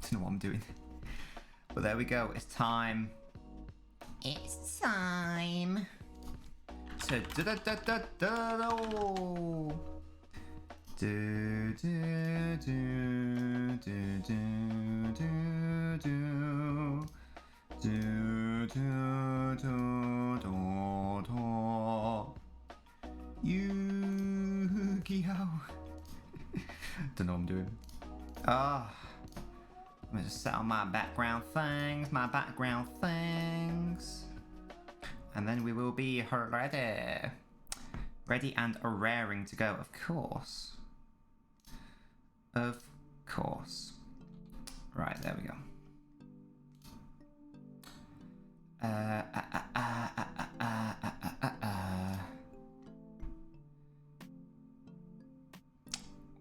Don't know what I'm doing. But there we go. It's time. It's time. So Yu-Gi-Oh! Don't know what I'm doing. I'm gonna just set on my background things, and then we will be ready and raring to go. Of course. Right, there we go.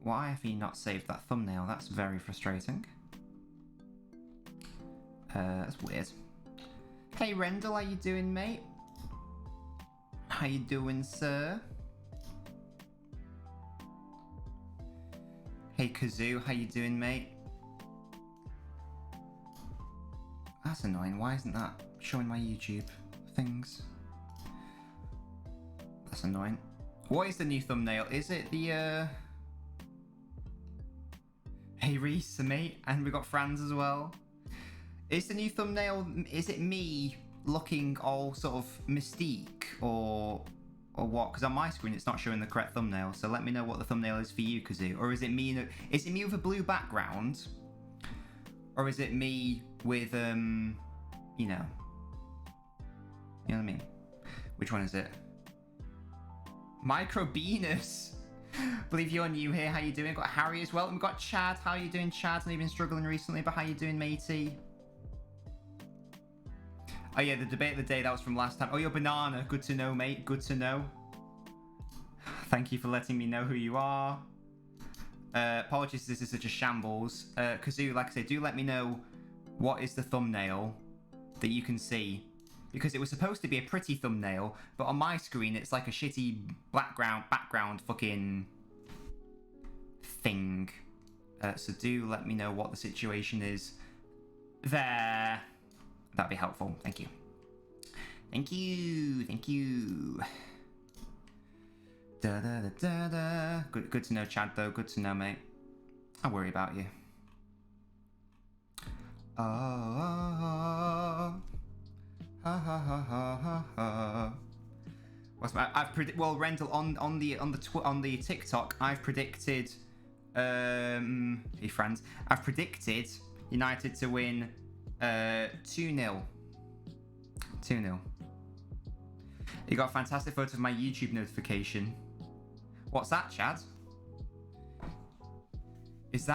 Why have you not saved that thumbnail? That's very frustrating. That's weird. Hey Rendell, how you doing, mate? How you doing, sir? Hey Kazoo, how you doing, mate? That's annoying. Why isn't that showing my YouTube things? That's annoying. What is the new thumbnail? Is it the Hey Reese, mate, and we got Franz as well. Is the new thumbnail, is it me looking all sort of mystique or what? Because on my screen it's not showing the correct thumbnail, so let me know what the thumbnail is for you, Kazoo. Or is it me with a blue background? Or is it me with you know what I mean? Which one is it? Microbenus! Believe you're new here. How you doing? Got Harry as well. And we've got Chad. How are you doing, Chad? And you've been struggling recently, but how you doing, matey? Oh yeah, the debate of the day, that was from last time. Oh, you're Banana. Good to know, mate. Good to know. Thank you for letting me know who you are. Apologies, this is such a shambles. Kazoo, like I said, do let me know what is the thumbnail that you can see. Because it was supposed to be a pretty thumbnail, but on my screen it's like a shitty background fucking thing. So do let me know what the situation is there. That'd be helpful. Thank you. Thank you. Thank you. Da da da da da. Good to know, Chad, though. Good to know, mate. I worry about you. Ha ha ha ha ha ha. Well, Rendell, on the TikTok, I've predicted hey friends, I've predicted United to win 2-0. 2-0. You got a fantastic photo of my YouTube notification. What's that, Chad? Is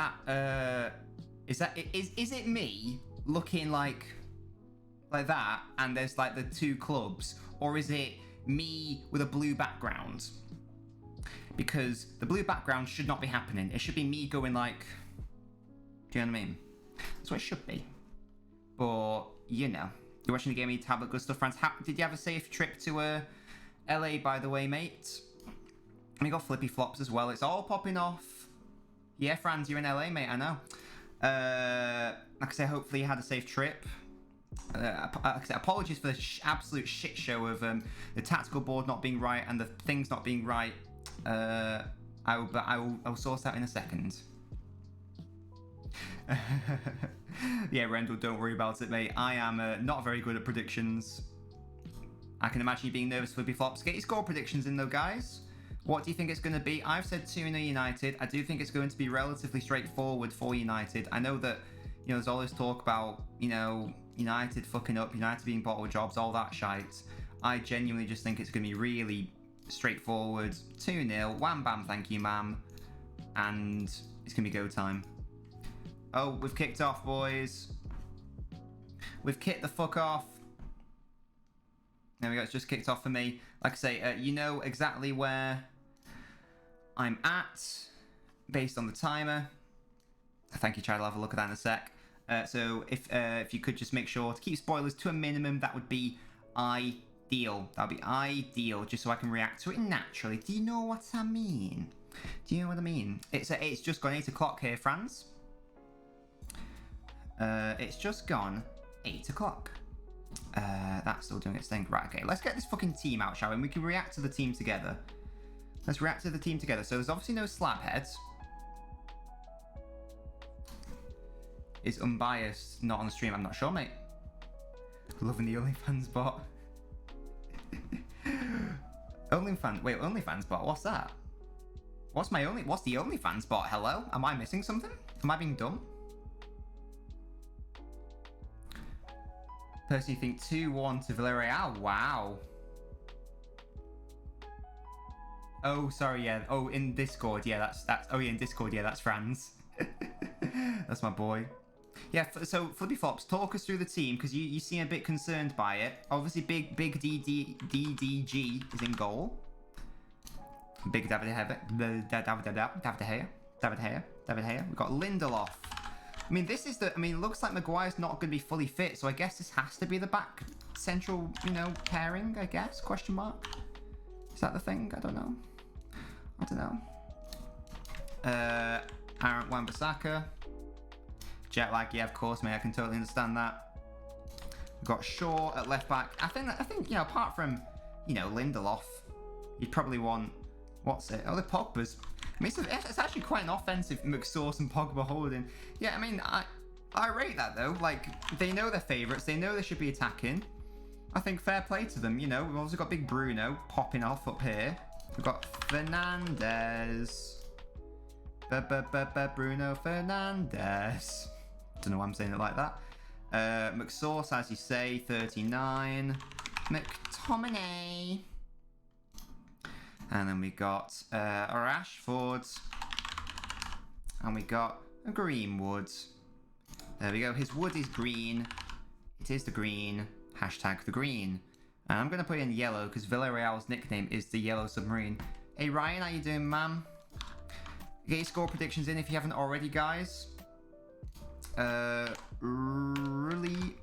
it me looking like that, and there's like the two clubs, or is it me with a blue background? Because the blue background should not be happening. It should be me going like, do you know what I mean? That's what it should be. But you know, you're watching the game, you tablet, good stuff, friends. Did you have a safe trip to LA, by the way, mate? And we got flippy flops as well. It's all popping off. Yeah, Franz, you're in LA, mate. I know. Like I say, hopefully you had a safe trip. Apologies for the absolute shit show of the tactical board not being right and the things not being right. I'll source that in a second. Yeah, Rendell, don't worry about it, mate. I am not very good at predictions. I can imagine you being nervous for flippy flops. Get your score predictions in though, guys. What do you think it's going to be? I've said 2-0 United. I do think it's going to be relatively straightforward for United. I know that, you know, there's all this talk about, you know, United fucking up, United being bottle jobs, all that shite. I genuinely just think it's going to be really straightforward. 2-0. Wham bam, thank you, ma'am. And it's going to be go time. Oh, we've kicked off, boys. We've kicked the fuck off. There we go, it's just kicked off for me. Like I say, you know exactly where I'm at based on the timer. Thank you, Chad. I'll have a look at that in a sec. So if you could just make sure to keep spoilers to a minimum, that would be ideal. That would be ideal, just so I can react to it naturally. Do you know what I mean? Do you know what I mean? It's just gone 8 o'clock here, France. It's just gone 8 o'clock. That's still doing its thing. Right, okay. Let's get this fucking team out, shall we? And we can react to the team together. Let's react to the team together. So there's obviously no slabheads. Is unbiased not on the stream? I'm not sure, mate. Loving the OnlyFans bot. OnlyFans bot? What's that? What's the OnlyFans bot? Hello? Am I missing something? Am I being dumb? Personally think 2-1 to Villarreal. Wow. Oh, sorry, yeah. Oh, in Discord, yeah, that's. Oh, yeah, in Discord, yeah, that's Franz. That's my boy. Yeah, so Flippy Flops, talk us through the team because you seem a bit concerned by it. Obviously, big DDG is in goal. Big David Gea. We've got Lindelof. I mean, it looks like Maguire's not going to be fully fit, so I guess this has to be the back central, pairing, I guess, question mark. Is that the thing? I don't know. Aaron Wan-Bissaka. Jet lag, yeah, of course, mate. I can totally understand that. We've got Shaw at left back. I think, apart from, Lindelof, you'd probably want, what's it? Oh, the Pogba's. I mean, it's actually quite an offensive McSauce and Pogba holding. Yeah, I mean, I rate that, though. Like, they know they're favourites. They know they should be attacking. I think fair play to them, We've also got big Bruno popping off up here. We've got Fernandes. Bruno Fernandes. Don't know why I'm saying it like that. McSauce, as you say, 39. McTominay. And then we got Rashford. And we got a Greenwood. There we go. His wood is green. It is the green. Hashtag the green. And I'm going to put in yellow because Villarreal's nickname is the Yellow Submarine. Hey Ryan, how you doing, man? Get your score predictions in if you haven't already, guys. Really?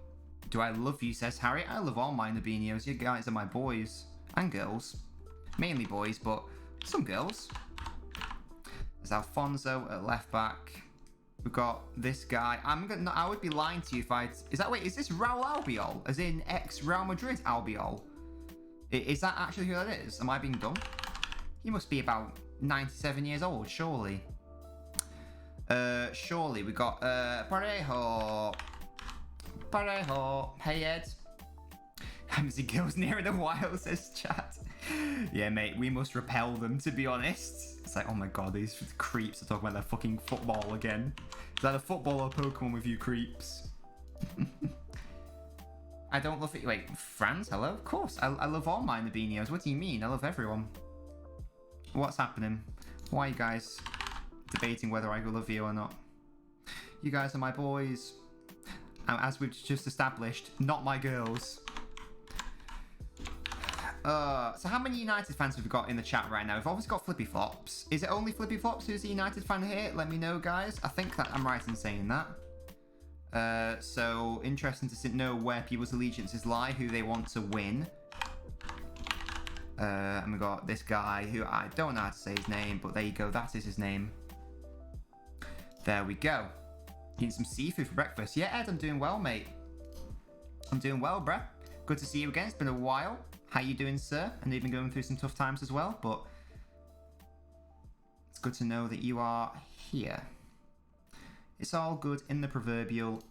Do I love you, says Harry. I love all my Nabinios. You guys are my boys. And girls. Mainly boys, but some girls. There's Alfonso at left back. We've got this guy. I would be lying to you if is this Raul Albiol? As in ex-Real Madrid Albiol? Is that actually who that is? Am I being dumb? He must be about 97 years old, surely. Surely we got Parejo. Hey Ed. Haven't seen girls near in a while, says chat. Yeah, mate, we must repel them, to be honest. It's like, oh my god, these creeps are talking about their fucking football again. Is that a football or Pokemon with you creeps? I don't love it. Wait, Franz, hello? Of course, I love all my Nabinios. What do you mean? I love everyone. What's happening? Why are you guys debating whether I love you or not? You guys are my boys. As we've just established, not my girls. So how many United fans have we got in the chat right now? We've obviously got Flippy Flops. Is it only Flippy Flops who's a United fan here? Let me know, guys. I think that I'm right in saying that. So interesting to know where people's allegiances lie, who they want to win. And we got this guy who I don't know how to say his name, but there you go. That is his name. There we go. Eating some seafood for breakfast. Yeah, Ed, I'm doing well, mate. I'm doing well, bruh. Good to see you again. It's been a while. How you doing, sir? And you've been going through some tough times as well, but it's good to know that you are here. It's all good in the proverbial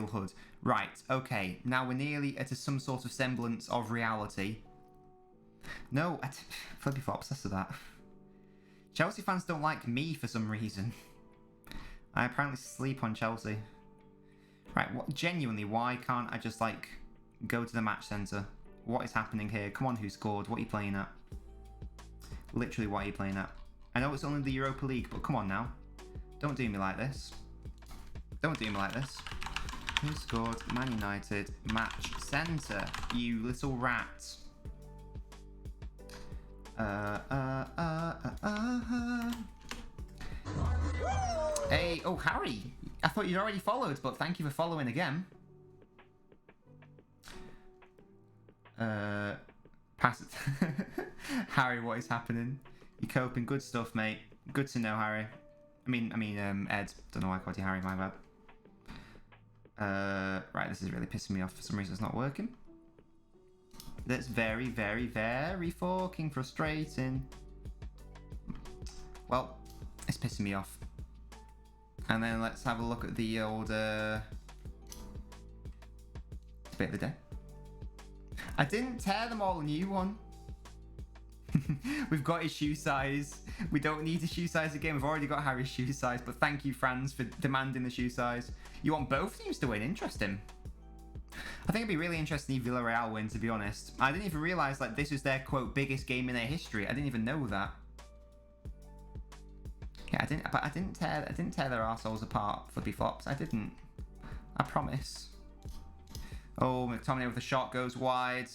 hood. Right, okay. Now we're nearly at some sort of semblance of reality. No, Flippy Flops, that's that. Chelsea fans don't like me for some reason. I apparently sleep on Chelsea. Right, genuinely, why can't I just, go to the match centre? What is happening here? Come on, who scored? What are you playing at? Literally, what are you playing at? I know it's only the Europa League, but come on now. Don't do me like this. Don't do me like this. Who scored? Man United match centre, you little rat. Hey, oh, Harry. I thought you'd already followed, but thank you for following again. Pass it. Harry, what is happening? You're coping. Good stuff, mate. Good to know, Harry. Ed. Don't know why I called you Harry, my bad. Right, this is really pissing me off. For some reason, it's not working. That's very, very, very fucking frustrating. Well, it's pissing me off. And then let's have a look at the old bit of the day. I didn't tear them all a new one. We've got his shoe size. We don't need the shoe size again. We've already got Harry's shoe size. But thank you, Franz, for demanding the shoe size. You want both teams to win? Interesting. I think it'd be really interesting if Villarreal win, to be honest. I didn't even realise like this was their quote biggest game in their history. I didn't even know that. Yeah, I didn't tear their arseholes apart, flippy flops. I didn't. I promise. Oh, McTominay with a shot goes wide.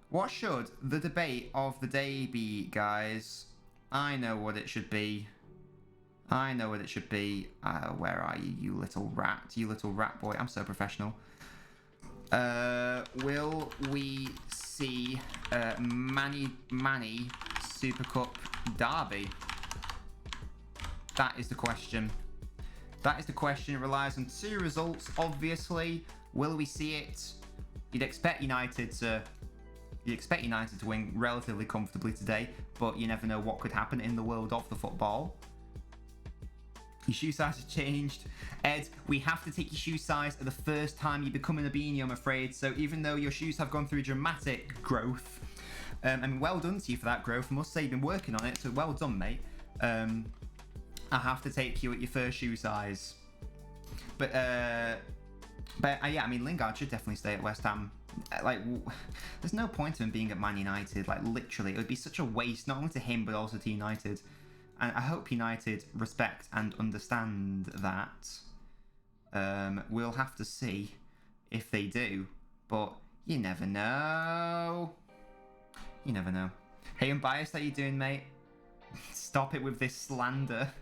What should the debate of the day be, guys? I know what it should be. I know what it should be. Where are you, you little rat? You little rat boy. I'm so professional. Will we see Manny Super Cup Derby? That is the question. That is the question. It relies on two results, obviously. Will we see it? You'd expect United to win relatively comfortably today, but you never know what could happen in the world of the football. Your shoe size has changed. Ed, we have to take your shoe size at the first time you become an Abini, I'm afraid. So even though your shoes have gone through dramatic growth, well done to you for that growth. I must say you've been working on it, so well done, mate. I have to take you at your first shoe size. But yeah, I mean, Lingard should definitely stay at West Ham. There's no point in him being at Man United. Like, literally, it would be such a waste, not only to him, but also to United. And I hope United respect and understand that. We'll have to see if they do. But you never know. You never know. Hey, Unbiased, how you doing, mate? Stop it with this slander.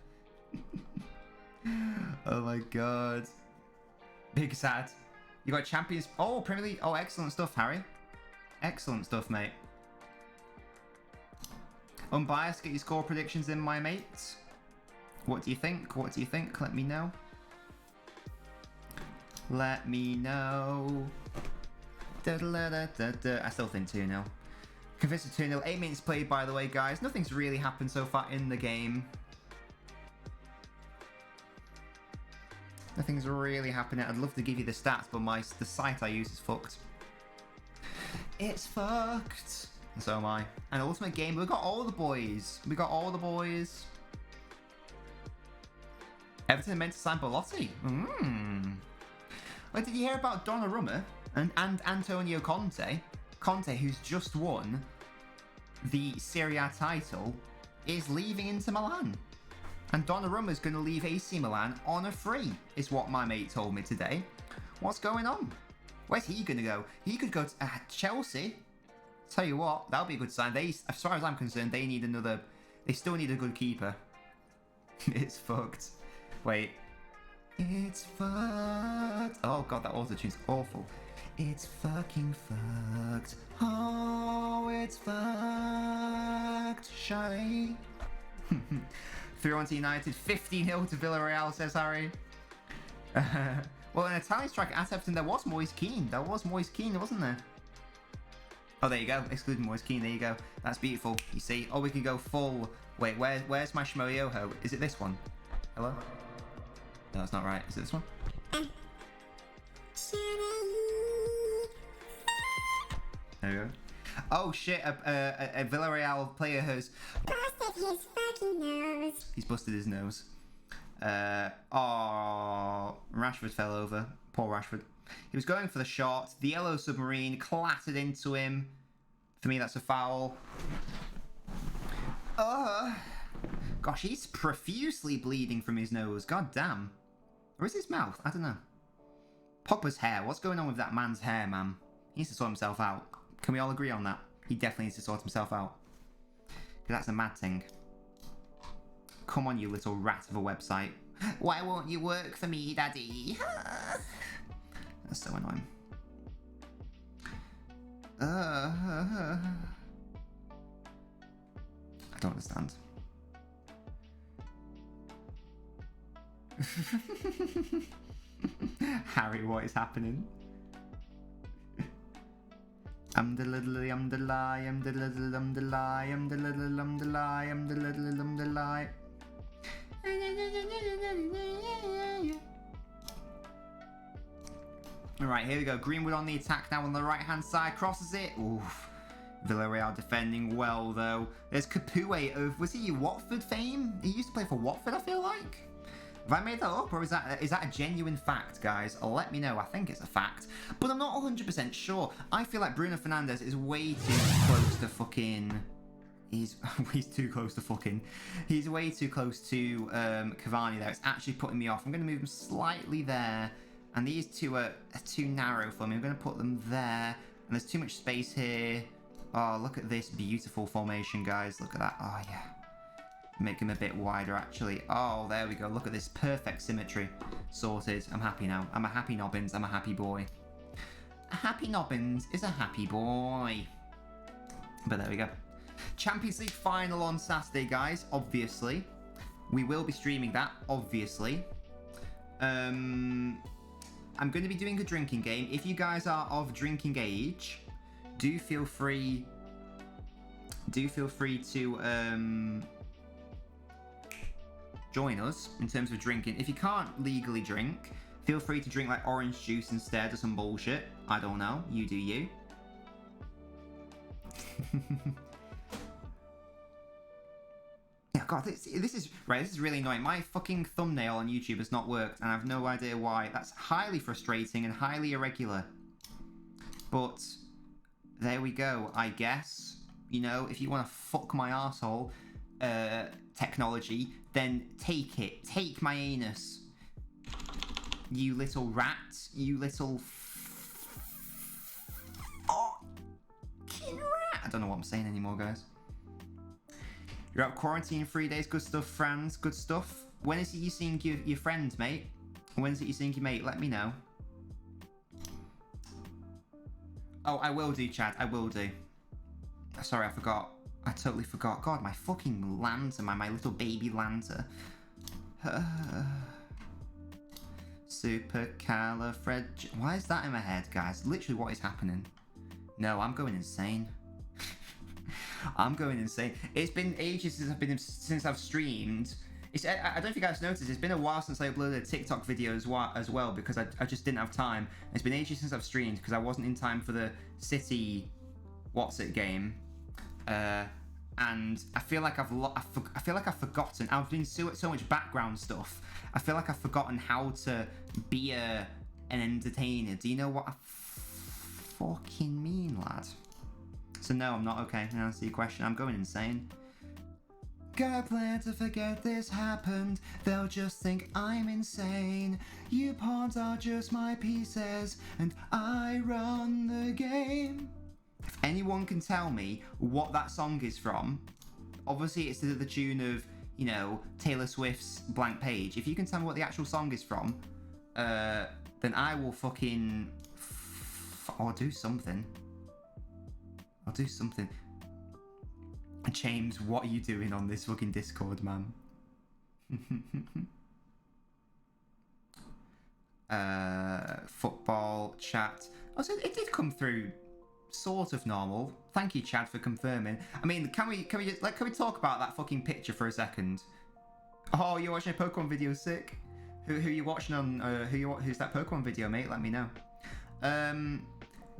Oh my god. Big sad. You got Champions... Oh, Premier League. Oh, excellent stuff, Harry. Excellent stuff, mate. Unbiased, get your score predictions in, my mates. What do you think? What do you think? Let me know. Let me know. Da -da -da -da -da. I still think 2-0. Convinced of 2-0. 8 minutes played, by the way, guys. Nothing's really happened so far in the game. Nothing's really happening. I'd love to give you the stats, but the site I use is fucked. It's fucked. And so am I. And Ultimate Game, we got all the boys. We got all the boys. Everton meant to sign Belotti. Wait, did you hear about Donnarumma and Antonio Conte? Conte, who's just won the Serie A title, is leaving Inter Milan. And Donnarumma's going to leave AC Milan on a free, is what my mate told me today. What's going on? Where's he going to go? He could go to Chelsea. Tell you what, that'll be a good sign. As far as I'm concerned, they need another... They still need a good keeper. It's fucked. Wait. It's fucked. Oh god, that auto-tune's awful. It's fucking fucked. Oh, it's fucked. Shy. 3-1 to United, 15-0 to Villarreal, says Harry. Well, in Italian striker at Everton, there was Moise Kean. There was Moise Kean, wasn't there? Oh, there you go. Excluding Moise Kean, there you go. That's beautiful. You see? Oh, we can go full... Wait, where's my Shmoyoho? Is it this one? Hello? No, that's not right. Is it this one? There we go. Oh shit, a Villarreal player has busted his fucking nose. He's busted his nose. Oh, Rashford fell over. Poor Rashford. He was going for the shot. The yellow submarine clattered into him. For me, that's a foul. Gosh, he's profusely bleeding from his nose. God damn. Or is his mouth? I don't know. Pogba's hair. What's going on with that man's hair, man? He needs to sort himself out. Can we all agree on that? He definitely needs to sort himself out. Because that's a mad thing. Come on, you little rat of a website. Why won't you work for me, daddy? That's so annoying. I don't understand. Harry, what is happening? I'm the little, I'm the lie, I'm the little, I'm the lie, I'm the little, I'm the lie, I'm the little, I'm the lie. Alright, here we go. Greenwood on the attack now on the right-hand side. Crosses it. Oof. Villarreal defending well, though. There's Capoue of... Was he Watford fame? He used to play for Watford, I feel like. Have I made that up, or is that a genuine fact, guys? Let me know. I think it's a fact. But I'm not 100% sure. I feel like Bruno Fernandes is way too close to fucking... He's too close to fucking... He's way too close to Cavani there. It's actually putting me off. I'm going to move him slightly there. And these two are too narrow for me. I'm going to put them there. And there's too much space here. Oh, look at this beautiful formation, guys. Look at that. Oh, yeah. Make him a bit wider, actually. Oh, there we go. Look at this perfect symmetry. Sorted. I'm happy now. I'm a happy Nobbins. I'm a happy boy. A happy Nobbins is a happy boy. But there we go. Champions League final on Saturday, guys. Obviously. We will be streaming that, obviously. I'm going to be doing a drinking game. If you guys are of drinking age, do feel free to join us in terms of drinking. If you can't legally drink, feel free to drink like orange juice instead or some bullshit. I don't know. You do you. Yeah, God, this is right. This is really annoying. My fucking thumbnail on YouTube has not worked, and I have no idea why. That's highly frustrating and highly irregular. But there we go. I guess, you know, if you want to fuck my arsehole, technology, then take it. Take my anus. You little rat. You little fucking rat. I don't know what I'm saying anymore, guys. You're out of quarantine 3 days. Good stuff, Franz. Good stuff. When is it you seeing your friend, mate? When is it you seeing your mate? Let me know. Oh, I will do, Chad. I will do. Sorry, I forgot. I totally forgot. God, my fucking Lanta, my little baby Lanta. Supercalifragil... Why is that in my head, guys? Literally, what is happening? No, I'm going insane. I'm going insane. It's been ages since I've streamed. I don't think you guys noticed. It's been a while since I uploaded a TikTok video as well because I just didn't have time. It's been ages since I've streamed because I wasn't in time for the City game, and I feel like I've forgotten. I've been so much background stuff. I feel like I've forgotten how to be an entertainer. Do you know what I fucking mean, lad? So no, I'm not okay. I answer your question. I'm going insane. Got a plan to forget this happened. They'll just think I'm insane. You pawns are just my pieces, and I run the game. If anyone can tell me what that song is from, obviously it's to the tune of, you know, Taylor Swift's Blank Page. If you can tell me what the actual song is from, then I will fucking... I'll do something. I'll do something. James, what are you doing on this fucking Discord, man? Football chat. Oh, so it did come through sort of normal. Thank you, Chad, for confirming. I mean, can we talk about that fucking picture for a second? Oh, you're watching a Pokemon video, sick. Who are you watching on? Who's that Pokemon video, mate? Let me know.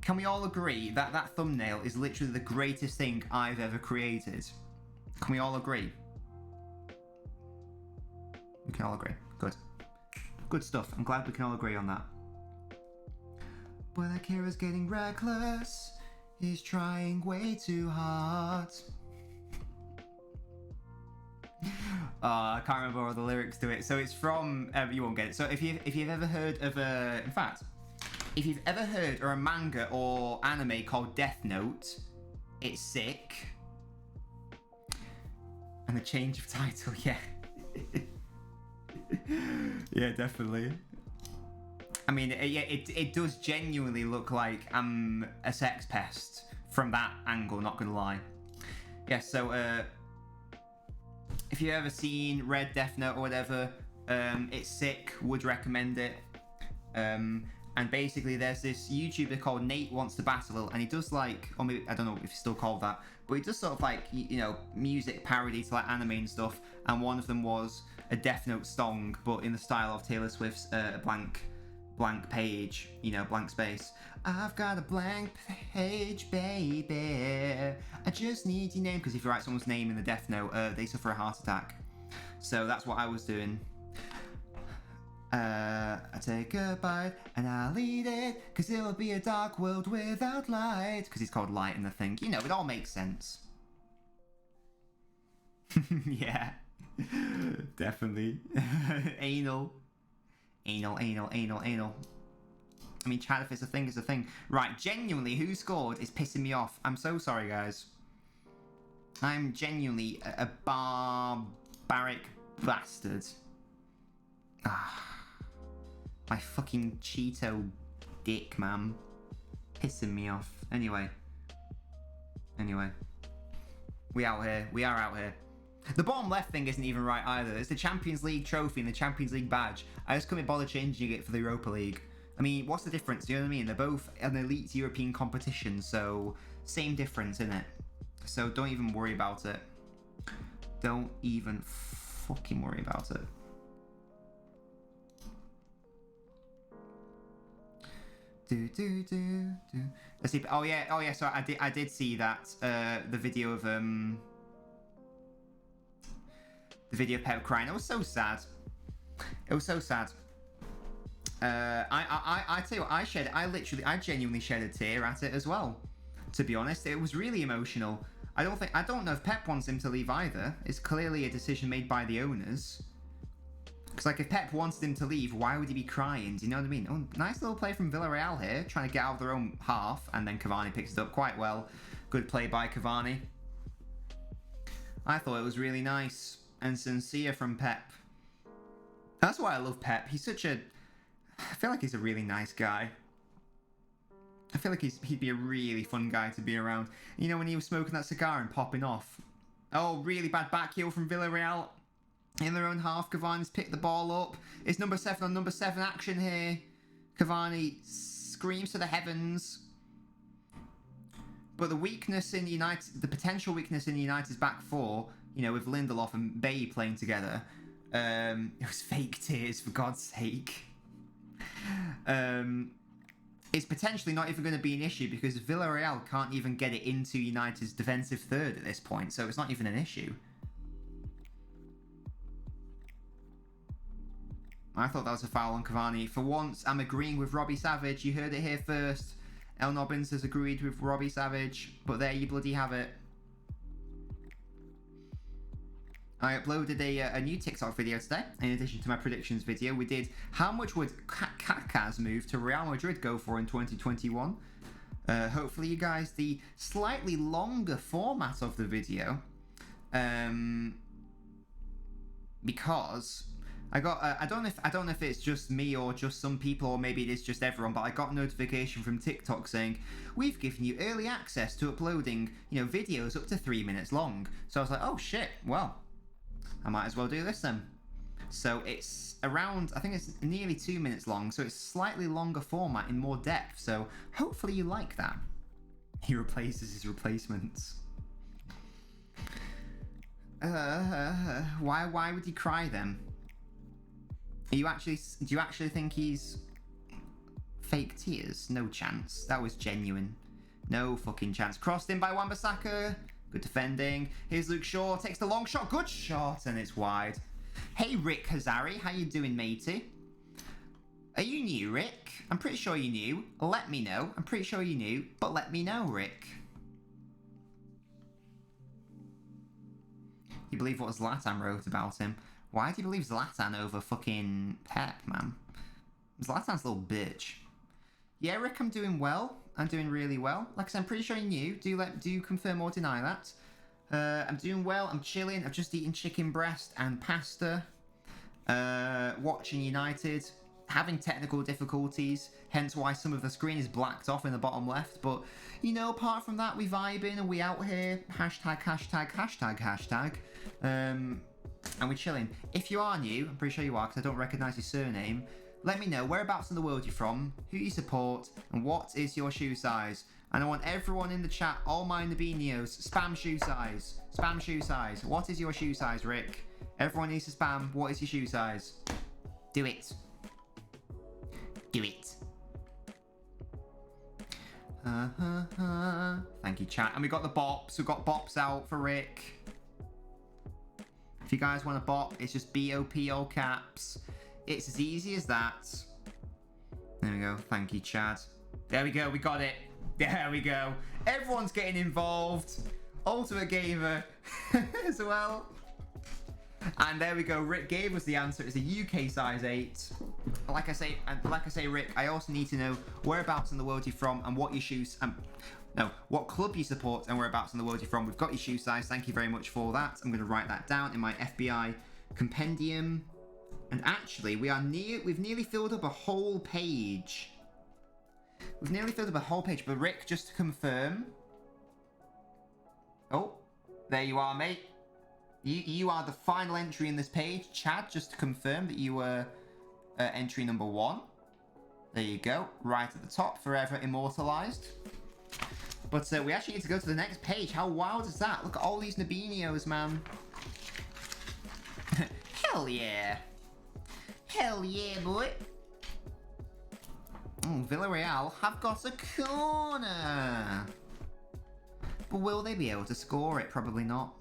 Can we all agree that that thumbnail is literally the greatest thing I've ever created? Can we all agree? We can all agree. Good. Good stuff. I'm glad we can all agree on that. Boy, that Kira's getting reckless. He's trying way too hard. I can't remember all the lyrics to it. So it's from... you won't get it. So if you've ever heard of a... In fact... If you've ever heard of a manga or anime called Death Note, it's sick. And the change of title, yeah. Yeah, definitely. I mean, yeah, it does genuinely look like I'm a sex pest from that angle, not gonna lie. Yeah, so, If you've ever seen Red Death Note or whatever, it's sick. Would recommend it. And basically, there's this YouTuber called Nate Wants to Battle, and he does like, or maybe I don't know if it's still called that, but he does sort of like, you know, music parody to like anime and stuff. And one of them was a Death Note song, but in the style of Taylor Swift's blank page, you know, blank space. I've got a blank page, baby. I just need your name, because if you write someone's name in the Death Note, they suffer a heart attack. So that's what I was doing. I take a bite and I'll eat it, because it'll be a dark world without light. Because it's called Light in the thing. You know, it all makes sense. Yeah. Definitely. Anal. Anal. I mean, Chad, if it's a thing, it's a thing. Right, genuinely, who scored is pissing me off. I'm so sorry, guys. I'm genuinely a barbaric bastard. Ah. My fucking Cheeto dick, man. Pissing me off. Anyway. We out here. We are out here. The bottom left thing isn't even right either. It's the Champions League trophy and the Champions League badge. I just couldn't bother changing it for the Europa League. I mean, what's the difference? You know what I mean? They're both an elite European competition, so same difference, innit? So don't even worry about it. Don't even fucking worry about it. Let's see. Oh yeah. So I did see that the video of Pep crying. It was so sad. It was so sad. I tell you what, I genuinely shed a tear at it as well. To be honest, it was really emotional. I don't know if Pep wants him to leave either. It's clearly a decision made by the owners. Because, like, if Pep wanted him to leave, why would he be crying? Do you know what I mean? Oh, nice little play from Villarreal here, trying to get out of their own half, and then Cavani picks it up quite well. Good play by Cavani. I thought it was really nice and sincere from Pep. That's why I love Pep. He's such a... I feel like he's a really nice guy. I feel like he'd be a really fun guy to be around. You know, when he was smoking that cigar and popping off. Oh, really bad back heel from Villarreal. In their own half, Cavani's picked the ball up. It's number 7 on number 7 action here. Cavani screams to the heavens. But the weakness in United, the potential weakness in United's back four, you know, with Lindelof and Bay playing together, it was fake tears, for God's sake. It's potentially not even going to be an issue because Villarreal can't even get it into United's defensive third at this point, so it's not even an issue. I thought that was a foul on Cavani. For once, I'm agreeing with Robbie Savage. You heard it here first. LNobbins has agreed with Robbie Savage, but there you bloody have it. I uploaded a new TikTok video today. In addition to my predictions video, we did how much would Kaká's move to Real Madrid go for in 2021. Hopefully you guys, the slightly longer format of the video, because I got I don't know if it's just me or just some people, or maybe it is just everyone, but I got a notification from TikTok saying we've given you early access to uploading, you know, videos up to 3 minutes long. So I was like, oh shit, well, I might as well do this then. So it's around, I think it's nearly 2 minutes long, so it's slightly longer format in more depth. So hopefully you like that. He replaces his replacements. Why would he cry then? Do you actually think he's fake tears? No chance. That was genuine. No fucking chance. Crossed in by Wan-Bissaka. Good defending. Here's Luke Shaw. Takes the long shot. Good shot. And it's wide. Hey, Rick Hazari. How you doing, matey? Are you new, Rick? I'm pretty sure you knew. Let me know. I'm pretty sure you knew. But let me know, Rick. You believe what Zlatan wrote about him? Why do you believe Zlatan over fucking Pep, man? Zlatan's a little bitch. Yeah, Rick, I'm doing well. I'm doing really well. Like I said, I'm pretty sure you knew. Do confirm or deny that. I'm doing well. I'm chilling. I've just eaten chicken breast and pasta. Watching United. Having technical difficulties. Hence why some of the screen is blacked off in the bottom left. But, you know, apart from that, we vibing and we out here. Hashtag, hashtag, hashtag, hashtag. and we're chilling. If you are new, I'm pretty sure you are because I don't recognise your surname, let me know whereabouts in the world you're from, who you support, and what is your shoe size. And I want everyone in the chat, all my Nabinios, spam shoe size. Spam shoe size. What is your shoe size, Rick? Everyone needs to spam, what is your shoe size? Do it. Do it. Thank you, chat. And we got the bops. We've got bops out for Rick. If you guys want a bop, it's just BOP all caps. It's as easy as that. There we go. Thank you, Chad. There we go. We got it. There we go. Everyone's getting involved. Ultimate Gamer as well. And there we go. Rick gave us the answer. It's a UK size 8. Like I say, Rick, I also need to know whereabouts in the world you're from and what your shoes. What club you support and whereabouts in the world you're from. We've got your shoe size. Thank you very much for that. I'm going to write that down in my FBI compendium. And actually, we've nearly filled up a whole page. We've nearly filled up a whole page. But Rick, just to confirm. Oh, there you are, mate. You are the final entry in this page. Chad, just to confirm that you were entry number 1. There you go. Right at the top, forever immortalized. But we actually need to go to the next page. How wild is that? Look at all these Nabinios, man. Hell yeah. Hell yeah, boy. Oh, Villarreal have got a corner. But will they be able to score it? Probably not.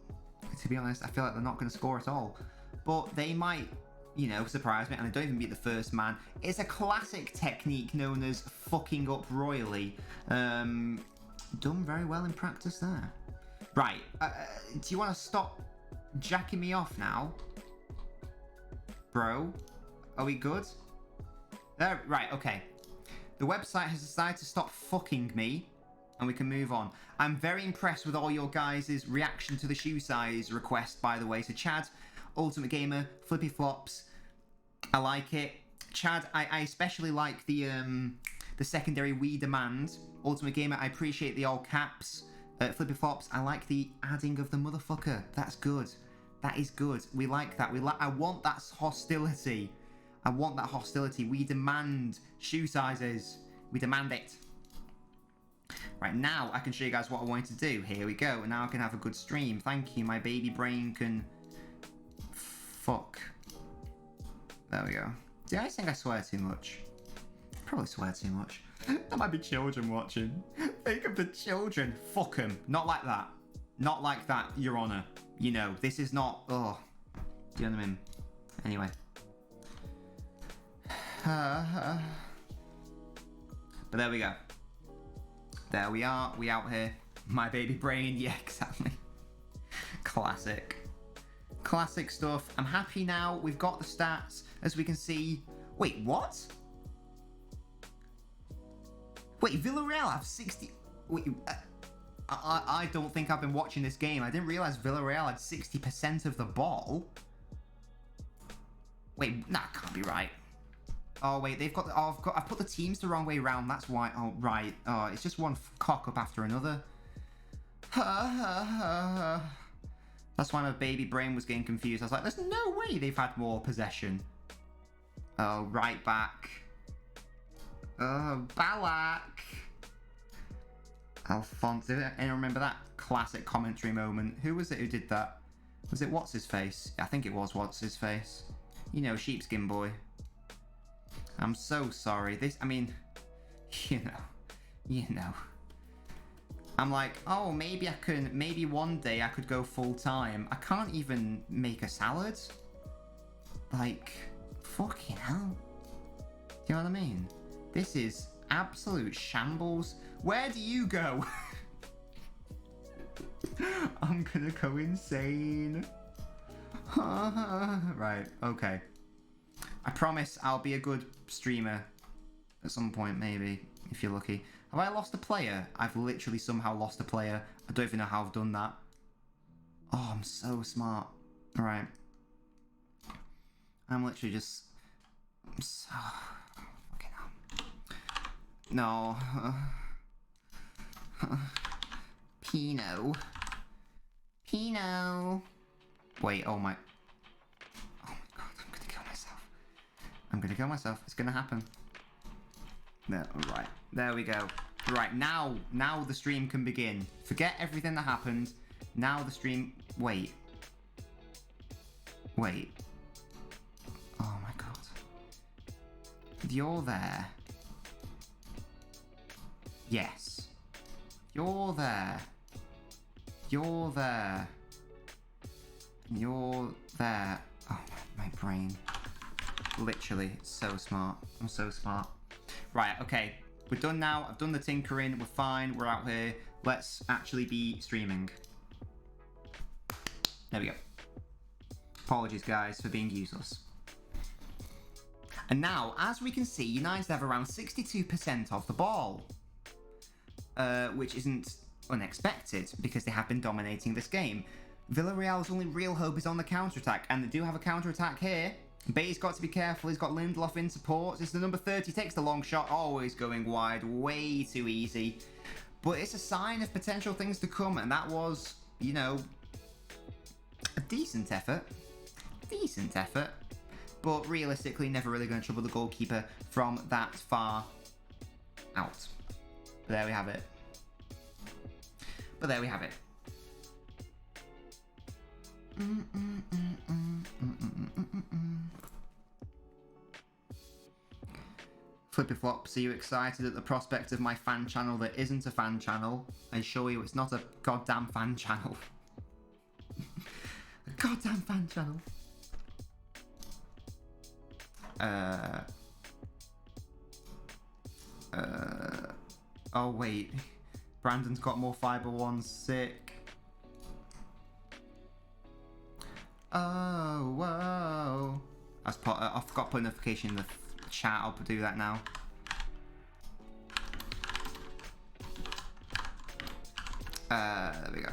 To be honest, I feel like they're not going to score at all. But they might, you know, surprise me. And they don't even beat the first man. It's a classic technique known as fucking up royally. Done very well in practice there. Right. Do you want to stop jacking me off now? Bro? Are we good? Right, okay. The website has decided to stop fucking me. And we can move on. I'm very impressed with all your guys' reaction to the shoe size request, by the way. So Chad, Ultimate Gamer, Flippy Flops. I like it. Chad, I especially like the secondary we demand. Ultimate Gamer, I appreciate the all caps. Flippy Flops, I like the adding of the motherfucker. That's good. That is good. We like that. I want that hostility. I want that hostility. We demand shoe sizes. We demand it. Right, now I can show you guys what I wanted to do. Here we go. Now I can have a good stream. Thank you. My baby brain can... Fuck. There we go. I think I swear too much. Probably swear too much. There might be children watching. Think of the children. Fuck them. Not like that. Not like that, Your Honour. You know, this is not... Oh. Do you know what I mean? Anyway. But there we go. There we are. We out here. My baby brain. Yeah, exactly. Classic. Classic stuff. I'm happy now. We've got the stats. As we can see... Wait, what? Wait, Villarreal have 60... Wait, I don't think I've been watching this game. I didn't realise Villarreal had 60% of the ball. Wait, that can't be right. Oh, wait, they've got... Oh, I've put the teams the wrong way around. That's why... Oh, right. Oh, it's just one cock up after another. That's why my baby brain was getting confused. I was like, there's no way they've had more possession. Oh, right back. Oh, Balak. Alphonse. Anyone remember that classic commentary moment? Who was it who did that? Was it What's-His-Face? I think it was What's-His-Face. You know, sheepskin boy. I'm so sorry. I mean, you know. I'm like, oh, maybe one day I could go full time. I can't even make a salad. Like, fucking hell. Do you know what I mean? This is absolute shambles. Where do you go? I'm gonna go insane. Right, okay. I promise I'll be a good streamer at some point, maybe, if you're lucky. Have I lost a player? I've literally somehow lost a player. I don't even know how I've done that. Oh, I'm so smart. Alright. I'm literally just... I'm so... Fucking hell. No. Pino. Wait, oh my... I'm going to kill myself. It's going to happen. No, right. There we go. Right, now the stream can begin. Forget everything that happened. Now the stream... Wait. Wait. Oh my god. You're there. Yes. You're there. You're there. You're there. Oh, my brain. Literally, so smart. I'm so smart. Right, okay. We're done now. I've done the tinkering. We're fine. We're out here. Let's actually be streaming. There we go. Apologies, guys, for being useless. And now, as we can see, United have around 62% of the ball. Which isn't unexpected, because they have been dominating this game. Villarreal's only real hope is on the counter-attack, and they do have a counter-attack here. Bate's got to be careful. He's got Lindelof in support. It's the number 30, takes the long shot, always going wide, way too easy. But it's a sign of potential things to come, and that was, you know, a decent effort. Decent effort. But realistically, never really going to trouble the goalkeeper from that far out. But there we have it. But there we have it. Flippy Flops, are you excited at the prospect of my fan channel that isn't a fan channel? I assure you it's not a goddamn fan channel. A goddamn fan channel. Oh wait. Brandon's got more fiber ones, sick. Oh, whoa. I forgot to put a notification in the chat. I'll do that now. There we go.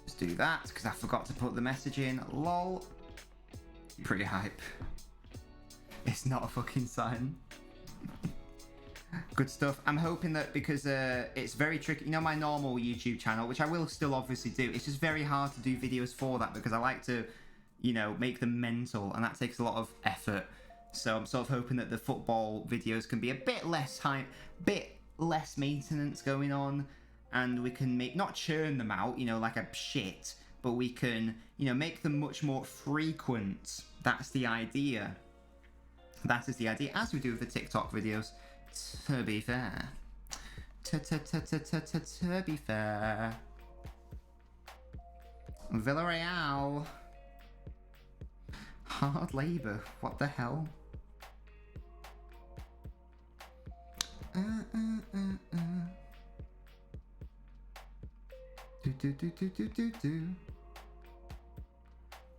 Just do that, because I forgot to put the message in. Lol. Pretty hype. It's not a fucking sign. Good stuff. I'm hoping that because it's very tricky. You know, my normal YouTube channel, which I will still obviously do, it's just very hard to do videos for that because I like to, you know, make them mental, and that takes a lot of effort. So I'm sort of hoping that the football videos can be a bit less hype, bit less maintenance going on, and we can make, not churn them out, you know, like a shit, but we can, you know, make them much more frequent. That's the idea. That is the idea, as we do with the TikTok videos. To be fair. To be fair. Villarreal. Hard labour. What the hell?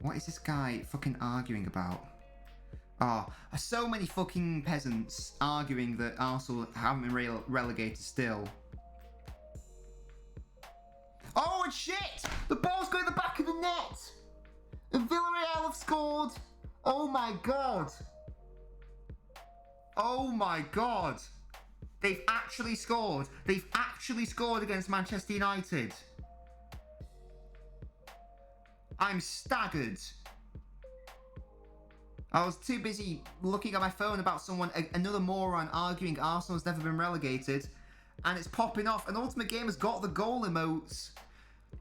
What is this guy fucking arguing about? Oh, so many fucking peasants arguing that Arsenal haven't been relegated still. Oh, and shit! The ball's going to the back of the net! And Villarreal have scored! Oh my god! Oh my god! They've actually scored! They've actually scored against Manchester United! I'm staggered! I was too busy looking at my phone about someone, another moron arguing Arsenal's never been relegated, and it's popping off. An Ultimate Gamer's got the goal emotes.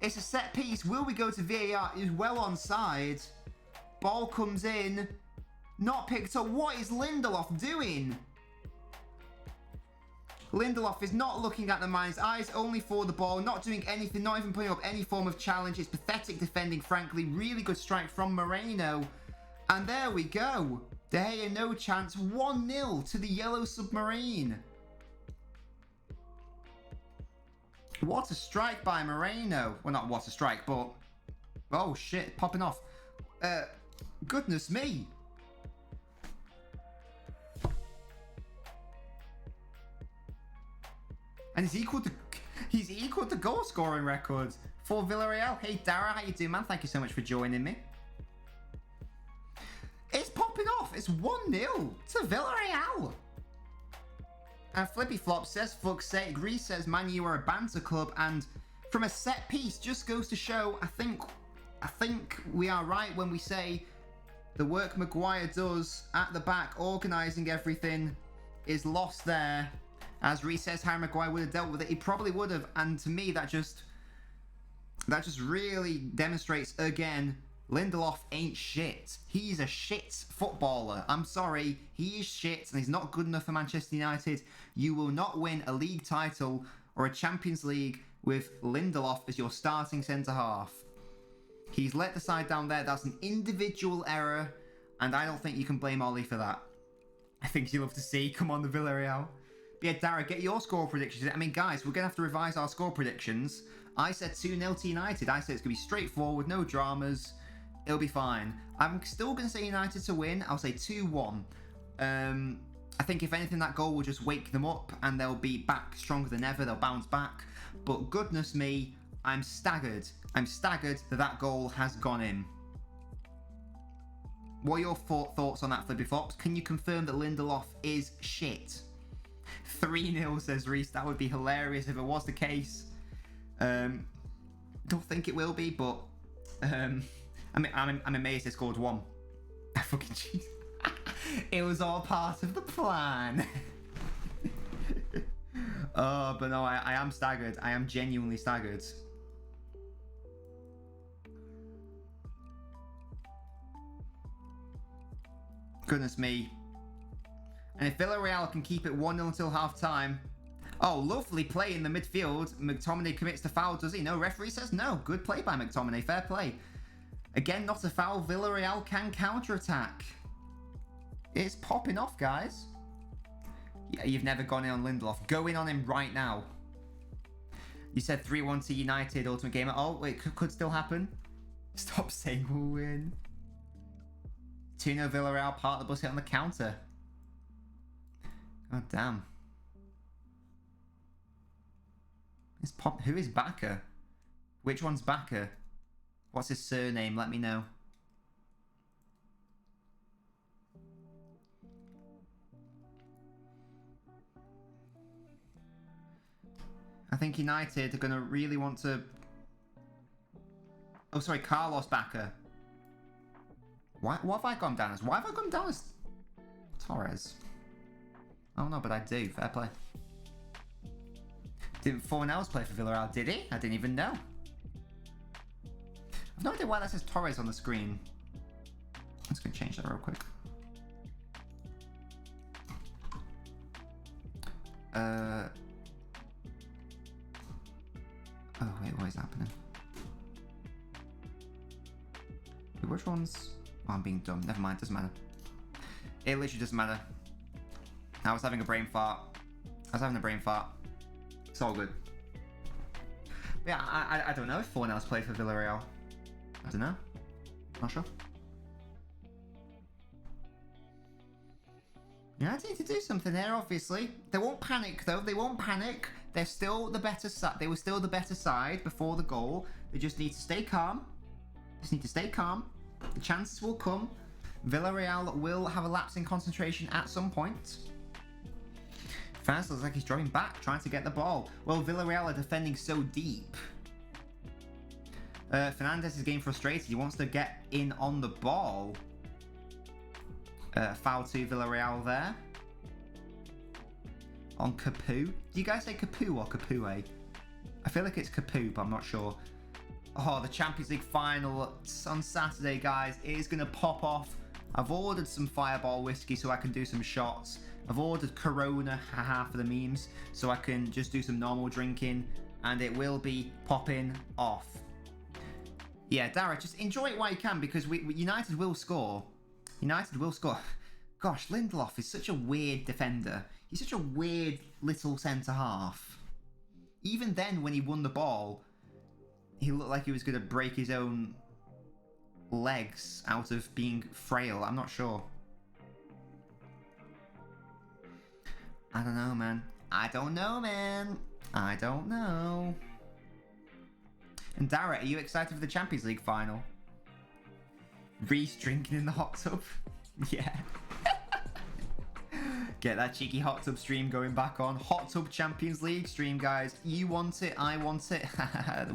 It's a set piece. Will we go to VAR? Is well onside. Ball comes in. Not picked up. What is Lindelof doing? Lindelof is not looking at the man's eyes, only for the ball, not doing anything, not even putting up any form of challenge. It's pathetic defending, frankly. Really good strike from Moreno. And there we go. De Gea, no chance. 1-0 to the Yellow Submarine. What a strike by Moreno. Well, not what a strike, but... Oh, shit. Popping off. Goodness me. And he's equal to goal scoring records for Villarreal. Hey, Dara, how you doing, man? Thank you so much for joining me. It's popping off. It's 1-0 to Villarreal. And Flippy Flop says, fuck's sake. Greece says, man, you are a banter club. And from a set piece, just goes to show, I think we are right when we say The work Maguire does at the back, organising everything, is lost there. As Reece says, Harry Maguire would have dealt with it. He probably would have. And to me, that just really demonstrates again, Lindelof ain't shit. He's a shit footballer. I'm sorry. He is shit and he's not good enough for Manchester United. You will not win a league title or a Champions League with Lindelof as your starting centre-half. He's let the side down there. That's an individual error, and I don't think you can blame Ollie for that. I think you love to see. Come on, the Villarreal. But yeah, Dara, get your score predictions. I mean, guys, we're going to have to revise our score predictions. I said 2-0 to United. I said it's going to be straightforward, no dramas. It'll be fine. I'm still going to say United to win. I'll say 2-1. I think if anything, that goal will just wake them up and they'll be back stronger than ever. They'll bounce back. But goodness me, I'm staggered. I'm staggered that that goal has gone in. What are your thoughts on that, Flippy Flops? Can you confirm that Lindelof is shit? 3-0, says Reece. That would be hilarious if it was the case. Don't think it will be, but I'm amazed they scored one. Fucking jeez. It was all part of the plan. Oh, but no, I am staggered. I am genuinely staggered. Goodness me. And if Villarreal can keep it 1-0 until half-time... Oh, lovely play in the midfield. McTominay commits to foul, does he? No, referee says no. Good play by McTominay. Fair play. Again, not a foul. Villarreal can counter-attack. It's popping off, guys. Yeah, you've never gone in on Lindelof. Go in on him right now. You said 3-1 to United, Ultimate Gamer. Oh, it could still happen. Stop saying we'll win. 2-0 Villarreal, part of the bus hit on the counter. God damn. Who is Backer? Which one's Backer? What's his surname? Let me know. I think United are going to really want to... Oh, sorry, Carlos Backer. What have I gone down as? Why have I gone down as Torres? Oh no, but I do. Fair play. Didn't Fornells play for Villarreal, did he? I didn't even know. I've no idea why that says Torres on the screen. I'm just going to change that real quick. Oh, wait, what is happening? Wait, which ones? Oh, I'm being dumb. Never mind, doesn't matter. It literally doesn't matter. I was having a brain fart. It's all good. But yeah, I don't know if Fornells play for Villarreal. I don't know. Not sure. United need to do something there, obviously. They won't panic, though. They won't panic. They're still the better side. They were still the better side before the goal. They just need to stay calm. The chances will come. Villarreal will have a lapse in concentration at some point. France looks like he's drawing back, trying to get the ball. Well, Villarreal are defending so deep. Fernandez is getting frustrated. He wants to get in on the ball. Foul to Villarreal there. On Capu. Do you guys say Capu or Capoue? I feel like it's Capu, but I'm not sure. Oh, the Champions League final on Saturday, guys. It is going to pop off. I've ordered some Fireball whiskey so I can do some shots. I've ordered Corona, haha, for the memes, so I can just do some normal drinking, and it will be popping off. Yeah, Dara, just enjoy it while you can, because United will score. United will score. Gosh, Lindelof is such a weird defender. He's such a weird little centre-half. Even then, when he won the ball, he looked like he was going to break his own legs out of being frail. I'm not sure. I don't know, man. I don't know. And Dara, are you excited for the Champions League final? Reece drinking in the hot tub? Yeah. Get that cheeky hot tub stream going back on. Hot tub Champions League stream, guys. You want it, I want it.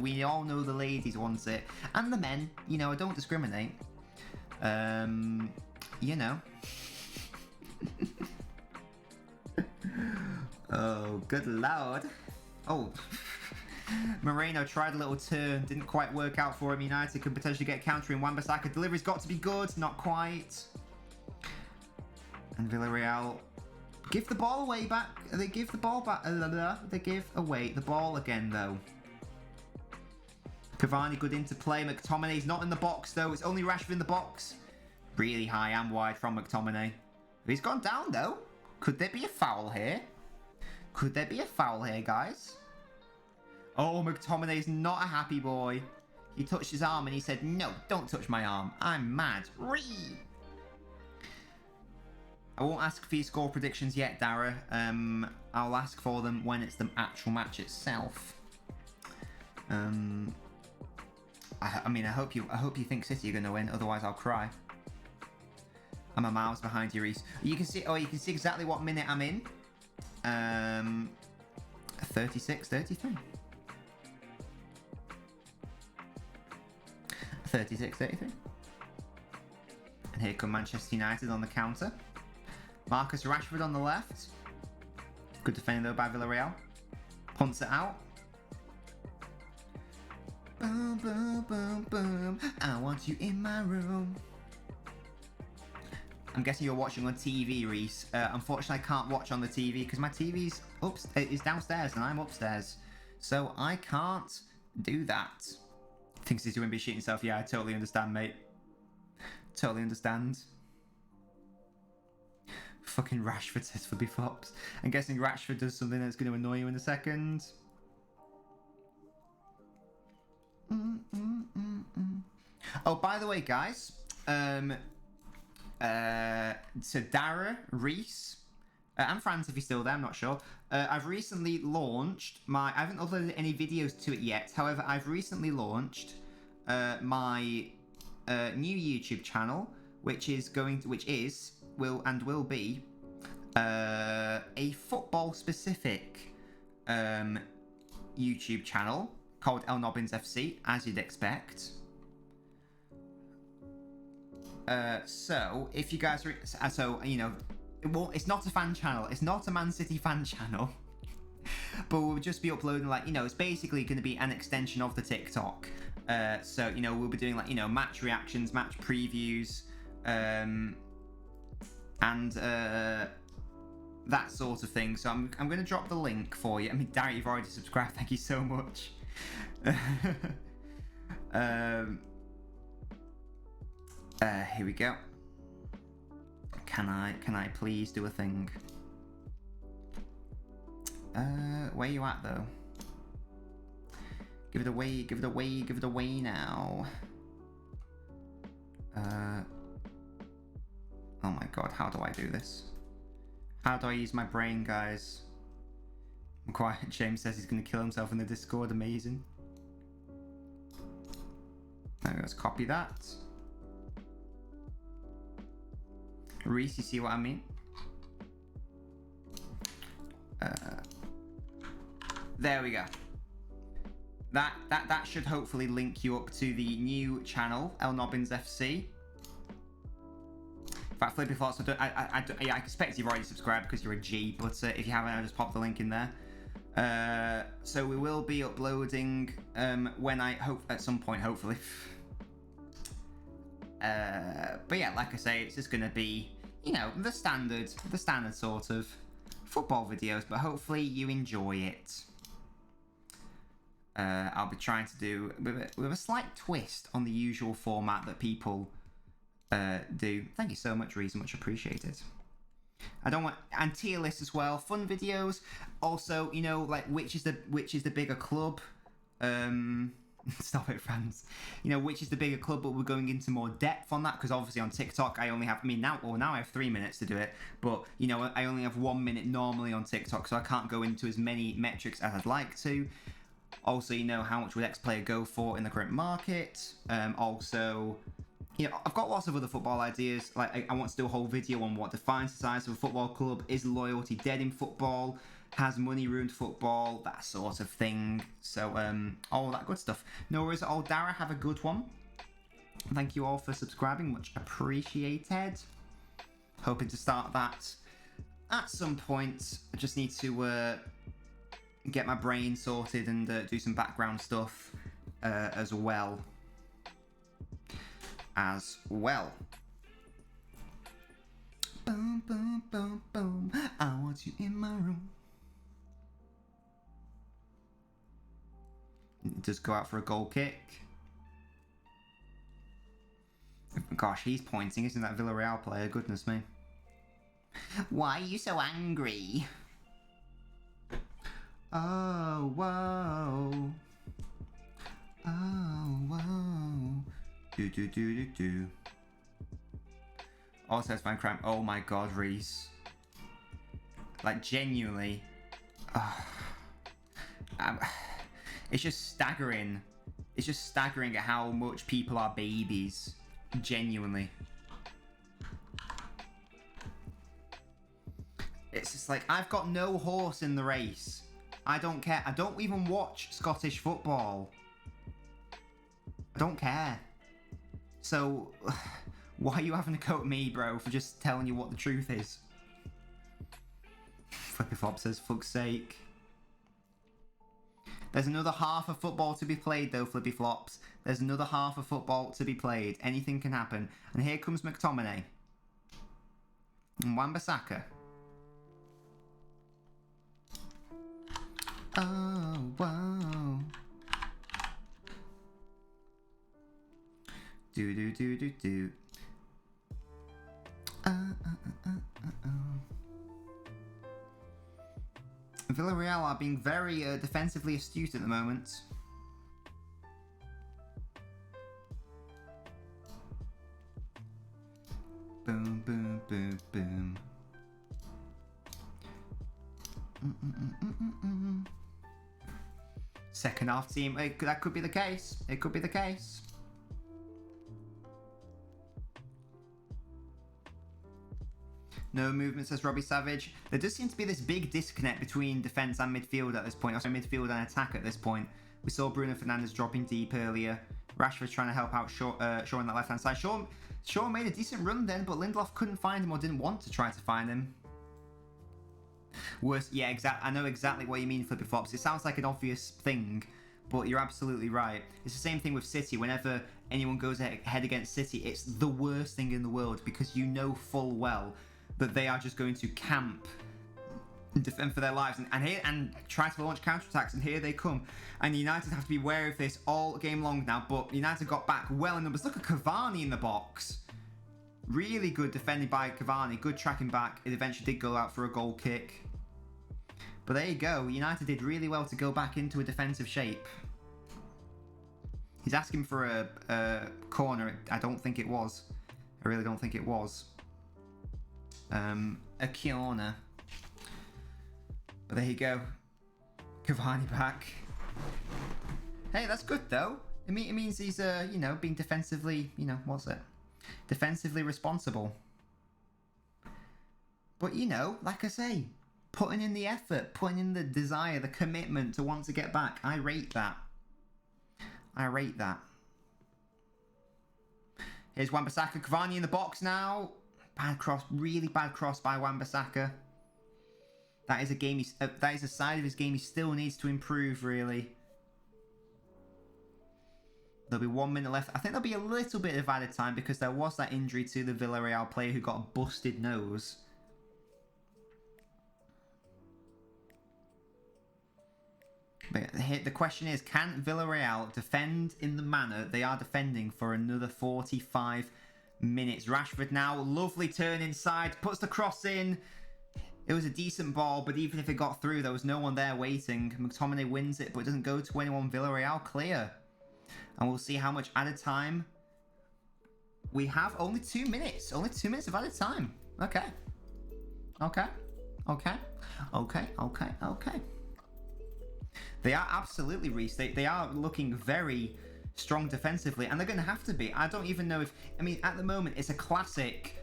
We all know the ladies want it. And the men. You know, I don't discriminate. You know. Oh, good lord. Oh. Moreno tried a little turn, didn't quite work out for him. United could potentially get countering. Wan-Bissaka delivery's got to be good, not quite. And Villarreal give the ball away back. They give the ball back. They give away the ball again, though. Cavani good into play. McTominay's not in the box, though. It's only Rashford in the box. Really high and wide from McTominay. He's gone down, though. Could there be a foul here? Could there be a foul here, guys? Oh, McTominay's not a happy boy. He touched his arm and he said, no, don't touch my arm. I'm mad. Ree! I won't ask for your score predictions yet, Dara. I'll ask for them when it's the actual match itself. I mean, I hope you think City are going to win. Otherwise, I'll cry. I'm a miles behind you, Reese. You can see. Oh, you can see exactly what minute I'm in. 36, 33. 36, 33. And here come Manchester United on the counter. Marcus Rashford on the left. Good defending though by Villarreal. Punts it out. Boom, boom, boom, boom. I want you in my room. I'm guessing you're watching on TV, Reese. Unfortunately, I can't watch on the TV because my TV's is downstairs and I'm upstairs. So I can't do that. Thinks he's doing be shitting himself. Yeah, I totally understand, mate. Totally understand. Fucking Rashford says for flops. I'm guessing Rashford does something that's going to annoy you in a second. Oh, by the way, guys. So Dara, Reese, and Franz, if he's still there, I'm not sure. I've recently launched I haven't uploaded any videos to it yet. However, I've recently launched my new YouTube channel, which will be a football specific YouTube channel called LNobbins FC, as you'd expect. So if you guys are, you know, it's not a fan channel. It's not a Man City fan channel. But we'll just be uploading, like, you know, it's basically going to be an extension of the TikTok. So, you know, we'll be doing, like, you know, match reactions, match previews, and that sort of thing. So I'm going to drop the link for you. I mean, Darry, you've already subscribed. Thank you so much. Here we go. Can I please do a thing? Where you at though? Give it away, give it away, give it away now. Oh my god, how do I do this? How do I use my brain, guys? I'm quiet. James says he's gonna kill himself in the Discord. Amazing. Now let's copy that. Reese, you see what I mean? There we go. That should hopefully link you up to the new channel, LNobbins FC. In fact, Flippy Thoughts, I expect you've already subscribed because you're a G, but if you haven't, I'll just pop the link in there. So we will be uploading when I hope at some point, hopefully. But yeah, like I say, it's just gonna be, you know, the standard sort of football videos, but hopefully you enjoy it. I'll be trying to do with a slight twist on the usual format that people do. Thank you so much, Reese, much appreciated. I don't want, and tier lists as well, fun videos. Also, you know, like which is the bigger club. Stop it, Franz. You know, which is the bigger club, but we're going into more depth on that because obviously on TikTok I only have, I mean now I have 3 minutes to do it, but you know, I only have 1 minute normally on TikTok, so I can't go into as many metrics as I'd like to. Also, you know, how much would X player go for in the current market. Also, you know, I've got lots of other football ideas. Like I want to do a whole video on what defines the size of a football club. Is loyalty dead in football? Has money ruined football? That sort of thing. So, all that good stuff. No worries at all. Dara, have a good one. Thank you all for subscribing, much appreciated. Hoping to start that at some point. I just need to get my brain sorted and do some background stuff as well. Boom, boom, boom, boom. I want you in my room. Just go out for a goal kick. Gosh, he's pointing, isn't that Villarreal player? Goodness me. Why are you so angry? Oh, whoa. Oh, whoa. Do. Also, it's cramp. Oh my god, Reese. Like, genuinely. It's just staggering. It's just staggering at how much people are babies. Genuinely. It's just like, I've got no horse in the race. I don't care. I don't even watch Scottish football. I don't care. So, why are you having to go at me, bro, for just telling you what the truth is? Flippy Flop says, fuck's sake. There's another half of football to be played, though, Flippy Flops. There's another half of football to be played. Anything can happen. And here comes McTominay. And Wan-Bissaka. Oh, whoa. Do. Villarreal are being very defensively astute at the moment. Boom, boom, boom, boom. Second half team. That could be the case. It could be the case. No movement, says Robbie Savage. There does seem to be this big disconnect between defence and midfield at this point. Also midfield and attack at this point. We saw Bruno Fernandes dropping deep earlier. Rashford's trying to help out Shaw on that left-hand side. Shaw made a decent run then, but Lindelof couldn't find him or didn't want to try to find him. Worse, yeah, I know exactly what you mean, Flippy Flops. It sounds like an obvious thing, but you're absolutely right. It's the same thing with City. Whenever anyone goes ahead against City, it's the worst thing in the world because you know full well that they are just going to camp and defend for their lives and try to launch counterattacks, and here they come. And United have to be wary of this all game long now, but United got back well in numbers. Look at Cavani in the box. Really good defending by Cavani, good tracking back. It eventually did go out for a goal kick. But there you go, United did really well to go back into a defensive shape. He's asking for a corner. I don't think it was. I really don't think it was. A corner. But there you go. Cavani back. Hey, that's good though. It means he's, you know, being defensively, you know, what's it? Defensively responsible. But, you know, like I say, putting in the effort, putting in the desire, the commitment to want to get back. I rate that. I rate that. Here's Wan-Bissaka. Cavani in the box now. Bad cross, really bad cross by Wan-Bissaka. That is a game. That is a side of his game he still needs to improve. Really. There'll be 1 minute left. I think there'll be a little bit of added time because there was that injury to the Villarreal player who got a busted nose. But the question is, can Villarreal defend in the manner they are defending for another 45 minutes? Rashford now, lovely turn inside, puts the cross in. It was a decent ball, but even if it got through, there was no one there waiting. McTominay wins it, but it doesn't go to anyone. Villarreal clear. And we'll see how much added time we have. Only 2 minutes. Only 2 minutes of added time. Okay. Okay. Okay. Okay. Okay. Okay. They are absolutely restate. They are looking very strong defensively, and they're going to have to be. I don't even know if... I mean, at the moment, it's a classic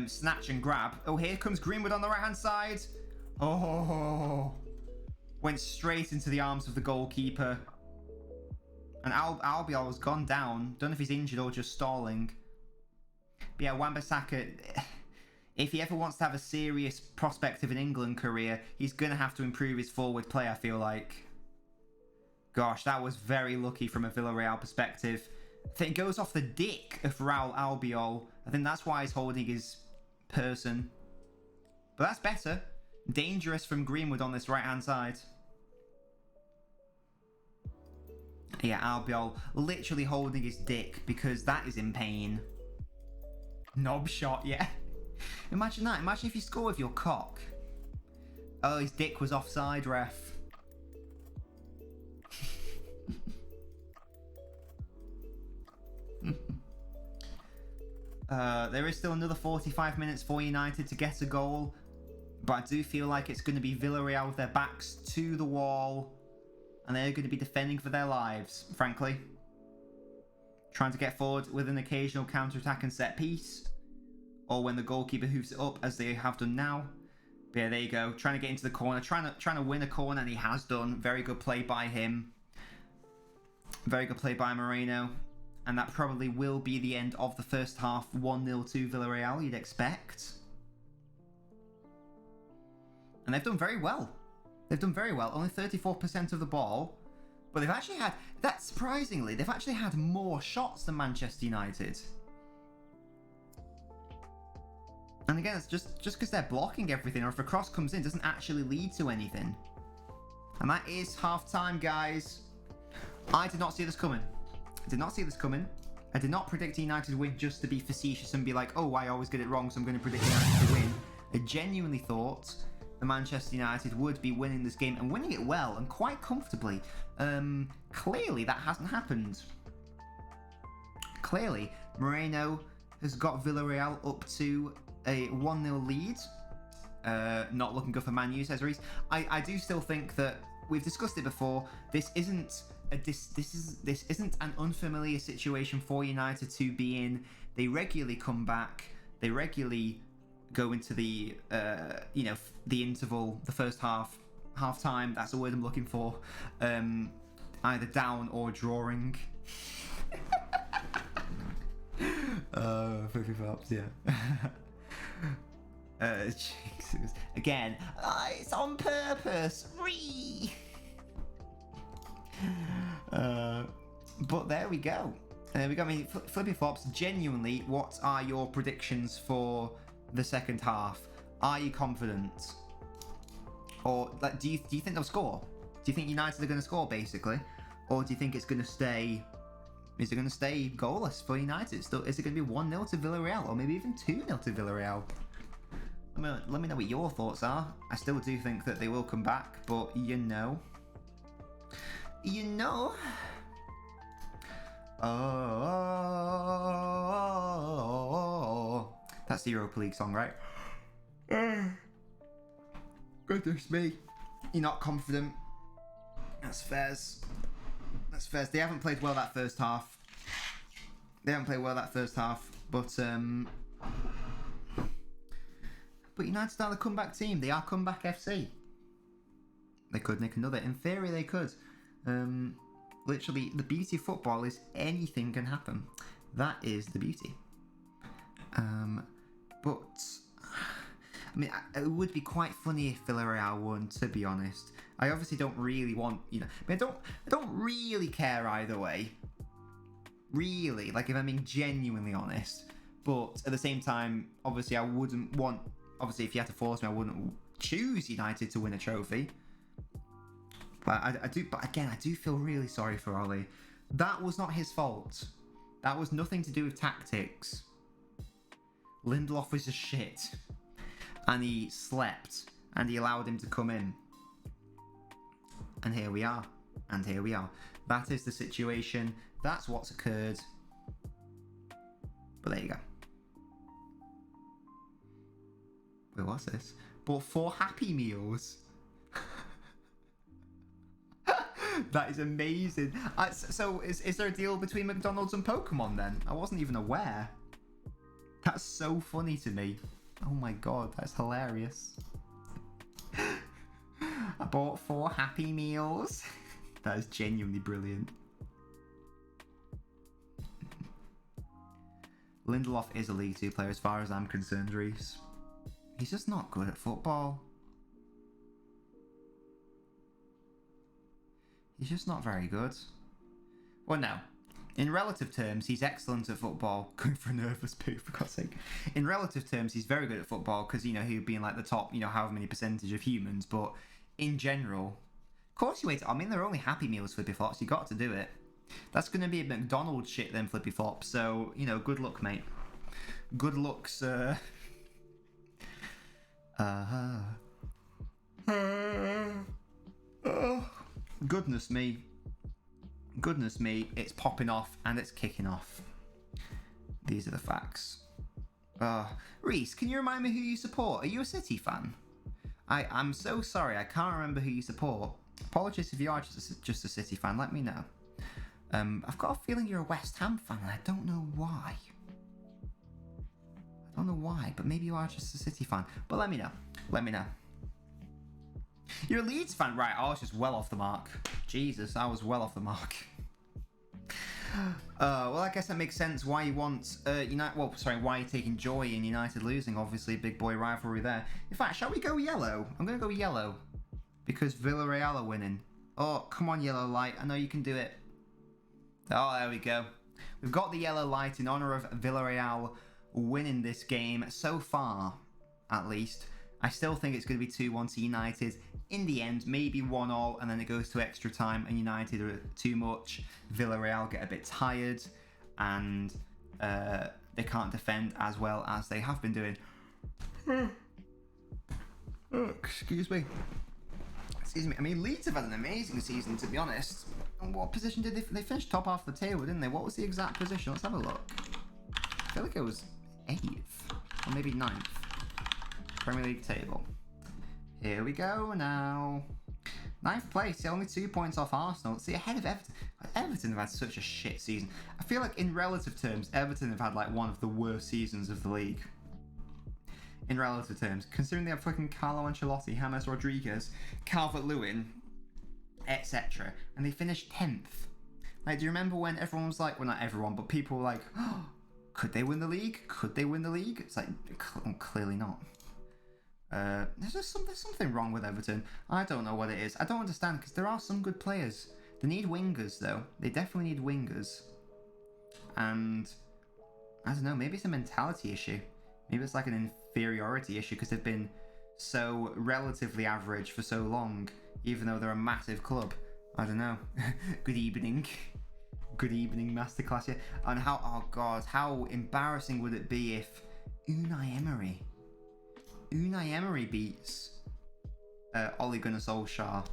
snatch and grab. Oh, here comes Greenwood on the right-hand side. Oh. Went straight into the arms of the goalkeeper. And Albiol has gone down. Don't know if he's injured or just stalling. But yeah, Wan-Bissaka, if he ever wants to have a serious prospect of an England career, he's going to have to improve his forward play, I feel like. Gosh, that was very lucky from a Villarreal perspective. I think it goes off the dick of Raul Albiol. I think that's why he's holding his person. But that's better. Dangerous from Greenwood on this right-hand side. Yeah, Albiol literally holding his dick because that is in pain. Knob shot, yeah. Imagine that. Imagine if you score with your cock. Oh, his dick was offside, ref. There is still another 45 minutes for United to get a goal. But I do feel like it's going to be Villarreal with their backs to the wall. And they're going to be defending for their lives, frankly. Trying to get forward with an occasional counter-attack and set piece. Or when the goalkeeper hoofs it up, as they have done now. But yeah, there you go. Trying to get into the corner. Trying to win a corner, and he has done. Very good play by him. Very good play by Moreno. And that probably will be the end of the first half. 1-0 to Villarreal, you'd expect. And they've done very well. They've done very well. Only 34% of the ball. But they've actually had... That surprisingly, they've actually had more shots than Manchester United. And again, it's just because they're blocking everything, or if a cross comes in, it doesn't actually lead to anything. And that is half-time, guys. I did not see this coming. I did not see this coming. I did not predict United to win just to be facetious and be like, oh, I always get it wrong, so I'm going to predict United to win. I genuinely thought the Manchester United would be winning this game and winning it well and quite comfortably. Clearly, that hasn't happened. Clearly, Moreno has got Villarreal up to a 1-0 lead. Not looking good for Man U, says Reese. I do still think that we've discussed it before. This isn't an unfamiliar situation for United to be in. They regularly come back. They regularly go into the the interval, the first half time. That's the word I'm looking for. Either down or drawing. Flippy flops, yeah. Jesus. Again, it's on purpose. But there we go. There we go. I mean, Flippy flops. Genuinely, what are your predictions for the second half? Are you confident, or like, do you think they'll score? Do you think United are going to score basically, or do you think it's going to stay? Is it going to stay goalless for United? Still, is it going to be 1-0 to Villarreal, or maybe even 2-0 to Villarreal? Let me know what your thoughts are. I still do think that they will come back, but you know. Oh, that's the Europa League song, right? Goodness me. You're not confident. That's fairs. They haven't played well that first half. But United are the comeback team. They are comeback FC. They could nick another. In theory, they could. Literally, the beauty of football is anything can happen. That is the beauty. But I mean, it would be quite funny if Villarreal won, to be honest. I obviously don't really want, I mean, I don't really care either way. Really, like, if I'm being genuinely honest. But at the same time, obviously, I wouldn't want. Obviously, if you had to force me, I wouldn't choose United to win a trophy. But I do. But again, I do feel really sorry for Ollie. That was not his fault. That was nothing to do with tactics. Lindelof was just shit, and he slept, and he allowed him to come in. And here we are. That is the situation. That's what's occurred. But there you go. Where was this? Bought 4 Happy Meals. That is amazing. So is there a deal between McDonald's and Pokemon then? I wasn't even aware. That's so funny to me. Oh my god, that's hilarious. I bought 4 Happy Meals. That is genuinely brilliant. Lindelof is a League 2 player as far as I'm concerned, Reese. He's just not good at football. He's just not very good. Well, no. In relative terms, he's excellent at football. Going for a nervous poo, for God's sake. In relative terms, he's very good at football because, you know, he would be in like the top, you know, however many percentage of humans. But in general, of course you wait. I mean, they're only Happy Meals, Flippy Flops. You got to do it. That's going to be a McDonald's shit then, Flippy Flops. So, you know, good luck, mate. Good luck, sir. Oh, goodness me. Goodness me, it's popping off and it's kicking off. These are the facts. Reese, can you remind me who you support? Are you a City fan? I'm so sorry, I can't remember who you support. Apologies if you are just a City fan, let me know. I've got a feeling you're a West Ham fan and I don't know why. I don't know why, but maybe you are just a City fan. But let me know. Let me know. You're a Leeds fan, right? I was just well off the mark. Jesus, I was well off the mark. Well, I guess that makes sense why you want why you're taking joy in United losing. Obviously, big boy rivalry there. In fact, shall we go yellow? I'm going to go yellow because Villarreal are winning. Oh, come on, yellow light. I know you can do it. Oh, there we go. We've got the yellow light in honour of Villarreal winning this game so far, at least. I still think it's going to be 2-1 to United. In the end, maybe 1-1, and then it goes to extra time, and United are too much. Villarreal get a bit tired, and they can't defend as well as they have been doing. Excuse me. Excuse me. I mean, Leeds have had an amazing season, to be honest. And what position did they finish top half of the table, didn't they? What was the exact position? Let's have a look. I feel like it was 8th, or maybe 9th. Premier League table. Here we go now. 9th place, only 2 points off Arsenal. See, ahead of Everton. Everton have had such a shit season. I feel like in relative terms, Everton have had like one of the worst seasons of the league. In relative terms, considering they have fucking Carlo Ancelotti, James Rodriguez, Calvert-Lewin, etc. And they finished 10th. Like, do you remember when everyone was like, well, not everyone, but people were like, oh, could they win the league? Could they win the league? It's like, clearly not. There's something wrong with Everton. I don't know what it is. I don't understand because there are some good players. They need wingers though. They definitely need wingers. And I don't know, maybe it's a mentality issue. Maybe it's like an inferiority issue because they've been so relatively average for so long, even though they're a massive club. I don't know. Good evening. Good evening, Masterclass here. And how, oh god, how embarrassing would it be if Unai Emery beats Ole Gunnar Solskjaer.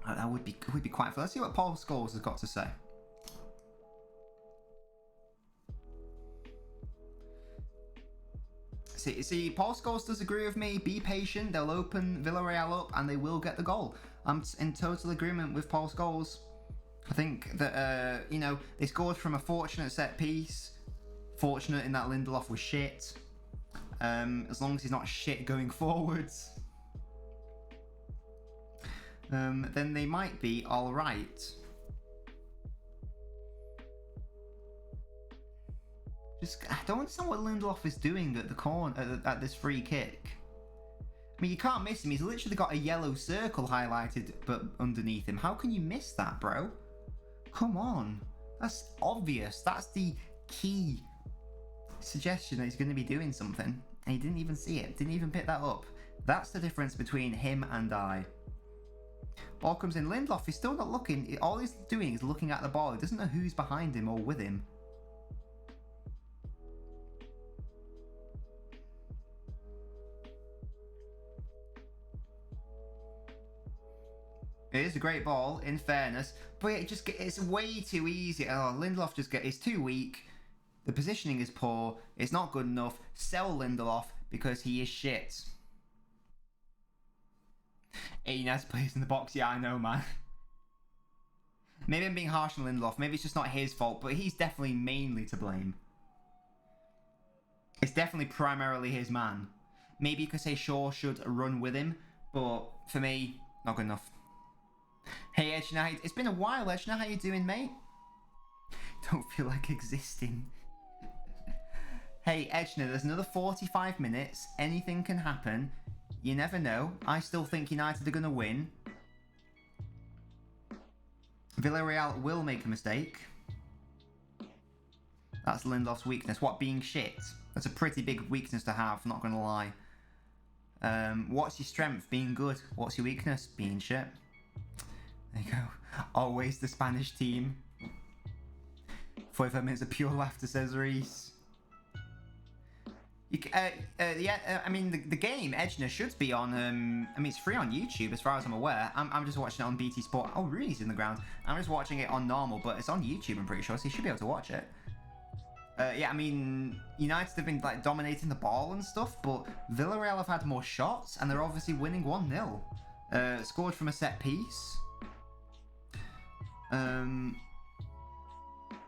That would be quite fun. Let's see what Paul Scholes has got to say. See, Paul Scholes does agree with me. Be patient. They'll open Villarreal up and they will get the goal. I'm in total agreement with Paul Scholes. I think that, they scored from a fortunate set piece. Fortunate in that Lindelof was shit. As long as he's not shit going forwards, then they might be all right. I don't understand what Lindelof is doing at the corner at this free kick. I mean, you can't miss him. He's literally got a yellow circle highlighted, but underneath him. How can you miss that, bro? Come on, that's obvious. That's the key suggestion that he's going to be doing something. And he didn't even see it, didn't even pick that up. That's the difference between him and I. Ball comes in, Lindelof, he's still not looking. All he's doing is looking at the ball. He doesn't know who's behind him or with him. It is a great ball, in fairness, but it's way too easy. Oh, Lindelof it's too weak. The positioning is poor. It's not good enough. Sell Lindelof because he is shit. 8 nice players in the box. Yeah, I know, man. Maybe I'm being harsh on Lindelof. Maybe it's just not his fault, but he's definitely mainly to blame. It's definitely primarily his man. Maybe you could say Shaw should run with him, but for me, not good enough. Hey, Edge Knight. It's been a while, Edge Knight. How you doing, mate? Don't feel like existing. Hey, Edgener, there's another 45 minutes. Anything can happen. You never know. I still think United are going to win. Villarreal will make a mistake. That's Lindelof's weakness. What, being shit? That's a pretty big weakness to have, not going to lie. What's your strength? Being good. What's your weakness? Being shit. There you go. Always the Spanish team. 45 minutes of pure laughter, says Reese. I mean, the game, Edgener, should be on, I mean, it's free on YouTube, as far as I'm aware. I'm just watching it on BT Sport. Oh, Rooney's in the ground. I'm just watching it on normal, but it's on YouTube, I'm pretty sure, so you should be able to watch it. Yeah, I mean, United have been, like, dominating the ball and stuff, but Villarreal have had more shots, and they're obviously winning 1-0. Scored from a set piece.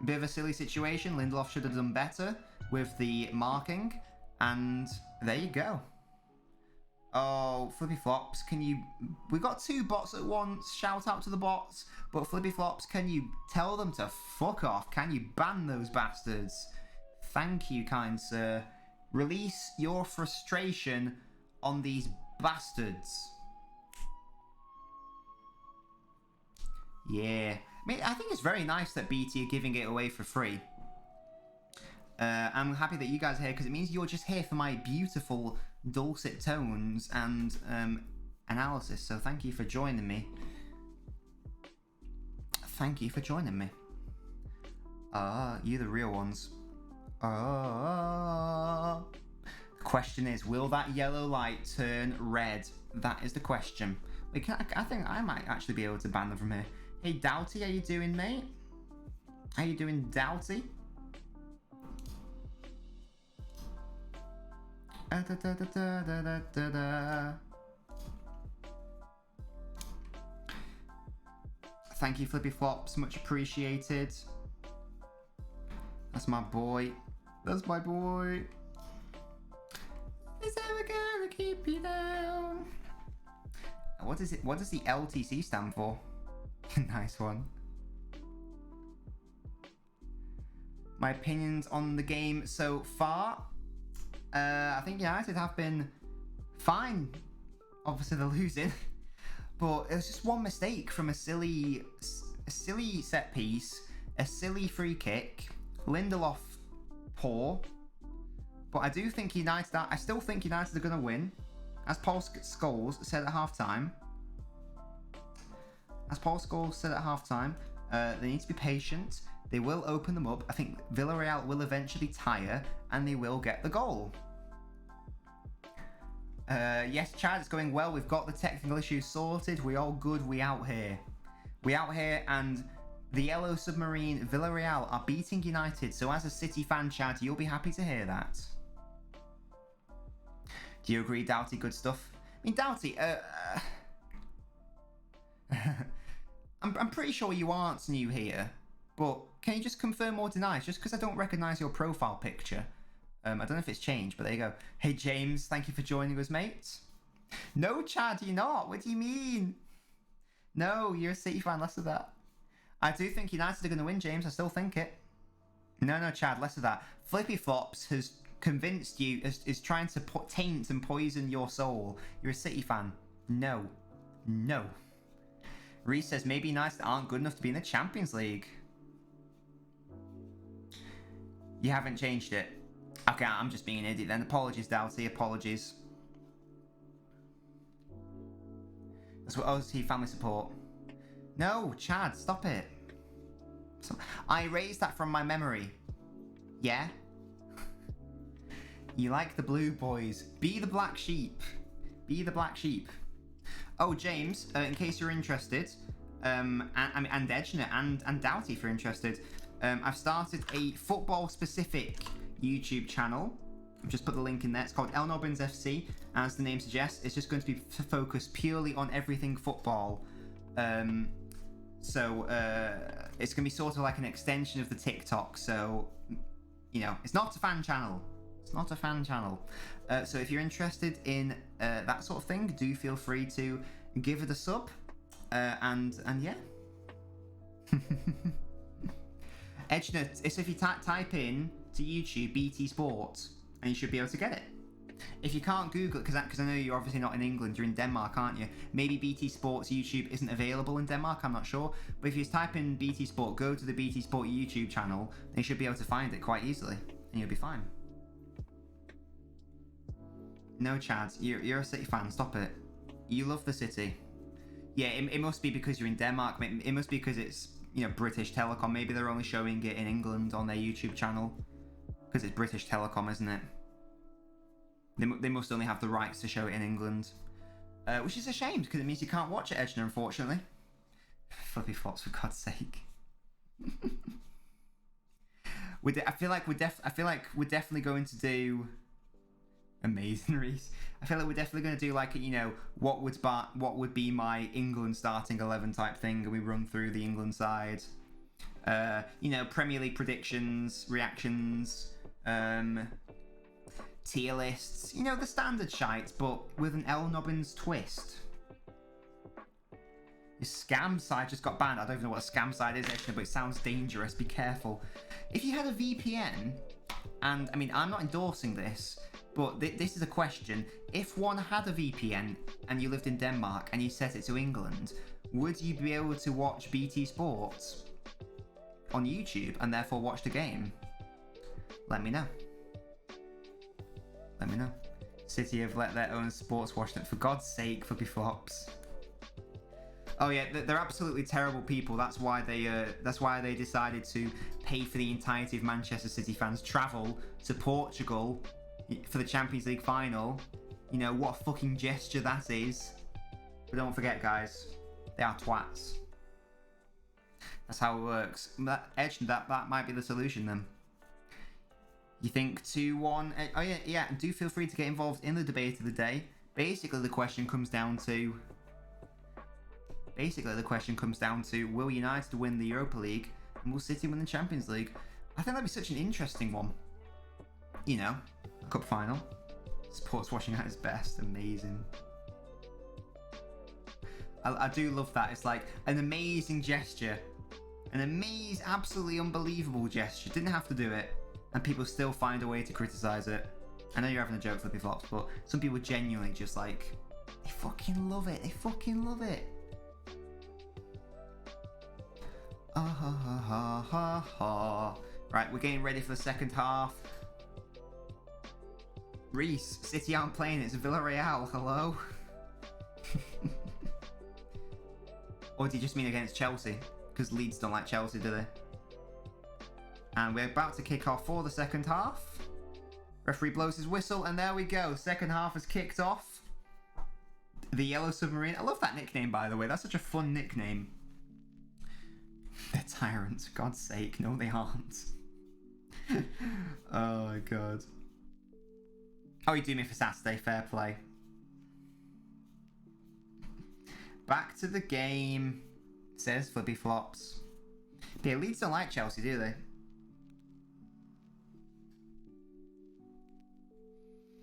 Bit of a silly situation. Lindelof should have done better with the marking. And there you go. Oh, Flippy Flops, can you... We got 2 bots at once. Shout out to the bots. But Flippy Flops, can you tell them to fuck off? Can you ban those bastards? Thank you, kind sir. Release your frustration on these bastards. Yeah. I mean, I think it's very nice that BT are giving it away for free. I'm happy that you guys are here because it means you're just here for my beautiful dulcet tones and analysis. So thank you for joining me. Thank you for joining me. You're the real ones. The question is, will that yellow light turn red? That is the question. I think I might actually be able to ban them from here. Hey, Doughty, how you doing, mate? How you doing, Doughty? Thank you, Flippy Flops. Much appreciated. That's my boy. That's my boy. Is ever gonna keep you down? What is it? What does the LTC stand for? Nice one. My opinions on the game so far. I think United have been fine. Obviously they're losing, but it was just one mistake from a silly set piece, a silly free kick. Lindelof poor, but I do think United. I still think United are going to win, as Paul Scholes said at halftime. They need to be patient. They will open them up. I think Villarreal will eventually tire and they will get the goal. Yes, Chad, it's going well. We've got the technical issues sorted. We all good. We out here. And the Yellow Submarine Villarreal are beating United. So as a City fan, Chad, you'll be happy to hear that. Do you agree, Doughty? Good stuff. I mean, Doughty, I'm pretty sure you aren't new here. But can you just confirm or deny? Just because I don't recognise your profile picture. I don't know if it's changed, but there you go. Hey, James, thank you for joining us, mate. No, Chad, you're not. What do you mean? No, you're a City fan, less of that. I do think United are going to win, James. I still think it. No, Chad, less of that. Flippy Flops has convinced you, is trying to taint and poison your soul. You're a City fan. No. Reese says maybe United aren't good enough to be in the Champions League. You haven't changed it. Okay, I'm just being an idiot then. Apologies, Doughty. Apologies. That's what OT family support. No, Chad, stop it. I erased that from my memory. Yeah? You like the blue boys. Be the black sheep. Be the black sheep. Oh, James, in case you're interested, and Edgener and Doughty if you're interested, I've started a football-specific YouTube channel. I've just put the link in there. It's called LNobbins FC. As the name suggests, it's just going to be focused purely on everything football. So it's going to be sort of like an extension of the TikTok. So, you know, it's not a fan channel. It's not a fan channel. So if you're interested in that sort of thing, do feel free to give it a sub. And yeah. Edgener, it's if you type in to YouTube BT Sport, and you should be able to get it. If you can't Google it, because I know you're obviously not in England, you're in Denmark, aren't you? Maybe BT Sports YouTube isn't available in Denmark, I'm not sure. But if you just type in BT Sport, go to the BT Sport YouTube channel, then you should be able to find it quite easily, and you'll be fine. No, Chad, you're a City fan, stop it. You love the City. Yeah, it must be because you're in Denmark, it must be because it's, you know, British Telecom. Maybe they're only showing it in England on their YouTube channel, because it's British Telecom, isn't it? They must only have the rights to show it in England, which is a shame because it means you can't watch it, Edgener, unfortunately. Flippy flops, for God's sake. I feel like we're definitely going to do amazing, Reese. I feel like we're definitely going to do, like, you know, what would be my England starting 11 type thing, and we run through the England side. You know, Premier League predictions, reactions, tier lists, you know, the standard shite, but with an LNobbins twist. Your scam side just got banned. I don't even know what a scam side is, actually, but it sounds dangerous. Be careful. If you had a VPN, and I mean, I'm not endorsing this, but this is a question. If one had a VPN and you lived in Denmark and you set it to England, would you be able to watch BT Sports on YouTube and therefore watch the game? Let me know. Let me know. City have let their own sports watch them. For God's sake, flippy flops. Oh yeah, they're absolutely terrible people. That's why they decided to pay for the entirety of Manchester City fans' travel to Portugal for the Champions League final. You know what a fucking gesture that is. But don't forget, guys, they are twats. That's how it works. That might be the solution then. You think 2-1? Oh yeah. And do feel free to get involved in the debate of the day. Basically, the question comes down to. Will United win the Europa League, and will City win the Champions League? I think that'd be such an interesting one. You know, a cup final. Sports watching at its best. Amazing. I do love that. It's like an amazing gesture, absolutely unbelievable gesture. Didn't have to do it. And people still find a way to criticize it. I know you're having a joke, Flippy Flops, but some people genuinely just like, they fucking love it. They fucking love it. Ah ha ha ha ha ha. Right, we're getting ready for the second half. Reese, City aren't playing, it's Villarreal. Hello? Or do you just mean against Chelsea? Because Leeds don't like Chelsea, do they? And we're about to kick off for the second half. Referee blows his whistle, and there we go. Second half has kicked off. The Yellow Submarine. I love that nickname, by the way. That's such a fun nickname. They're tyrants, for God's sake. No, they aren't. Oh, my God. Oh, you do me for Saturday. Fair play. Back to the game, says Flippy Flops. Yeah, Leeds don't like Chelsea, do they?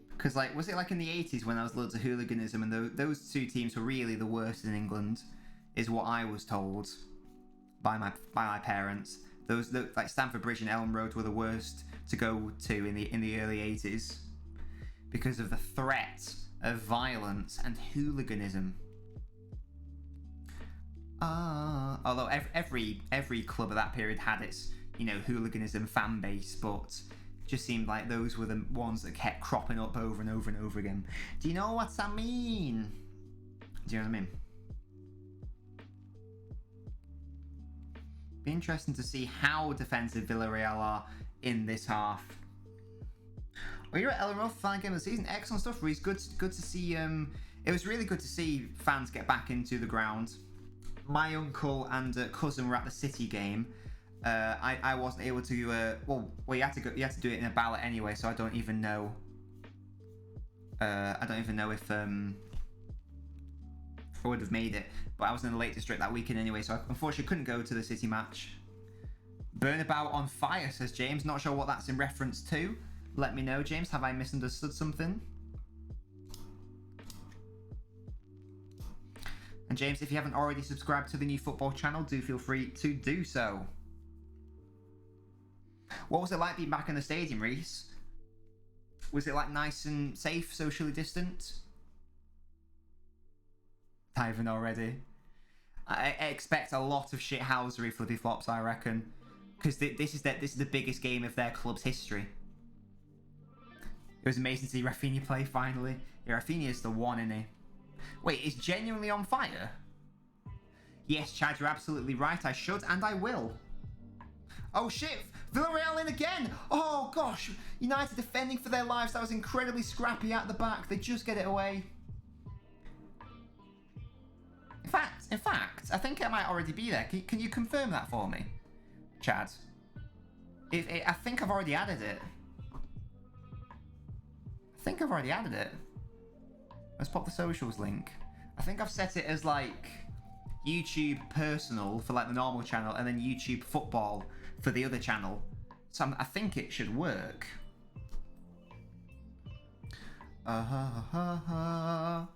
Because, like, was it like in the 80s when there was loads of hooliganism and those two teams were really the worst in England, is what I was told by my parents. Those like Stamford Bridge and Elm Road were the worst to go to in the early 80s because of the threat of violence and hooliganism. Although every club of that period had its, you know, hooliganism fan base, but just seemed like those were the ones that kept cropping up over and over and over again. Do you know what I mean? Do you know what I mean? Be interesting to see how defensive Villarreal are in this half. Well, you're at Ellenroth, fan game of the season. Excellent stuff, Reese. Good to see. It was really good to see fans get back into the ground. My uncle and cousin were at the City game. I wasn't able to. Well, you had to go. You had to do it in a ballot anyway, so I don't even know. I don't even know if I would have made it. But I was in the Lake District that weekend anyway, so I unfortunately couldn't go to the City match. Burnabout on fire, says James. Not sure what that's in reference to. Let me know, James. Have I misunderstood something? And James, if you haven't already subscribed to the new football channel, do feel free to do so. What was it like being back in the stadium, Reese? Was it like nice and safe, socially distant? Diving already. I expect a lot of shithousery flippy flops, I reckon, because this is the biggest game of their club's history. It was amazing to see Rafinha play finally. Yeah, Rafinha is the one, isn't he? Wait, is genuinely on fire? Yes, Chad, you're absolutely right. I should and I will. Oh shit! Villarreal in again! Oh gosh! United defending for their lives. That was incredibly scrappy at the back. They just get it away. In fact, I think it might already be there. Can you confirm that for me, Chad? I think I've already added it. Let's pop the socials link. I think I've set it as like YouTube personal for like the normal channel, and then YouTube football for the other channel. So I think it should work. Oh,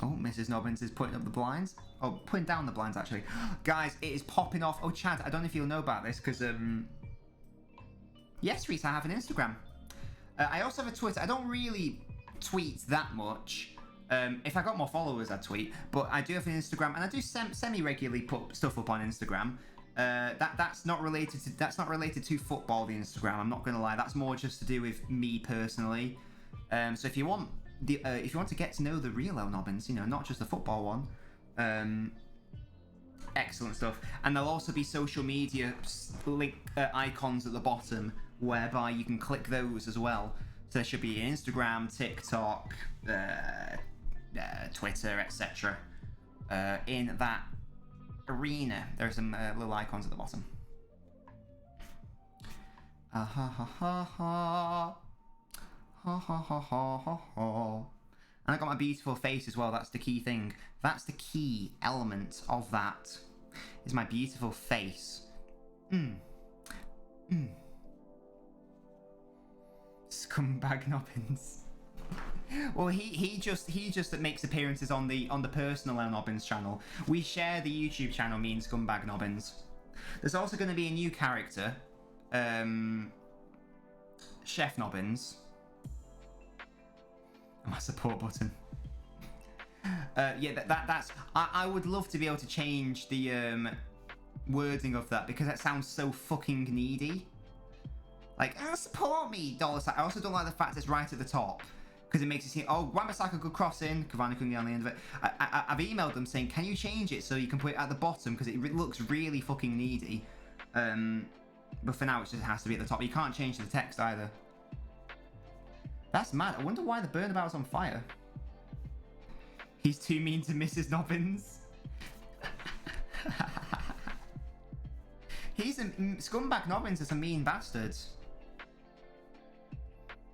Mrs. Nobbins is putting up the blinds. Oh, putting down the blinds, actually. Guys, it is popping off. Oh, Chad, I don't know if you'll know about this, because, yes, Reese, I have an Instagram. I also have a Twitter. I don't really tweet that much. If I got more followers, I'd tweet. But I do have an Instagram, and I do semi-regularly put stuff up on Instagram. That's not related to football, the Instagram. I'm not going to lie. That's more just to do with me personally. So if you want to get to know the real LNobbins, you know, not just the football one, excellent stuff. And there'll also be social media link icons at the bottom, whereby you can click those as well. So there should be Instagram, TikTok, Twitter, etc. In that arena. There are some little icons at the bottom. Ha ha ha ha. Ha ha ha ha ha ha. And I got my beautiful face as well. That's the key thing. That's the key element of that. Is my beautiful face. Scumbag Nobbins. Well, he just makes appearances on the personal LNobbins channel. We share the YouTube channel, me and Scumbag Nobbins. There's also going to be a new character, Chef Nobbins. My support button. Yeah, that's. I would love to be able to change the wording of that, because that sounds so fucking needy. Like, support me, $. I also don't like the fact it's right at the top, because it makes it seem, oh, Wan-Bissaka could cross in, Cavani couldn't get on the end of it. I've emailed them saying, can you change it so you can put it at the bottom, because it looks really fucking needy. But for now, it just has to be at the top. You can't change the text either. That's mad. I wonder why the burnabout's on fire. He's too mean to Mrs. Nobbins. Scumbag Nobbins is a mean bastard.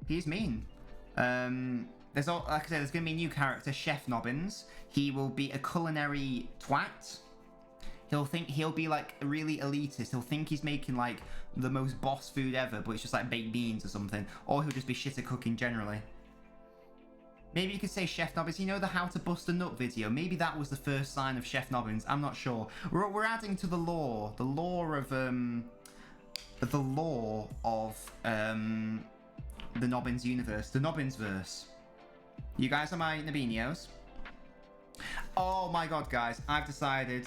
He's mean. Like I said, there's going to be a new character, Chef Nobbins. He will be a culinary twat. He'll be like really elitist. He'll think he's making like the most boss food ever, but it's just like baked beans or something. Or he'll just be shit at cooking generally. Maybe you could say Chef Nobbins. You know the how to bust a nut video? Maybe that was the first sign of Chef Nobbins. I'm not sure. We're adding to the lore of the Nobbins universe, the Nobbins verse. You guys are my Nabinios. Oh my god, guys, I've decided.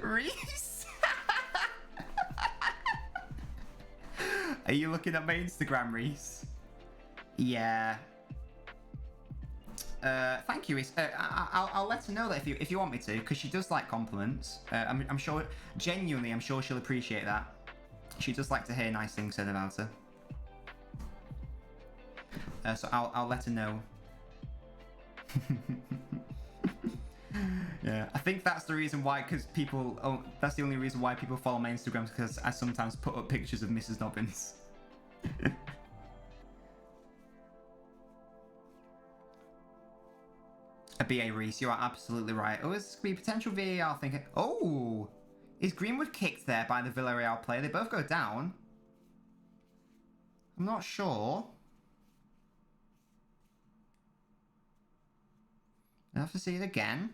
Reese? Are you looking at my Instagram, Reese? Yeah. Thank you, Reese. I'll let her know that if you want me to, because she does like compliments. I'm sure, genuinely, I'm sure she'll appreciate that. She does like to hear nice things said about her. So I'll let her know. Yeah, I think that's the reason why, because people. Oh, that's the only reason why people follow my Instagram, because I sometimes put up pictures of Mrs. Nobbins. A BA Reese, you are absolutely right. Oh, it's going to be potential VAR thinking. Oh, is Greenwood kicked there by the Villarreal player? They both go down. I'm not sure. I have to see it again.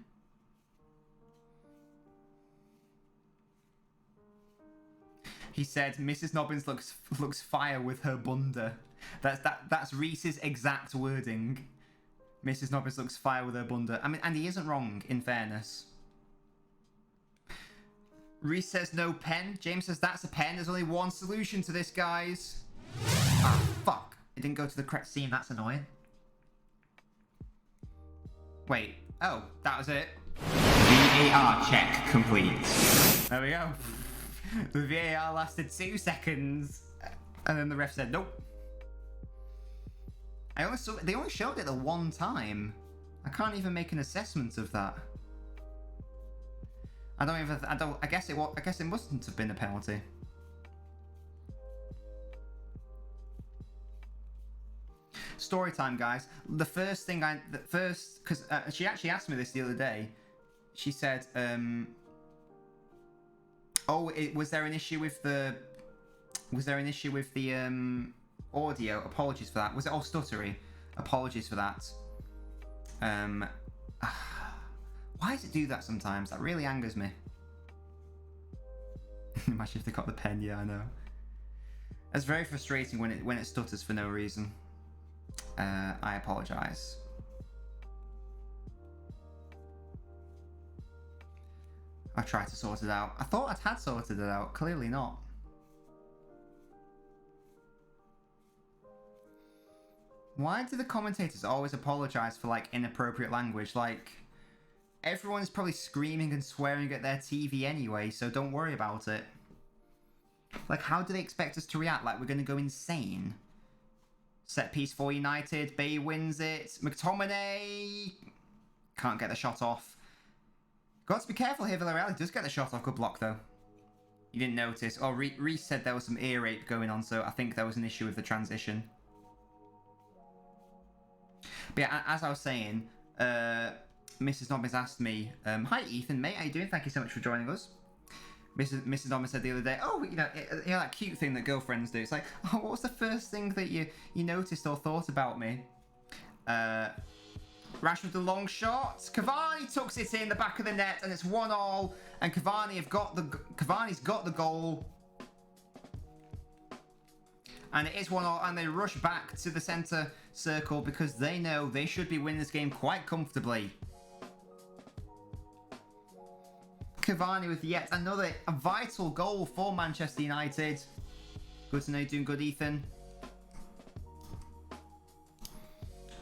He said, Mrs. Nobbins looks fire with her bunda. That's Reese's exact wording. Mrs. Nobbins looks fire with her bunda. I mean, and he isn't wrong, in fairness. Reese says no pen. James says that's a pen. There's only one solution to this, guys. Ah, fuck. It didn't go to the correct scene. That's annoying. Wait. Oh, that was it. VAR check complete. There we go. The VAR lasted 2 seconds. And then the ref said nope. They only showed it the one time. I can't even make an assessment of that. I guess it mustn't have been a penalty. Story time, guys. Because she actually asked me this the other day. She said, was there an issue with the audio? Apologies for that. Was it all stuttery? Apologies for that. Why does it do that sometimes? That really angers me. Imagine if they got the pen. Yeah, I know. It's very frustrating when it stutters for no reason. I apologise. I tried to sort it out. I thought I had sorted it out. Clearly not. Why do the commentators always apologise for like inappropriate language? Like, everyone's probably screaming and swearing at their TV anyway, so don't worry about it. Like, how do they expect us to react? Like, we're going to go insane? Set piece for United. Bay wins it. McTominay can't get the shot off. Got to be careful here. Villarreal does get the shot off. Good block, though. You didn't notice. Oh, Reese said there was some ear rape going on, so I think there was an issue with the transition. But yeah, as I was saying, Mrs. Nobbins asked me, hi Ethan, mate, how you doing? Thank you so much for joining us. Mrs. Nobbins said the other day, oh, you know that cute thing that girlfriends do. It's like, oh, what was the first thing that you noticed or thought about me? Rashford the long shot. Cavani tucks it in the back of the net, and it's 1-1. And Cavani's got the goal. And it is 1-1, and they rush back to the centre circle because they know they should be winning this game quite comfortably. Cavani with yet another vital goal for Manchester United. Good to know you're doing good, Ethan.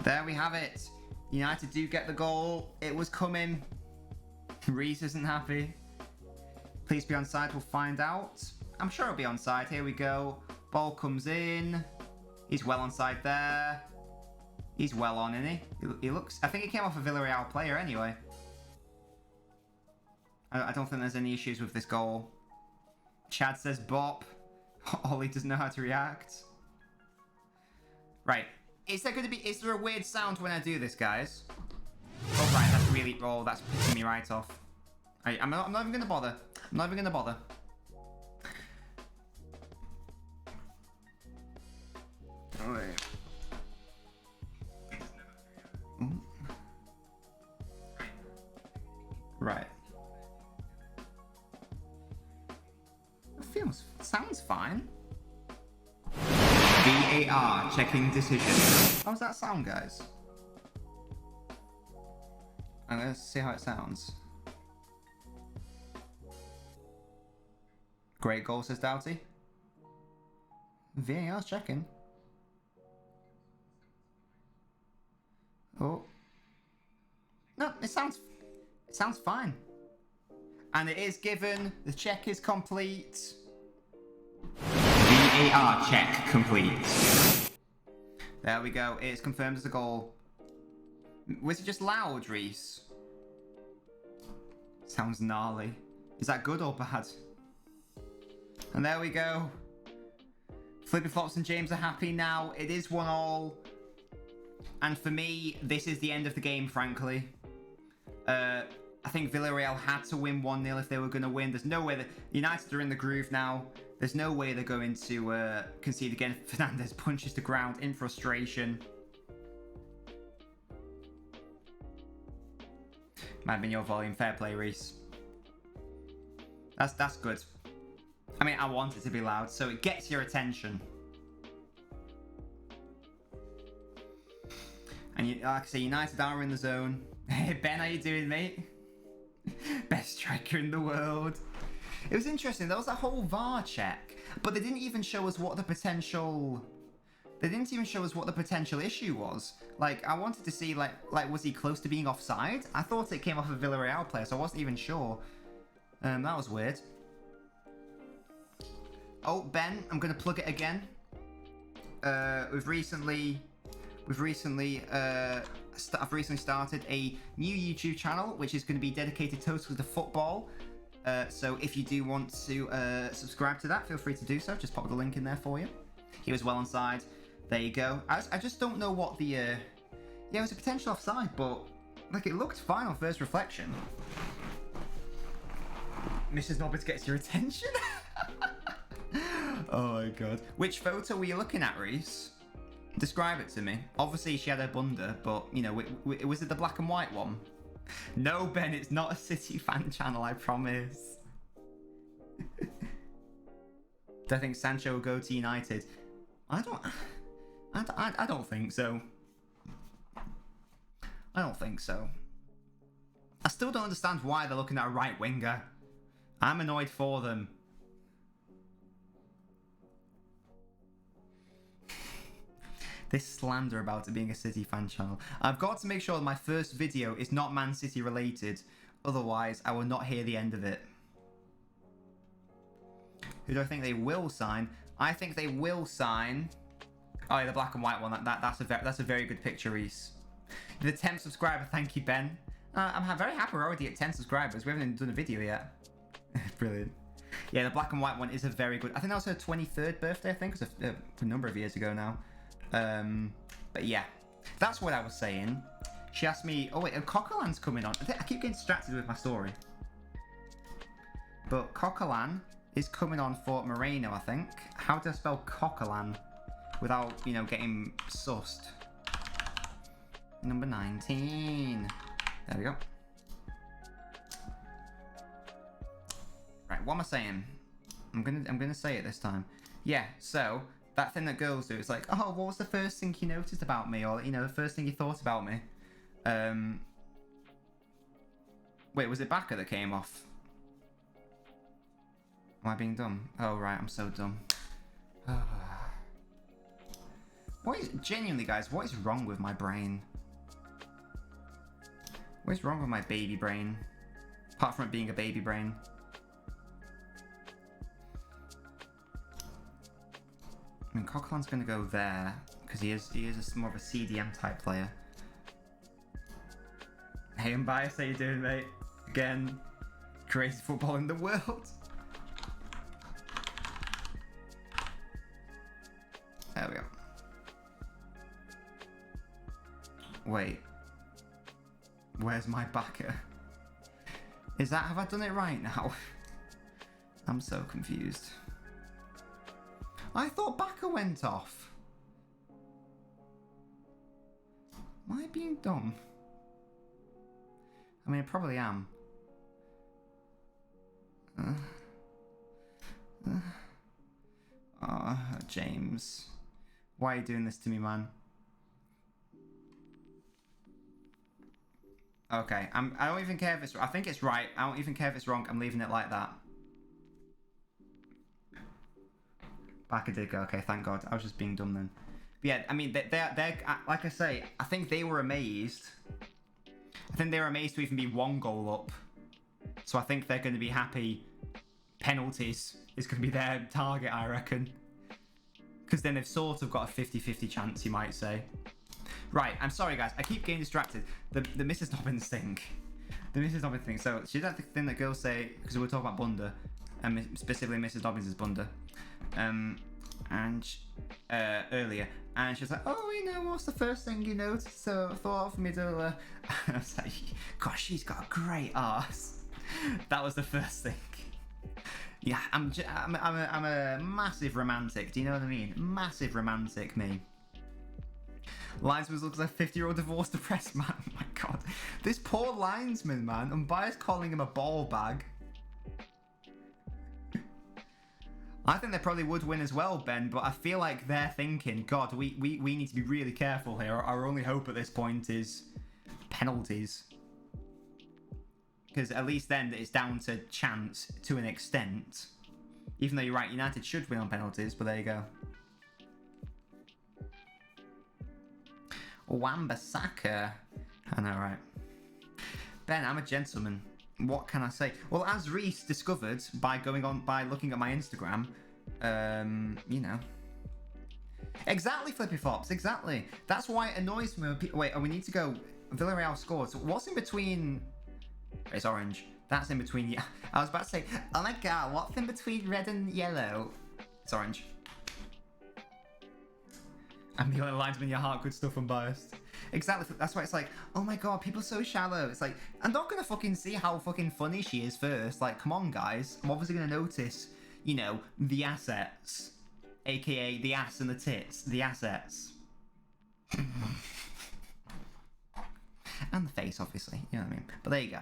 There we have it. United do get the goal. It was coming. Reese isn't happy. Please be onside. We'll find out. I'm sure it'll be onside. Here we go. Ball comes in. He's well onside there. He's well on, isn't he? He looks... I think he came off a Villarreal player anyway. I don't think there's any issues with this goal. Chad says bop. Ollie doesn't know how to react. Right. Is there a weird sound when I do this, guys? Oh, right. That's really... Oh, that's pissing me right off. I'm not even going to bother. I'm not even going to bother. Oh, wait. Right. Sounds fine. VAR checking decision. How's that sound, guys? I'm gonna see how it sounds. Great goal, says Doughty. VAR's checking. Oh. No, it sounds fine. And it is given. The check is complete. VAR check complete. There we go. It is confirmed as a goal. Was it just loud, Reese? Sounds gnarly. Is that good or bad? And there we go. Flippy Flops and James are happy now. It is 1-1. And for me, this is the end of the game, frankly. I think Villarreal had to win 1-0 if they were going to win. There's no way that United are in the groove now. There's no way they're going to concede again. Fernandez punches the ground in frustration. Might have been your volume. Fair play, Reese. That's good. I mean, I want it to be loud, so it gets your attention. And you, like I say, United are in the zone. Hey Ben, how you doing, mate? Best striker in the world. It was interesting. There was that whole VAR check, but they didn't even show us what the potential. They didn't even show us what the potential issue was. Like, I wanted to see, like was he close to being offside? I thought it came off a Villarreal player, so I wasn't even sure. That was weird. Oh, Ben, I'm gonna plug it again. I've recently started a new YouTube channel, which is going to be dedicated totally to football. So if you do want to subscribe to that, feel free to do so. Just pop the link in there for you. He was well onside. There you go. I just don't know what the... yeah, it was a potential offside, but like it looked fine on first reflection. Mrs. Nobbins gets your attention? Oh my god. Which photo were you looking at, Reese? Describe it to me. Obviously, she had her bunda, but, you know, was it the black and white one? No, Ben, it's not a City fan channel, I promise. Do I think Sancho will go to United? I don't think so. I don't think so. I still don't understand why they're looking at a right winger. I'm annoyed for them. This slander about it being a City fan channel. I've got to make sure that my first video is not Man City related. Otherwise, I will not hear the end of it. Who do I think they will sign? I think they will sign... Oh, yeah, the black and white one. That's a very good picture, Reese. The 10th subscriber. Thank you, Ben. I'm very happy we're already at 10 subscribers. We haven't even done a video yet. Brilliant. Yeah, the black and white one is a very good... I think that was her 23rd birthday, I think. It was a number of years ago now. But yeah, that's what I was saying. She asked me, oh wait, Coquelin's coming on. I keep getting distracted with my story. But Coquelin is coming on for Moreno, I think. How do I spell Coquelin without, you know, getting sussed? Number 19. There we go. Right, what am I saying? I'm gonna say it this time. Yeah, so that thing that girls do, it's like, oh, what was the first thing you noticed about me? Or, you know, the first thing you thought about me? Wait, was it Baka that came off? Am I being dumb? Oh, right, I'm so dumb. What is, genuinely, guys, what is wrong with my brain? What is wrong with my baby brain? Apart from it being a baby brain. I mean, Coquelin's going to go there because he is more of a CDM type player. Hey, I'm biased. How you doing, mate? Again, greatest football in the world. There we go. Wait, where's my backer? Is that, have I done it right now? I'm so confused. I thought Baka went off. Am I being dumb? I mean, I probably am. Oh, James. Why are you doing this to me, man? Okay, I don't even care if it's... I think it's right. I don't even care if it's wrong. I'm leaving it like that. Baka did go. Okay, thank God. I was just being dumb then. But yeah, I mean, they're like I say, I think they were amazed. I think they were amazed to even be 1 goal up. So I think they're going to be happy. Penalties is going to be their target, I reckon. Because then they've sort of got a 50-50 chance, you might say. Right, I'm sorry, guys. I keep getting distracted. The Mrs. Nobbins thing. The Mrs. Nobbins thing. So she's that thing that girls say, because we're talking about bunda, and specifically Mrs. Nobbins' bunda. Earlier, and she was like, oh, you know, what's the first thing you noticed? So I thought of middle. I was like, gosh, she's got a great arse. That was the first thing. Yeah, I'm a massive romantic. Do you know what I mean? Massive romantic, me. Linesman looks like a 50-year-old divorced depressed man. Oh my God, this poor linesman, man. I'm biased calling him a ball bag. I think they probably would win as well, Ben, but I feel like they're thinking, God, we need to be really careful here. Our only hope at this point is penalties. Because at least then it's down to chance to an extent. Even though you're right, United should win on penalties, but there you go. Wan-Bissaka. I know, right? Ben, I'm a gentleman. What can I say? Well, as Reese discovered by looking at my Instagram, you know. Exactly, Flippy Flops, exactly. That's why it annoys me when people... Wait, we need to go... Villarreal scored. So what's in between... It's orange. That's in between... Yeah, I was about to say, oh my god, what's in between red and yellow? It's orange. I'm the only linesman in your heart, good stuff, unbiased. Exactly, that's why it's like, oh my god, people are so shallow. It's like, I'm not gonna fucking see how fucking funny she is first. Like, come on, guys. I'm obviously gonna notice, you know, the assets. AKA the ass and the tits. The assets. And the face, obviously. You know what I mean? But there you go.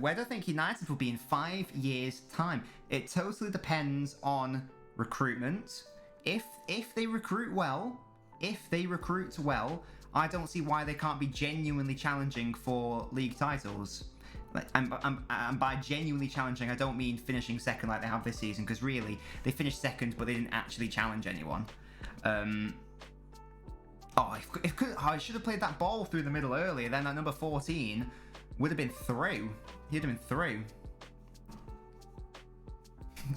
Where do I think United will be in 5 years' time? It totally depends on recruitment. If they recruit well, I don't see why they can't be genuinely challenging for league titles. Like, and by genuinely challenging, I don't mean finishing second like they have this season, because really, they finished second, but they didn't actually challenge anyone. I should have played that ball through the middle earlier, then that number 14 would have been through. He'd have been through.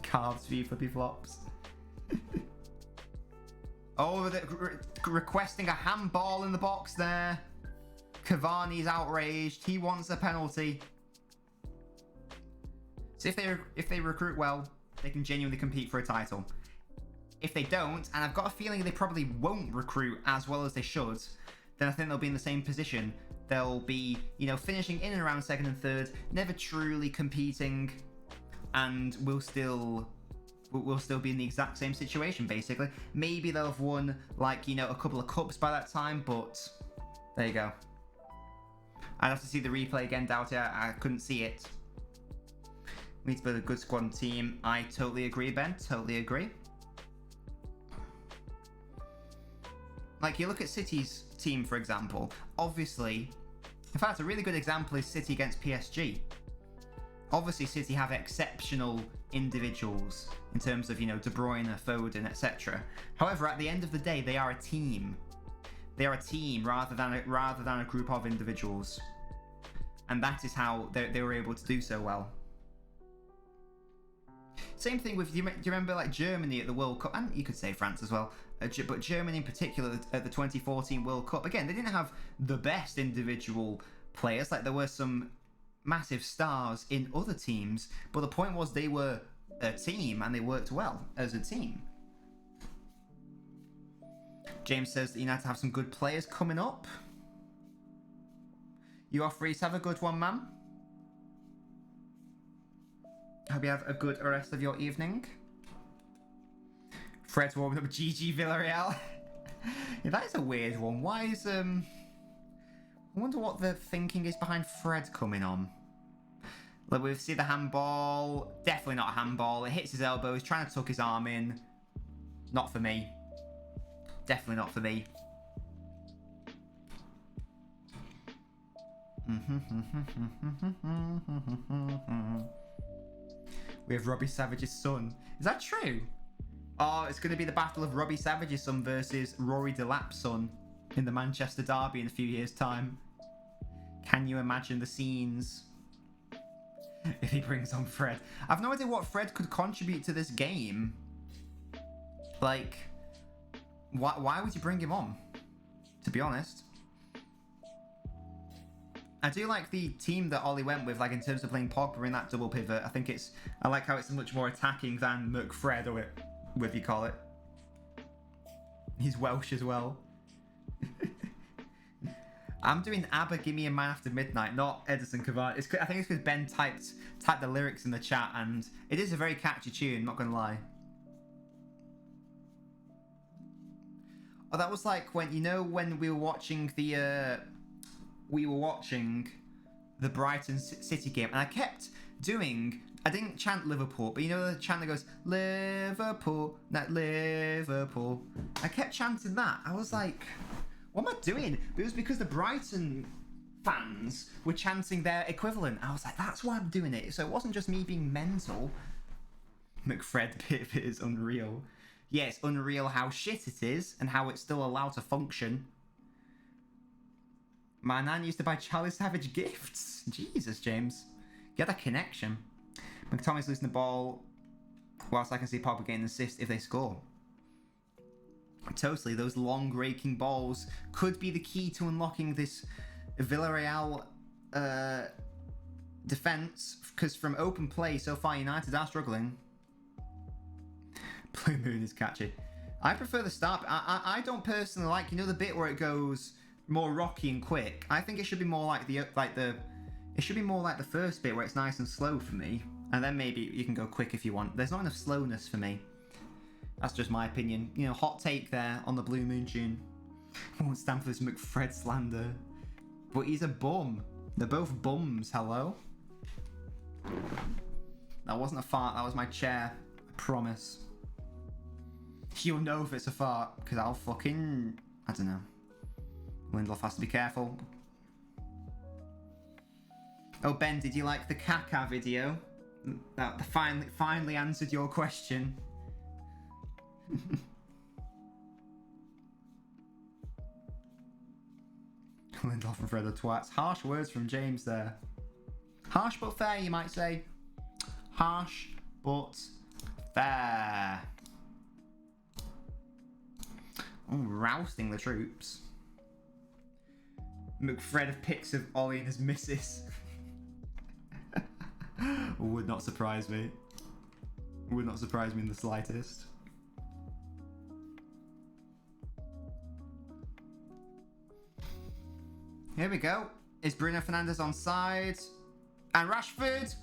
Calves v Flippy Flops. Oh, requesting a handball in the box there. Cavani's outraged. He wants a penalty. So if they recruit well, they can genuinely compete for a title. If they don't, and I've got a feeling they probably won't recruit as well as they should, then I think they'll be in the same position. They'll be, you know, finishing in and around second and third, never truly competing, and we'll still be in the exact same situation, basically. Maybe they'll have won, like, you know, a couple of cups by that time, but there you go. I'd have to see the replay again, doubt it. I couldn't see it. We need to build a good squad and team. I totally agree, Ben. Totally agree. Like, you look at City's team, for example. Obviously, in fact, a really good example is City against PSG. Obviously, City have exceptional individuals in terms of, you know, De Bruyne, Foden, etc. However, at the end of the day, they are a team. They are a team rather than a group of individuals, and that is how they were able to do so well. Same thing with, do you remember, like, Germany at the World Cup, and you could say France as well, but Germany in particular at the 2014 World Cup. Again, they didn't have the best individual players. Like, there were some massive stars in other teams, but the point was they were a team and they worked well as a team. James says that United have some good players coming up. You off, Reese? Have a good one, man. Hope you have a good rest of your evening. Fred's warming up GG Villarreal. Yeah, that is a weird one. Why is I wonder what the thinking is behind Fred coming on. Look, we see the handball. Definitely not a handball. It hits his elbow. He's trying to tuck his arm in. Not for me. Definitely not for me. We have Robbie Savage's son. Is that true? Oh, it's going to be the battle of Robbie Savage's son versus Rory Delap's son in the Manchester derby in a few years' time. Can you imagine the scenes if he brings on Fred? I've no idea what Fred could contribute to this game. Like, why would you bring him on, to be honest? I do like the team that Ollie went with, like, in terms of playing Pogba in that double pivot. I like how it's much more attacking than McFred, or whatever you call it. He's Welsh as well. I'm doing ABBA, Gimme a Man After Midnight, not Edison Cavani. I think it's because Ben typed the lyrics in the chat, and it is a very catchy tune, not gonna lie. Oh, that was like when, you know, when we were watching the Brighton City game, and I kept doing I didn't chant Liverpool, but you know the chant that goes, Liverpool, not Liverpool. I kept chanting that. I was like, what am I doing? But it was because the Brighton fans were chanting their equivalent. I was like, that's why I'm doing it. So it wasn't just me being mental. McFred bit is unreal. Yeah, it's unreal how shit it is and how it's still allowed to function. My nan used to buy Charlie Savage gifts. Jesus, James. Get that connection. McTominay's losing the ball whilst I can see Pogba getting an assist if they score. Totally, those long raking balls could be the key to unlocking this Villarreal defence, because from open play so far United are struggling. Blue Moon is catchy. I prefer the start. I don't personally like, you know, the bit where it goes more rocky and quick. I think it should be more like the it should be more like the first bit where it's nice and slow for me, and then maybe you can go quick if you want. There's not enough slowness for me. That's just my opinion. You know, hot take there on the Blue Moon tune. Won't stand for this McFred slander. But he's a bum. They're both bums, hello? That wasn't a fart, that was my chair. I promise. You'll know if it's a fart, because I'll fucking... I don't know. Lindelof has to be careful. Oh, Ben, did you like the Kaká video? That finally answered your question. Lindelof and Fred are twats. Harsh words from James there. Harsh but fair, you might say. Harsh but fair. Oh, rousting the troops. McFred of pics of Ollie and his missus. Would not surprise me. Would not surprise me in the slightest. Here we go. Is Bruno Fernandes onside? And Rashford.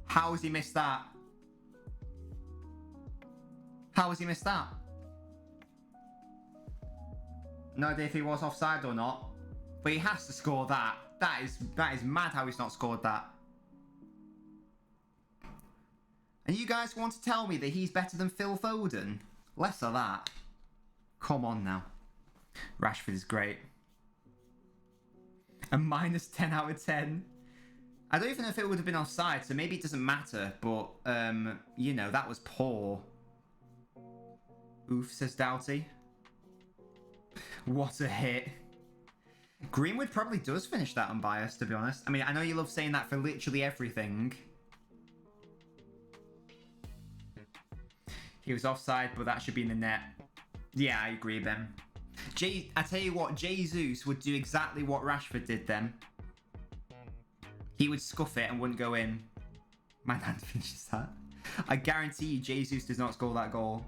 How has he missed that? How has he missed that? No idea if he was offside or not. But he has to score that. That is mad how he's not scored that. And you guys want to tell me that he's better than Phil Foden? Less of that. Come on now. Rashford is great. A minus 10 out of 10. I don't even know if it would have been offside, so maybe it doesn't matter. But, you know, that was poor. Oof, says Doughty. What a hit. Greenwood probably does finish that unbiased, to be honest. I mean, I know you love saying that for literally everything. He was offside, but that should be in the net. Yeah, I agree, Ben. I tell you what, Jesus would do exactly what Rashford did then. He would scuff it and wouldn't go in. My man finishes that. I guarantee you Jesus does not score that goal.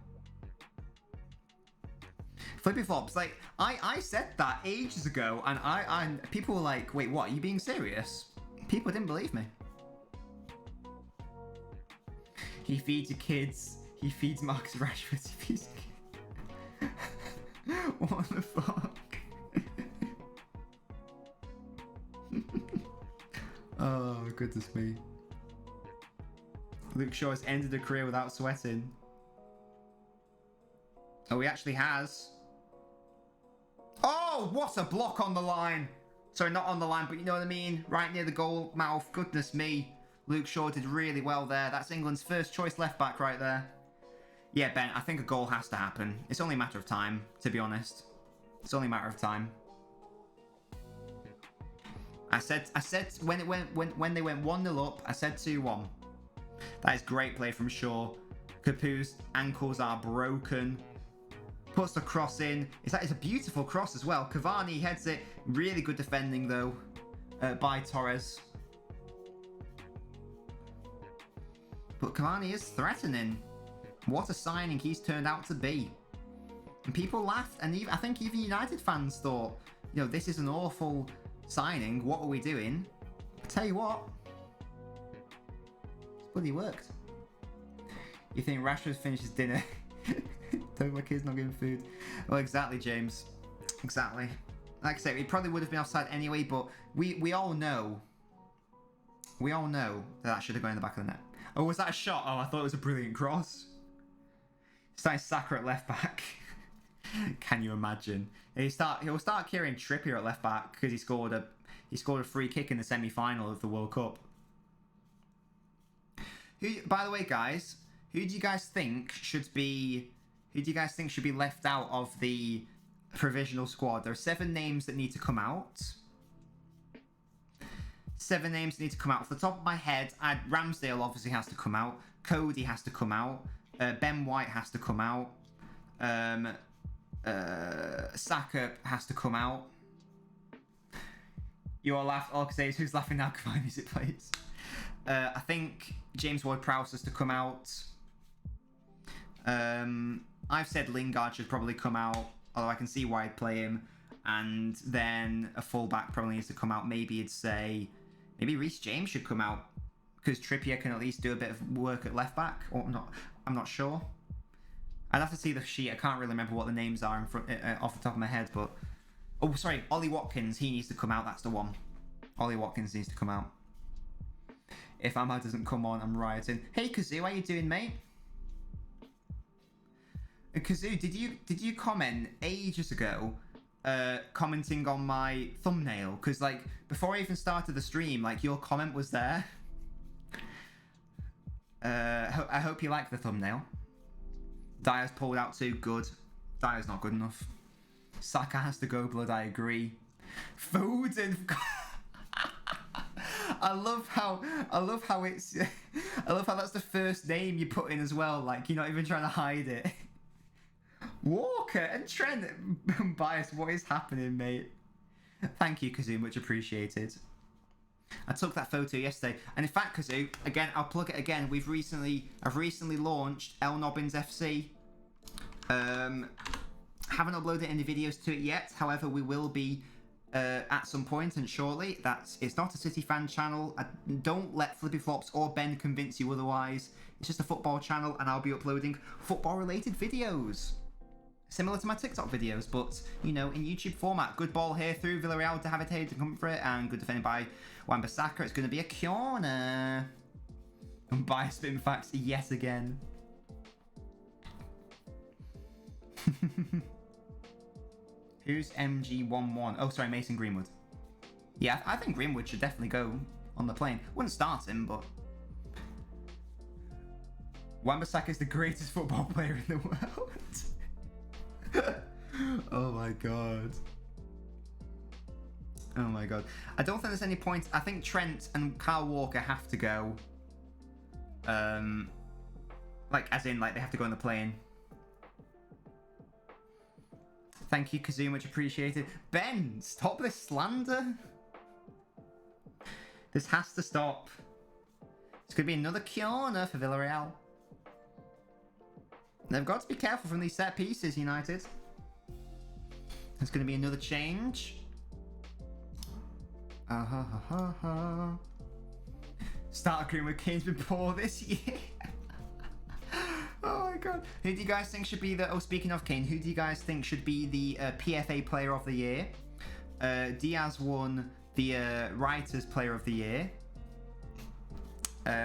Flippy flops, like, I said that ages ago, and people were like, wait, what, are you being serious? People didn't believe me. He feeds your kids. He feeds Marcus Rashford. He feeds kids. What the fuck? Oh, goodness me. Luke Shaw has ended a career without sweating. Oh, he actually has. Oh, what a block on the line. Sorry, not on the line, but you know what I mean? Right near the goal mouth. Goodness me. Luke Shaw did really well there. That's England's first choice left back right there. Yeah, Ben, I think a goal has to happen. It's only a matter of time, to be honest. It's only a matter of time. I said when they went 1-0 up, I said 2-1. That is great play from Shaw. Capu's ankles are broken. Puts the cross in. It's a beautiful cross as well. Cavani heads it. Really good defending though by Torres. But Cavani is threatening. What a signing he's turned out to be. And people laughed, and I think even United fans thought, you know, this is an awful signing. What are we doing? I tell you what, it's bloody worked. You think Rashford finishes dinner? Don't my kids not getting food. Well, exactly, James. Exactly. like I said, it probably would have been offside anyway, but we all know that should have gone in the back of the net. Oh, was that a shot? Oh, I thought it was a brilliant cross. Starting Saka at left back. Can you imagine? He'll start carrying Trippier at left back because he scored a free kick in the semi-final of the World Cup. By the way, guys, who do you guys think should be left out of the provisional squad? There are 7 names that need to come out. 7 names need to come out. Off the top of my head, Ramsdale obviously has to come out. Cody has to come out. Ben White has to come out. Saka has to come out. You all laugh. All I can say is, who's laughing now? Come on, music plays. I think James Ward-Prowse has to come out. I've said Lingard should probably come out, although I can see why I'd play him. And then a fullback probably needs to come out. Maybe Reece James should come out, because Trippier can at least do a bit of work at left back, or not. I'm not sure. I'd have to see the sheet. I can't really remember what the names are off the top of my head, but oh, sorry, Ollie Watkins. He needs to come out. That's the one. Ollie Watkins needs to come out. If Ahmad doesn't come on, I'm rioting. Hey Kazoo, how you doing, mate? Kazoo, did you comment ages ago, commenting on my thumbnail? Because like before I even started the stream, like your comment was there. I hope you like the thumbnail. Dyer's pulled out too. Good. Dyer's not good enough. Saka has to go, blood. I agree. Foden. I love how that's the first name you put in as well. Like you're not even trying to hide it. Walker and Trent. Bias. What is happening, mate? Thank you, Kazoo. Much appreciated. I took that photo yesterday, and in fact, Kazoo, again, I'll plug it again. I've recently launched LNobbins FC. Haven't uploaded any videos to it yet. However, we will be at some point and shortly. It's not a City fan channel. Don't let Flippy Flops or Ben convince you otherwise. It's just a football channel, and I'll be uploading football-related videos. Similar to my TikTok videos, but, you know, in YouTube format. Good ball here through Villarreal to have it here to come for it, and good defending by Wan-Bissaka. It's going to be a corner. And by spin facts yet again. Who's MG11? Oh, sorry, Mason Greenwood. Yeah, I think Greenwood should definitely go on the plane. Wouldn't start him, but... Wan-Bissaka is the greatest football player in the world. Oh my god. Oh my god. I don't think there's any point. I think Trent and Kyle Walker have to go. Like, as in, like, they have to go on the plane. Thank you, Kazoo, much appreciated. Ben, stop this slander. This has to stop. It's going to be another corner for Villarreal. They've got to be careful from these set pieces, United. There's going to be another change. Start agreeing with Kane's been poor this year. Oh my god. Who do you guys think should be the... Oh, speaking of Kane, who do you guys think should be the PFA Player of the Year? Diaz won the Writers Player of the Year.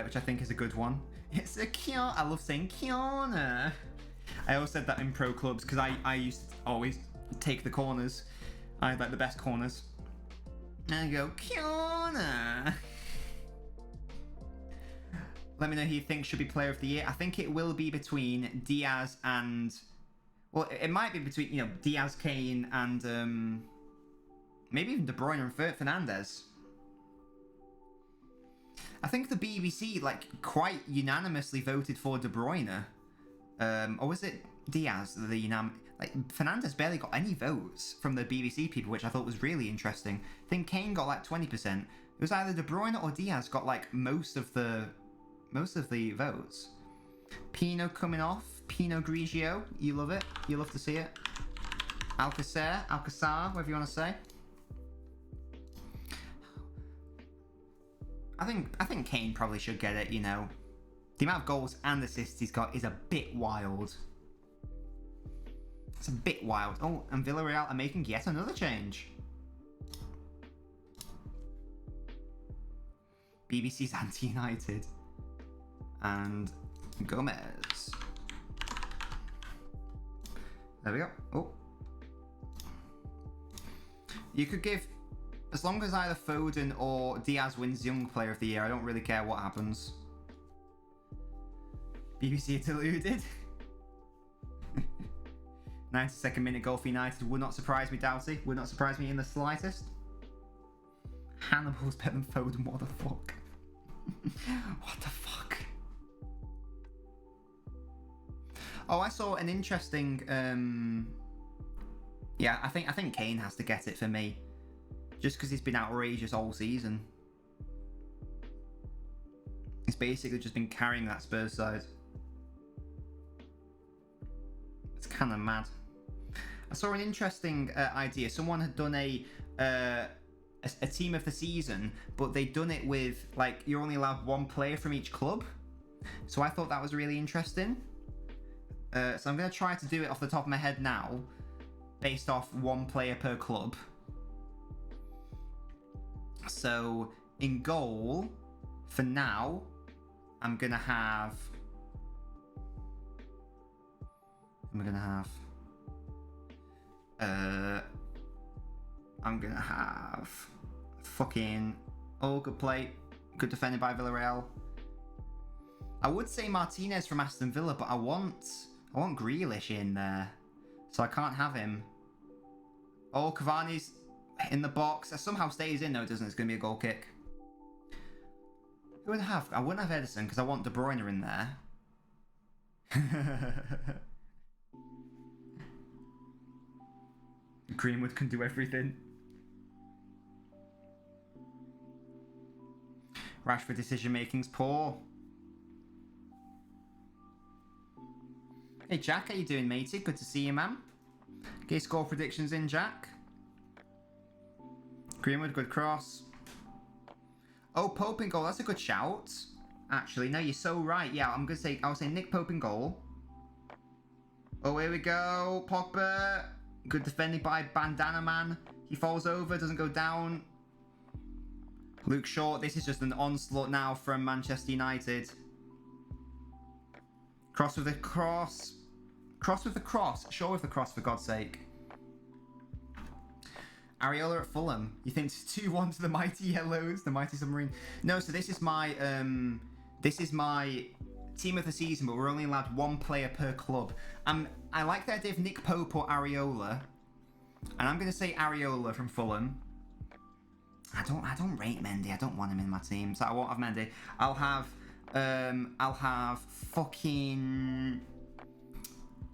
Which I think is a good one. It's a corner. I love saying corner. I always said that in pro clubs because I used to always take the corners. I had like the best corners. And I go, corner. Let me know who you think should be Player of the Year. I think it will be between Diaz and... Well, it might be between, you know, Diaz, Kane, and maybe even De Bruyne and Fernandes. I think the BBC, like, quite unanimously voted for De Bruyne. Or was it Diaz? Like, Fernandes barely got any votes from the BBC people, which I thought was really interesting. I think Kane got, like, 20%. It was either De Bruyne or Diaz got, like, most of the votes. Pino coming off. Pinot Grigio. You love it. You love to see it. Alcacer, whatever you want to say. I think Kane probably should get it, you know. The amount of goals and assists he's got is a bit wild. It's a bit wild. Oh, and Villarreal are making yet another change. BBC's anti-United. And Gomez. There we go. Oh. You could give, as long as either Foden or Diaz wins Young Player of the Year, I don't really care what happens. BBC deluded. 92nd minute goal for United would not surprise me, Doughty. Would not surprise me in the slightest. Hannibal's better than Foden, what the fuck? What the fuck? Oh, I saw an interesting yeah, I think Kane has to get it for me. Just because he's been outrageous all season. He's basically just been carrying that Spurs side. It's kind of mad. I saw an interesting idea. Someone had done a team of the season, but they'd done it with, like, you're only allowed one player from each club. So I thought that was really interesting. So I'm going to try to do it off the top of my head now, based off one player per club. So in goal, for now, I'm going to have fucking, oh, good play, good defended by Villarreal. I would say Martinez from Aston Villa, but I want Grealish in there, so I can't have him. Oh, Cavani's in the box. That somehow stays in though, doesn't it? It's going to be a goal kick. Who would I have? I wouldn't have Edison because I want De Bruyne in there. Greenwood can do everything. Rashford decision making's poor. Hey Jack, how you doing, matey? Good to see you, man. Okay, score predictions in, Jack. Greenwood, good cross. Oh, Pope in goal. That's a good shout. Actually, no, you're so right. Yeah, I'll say Nick Pope in goal. Oh, here we go. Pogba. Good defending by Bandana Man. He falls over, doesn't go down. Luke Shaw. This is just an onslaught now from Manchester United. Cross with the cross. Cross with the cross. Shaw with the cross, for God's sake. Areola at Fulham. You think it's 2-1 to the Mighty Yellows, the Mighty Submarine? No, so this is my team of the season, but we're only allowed one player per club. I like the idea of Nick Pope or Areola, and I'm going to say Areola from Fulham. I don't rate Mendy. I don't want him in my team, so I won't have Mendy. I'll have fucking.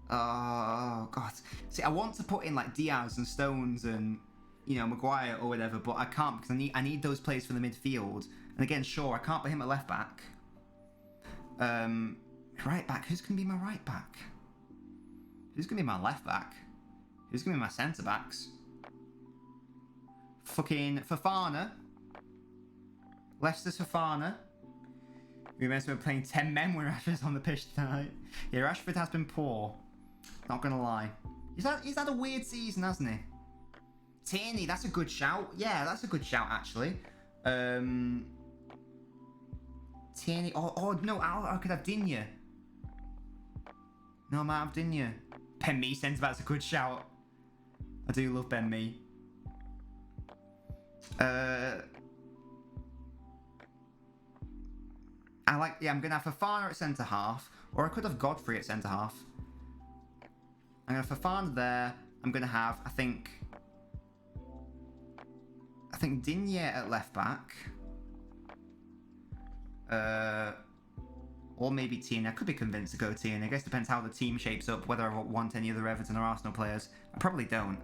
Oh God. See, I want to put in like Diaz and Stones and, you know, Maguire or whatever, but I can't because I need those players for the midfield. And again, sure, I can't put him at left back. Right back. Who's going to be my right back? Who's going to be my left back? Who's going to be my centre backs? Fucking Fofana. Leicester's Fofana. We meant to be playing 10 men when Rashford's on the pitch tonight. Yeah, Rashford has been poor. Not going to lie. He's had a weird season, hasn't he? Tierney, that's a good shout. Yeah, that's a good shout, actually. Tierney. Oh no, I could have Digne. No, I might have Digne. Ben Mee centre back's a good shout. I do love Ben Mee. I'm going to have Fofana at centre half, or I could have Godfrey at centre half. I'm going to have Fofana there. I'm going to have, I think Digne at left back. Or maybe Tierney. I could be convinced to go Tierney. I guess it depends how the team shapes up, whether I want any other Everton or Arsenal players. I probably don't.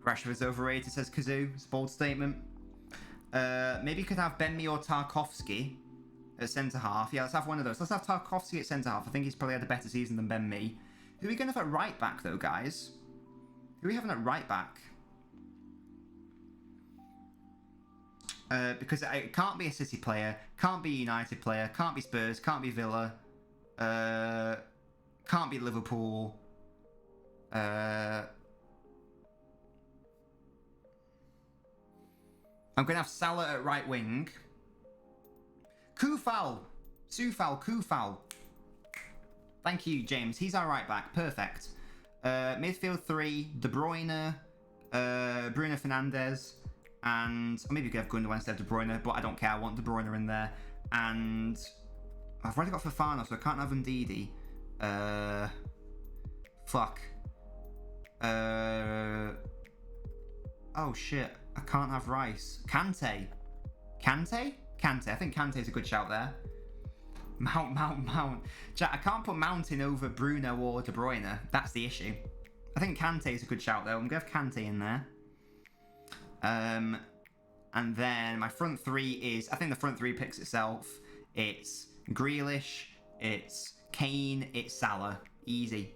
Rashford's overrated, says Kazoo. It's a bold statement. Maybe you could have Ben Mee or Tarkowski at centre half. Yeah, let's have one of those. Let's have Tarkowski at centre half. I think he's probably had a better season than Ben Mee. Who are we going to have at right back, though, guys? Who are we having at right back? Because it can't be a City player, can't be a United player, can't be Spurs, can't be Villa, can't be Liverpool. I'm going to have Salah at right wing. Kufal. Thank you, James. He's our right back. Perfect. Midfield 3, De Bruyne, Bruno Fernandes, and maybe you could have Gundogan instead of De Bruyne, but I don't care. I want De Bruyne in there. And I've already got Fofana, so I can't have Ndidi. Fuck. Oh shit. I can't have Rice. Kante. I think Kante's a good shout there. Mount. Jack, I can't put Mount in over Bruno or De Bruyne. That's the issue. I think Kante's a good shout though. I'm going to have Kante in there. And then my front three is... I think the front three picks itself. It's Grealish, it's Kane, it's Salah. Easy.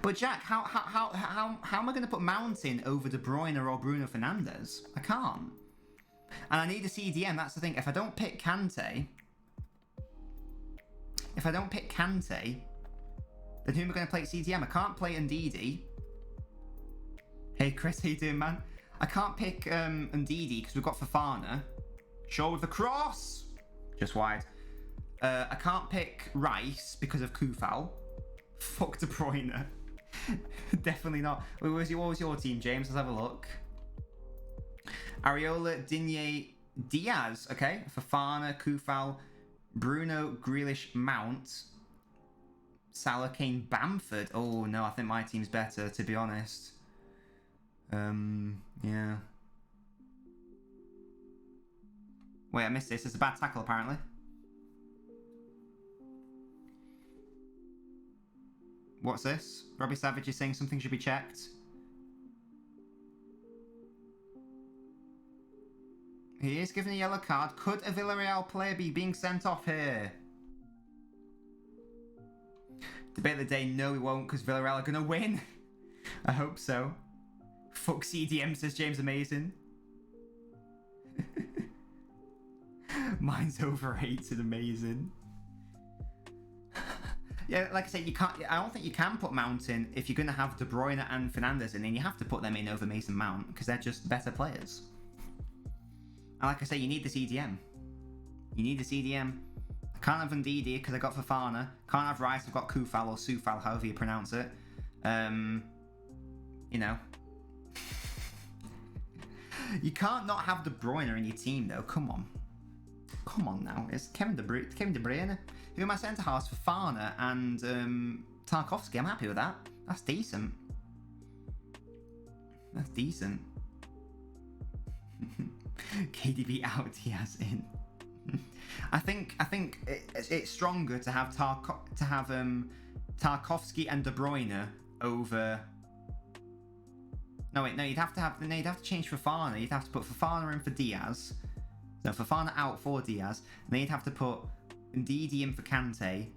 But Jack, how am I going to put Mount in over De Bruyne or Bruno Fernandes? I can't. And I need a CDM, that's the thing. If I don't pick Kante... then who am I going to play at CDM? I can't play Ndidi. Hey Chris, how you doing, man? I can't pick Ndidi because we've got Fofana. Shaw with the cross! Just wide. I can't pick Rice because of Kufal. Fuck De Bruyne. Definitely not. What was your team, James? Let's have a look. Areola, Digne, Diaz. Okay. Fofana, Kufal, Bruno, Grealish, Mount, Salah, Kane, Bamford. Oh no, I think my team's better, to be honest. Yeah. Wait, I missed this. It's a bad tackle, apparently. What's this? Robbie Savage is saying something should be checked. He is given a yellow card. Could a Villarreal player be being sent off here? Debate of the day, no we won't, because Villarreal are going to win. I hope so. Fuck CDM, says James Amazing. Mine's overrated, amazing. Yeah, like I said, you can't. I don't think you can put Mount in if you're going to have De Bruyne and Fernandes in, and you have to put them in over Mason Mount because they're just better players. And like I say, you need the CDM. I can't have Ndidi because I got Fofana. Can't have Rice. I've got Kufal or Sufal, however you pronounce it. You know. You can't not have De Bruyne in your team, though. Come on now. It's Kevin De Bruyne. Who am I centre halves? Fofana and Tarkowski. I'm happy with that. That's decent. KDB out, Diaz in. I think it's stronger to have Tarkowski and De Bruyne over. No, you'd have to change Fofana. You'd have to put Fofana in for Diaz. So Fofana out for Diaz. And then you'd have to put Ndidi in for Kante,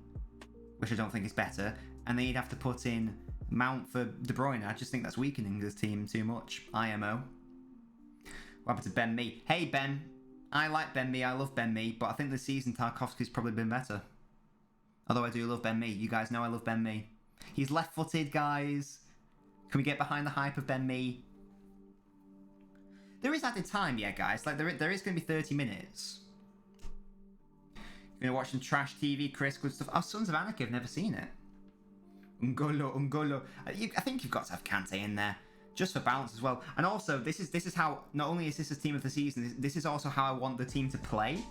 which I don't think is better. And then you'd have to put in Mount for De Bruyne. I just think that's weakening this team too much. IMO. What happened to Ben Mee? Hey Ben, I like Ben Mee. I love Ben Mee, but I think this season Tarkowski's probably been better. Although I do love Ben Mee. You guys know I love Ben Mee. He's left-footed, guys. Can we get behind the hype of Ben Mee? There is added time, yeah, guys. Like there is going to be 30 minutes. You're going to watch some trash TV, Chris. Good stuff. Oh, Sons of Anarchy. I've never seen it. Ungolo. I think you've got to have Kante in there. Just for balance as well. And also, this is how, not only is this a team of the season, this is also how I want the team to play.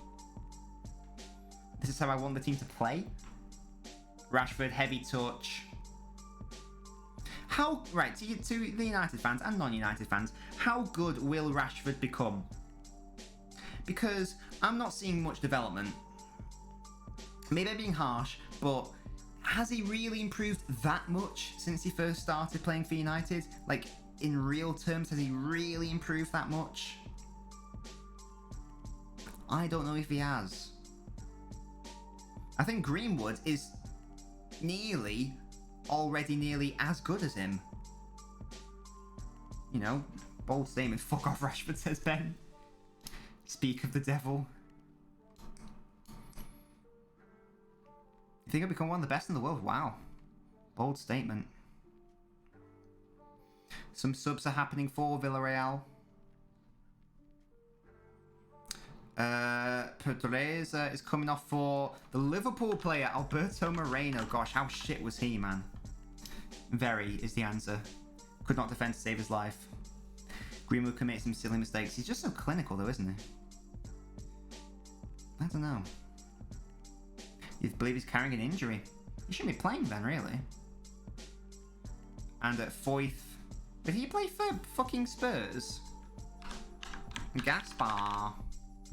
Rashford, heavy touch. Right, to the United fans and non-United fans, how good will Rashford become? Because I'm not seeing much development. Maybe I'm being harsh, but has he really improved that much since he first started playing for United? Like, in real terms, has he really improved that much? I don't know if he has. I think Greenwood is already nearly as good as him. You know, bold statement. Fuck off, Rashford, says Ben. Speak of the devil. You think he'll become one of the best in the world? Wow. Bold statement. Some subs are happening for Villarreal. Pedreza is coming off for the Liverpool player, Alberto Moreno. Gosh, how shit was he, man? Very is the answer. Could not defend to save his life. Greenwood commits some silly mistakes. He's just so clinical, though, isn't he? I don't know. You believe he's carrying an injury? He shouldn't be playing then, really. And at Foyth. Did he play for fucking Spurs? Gaspar.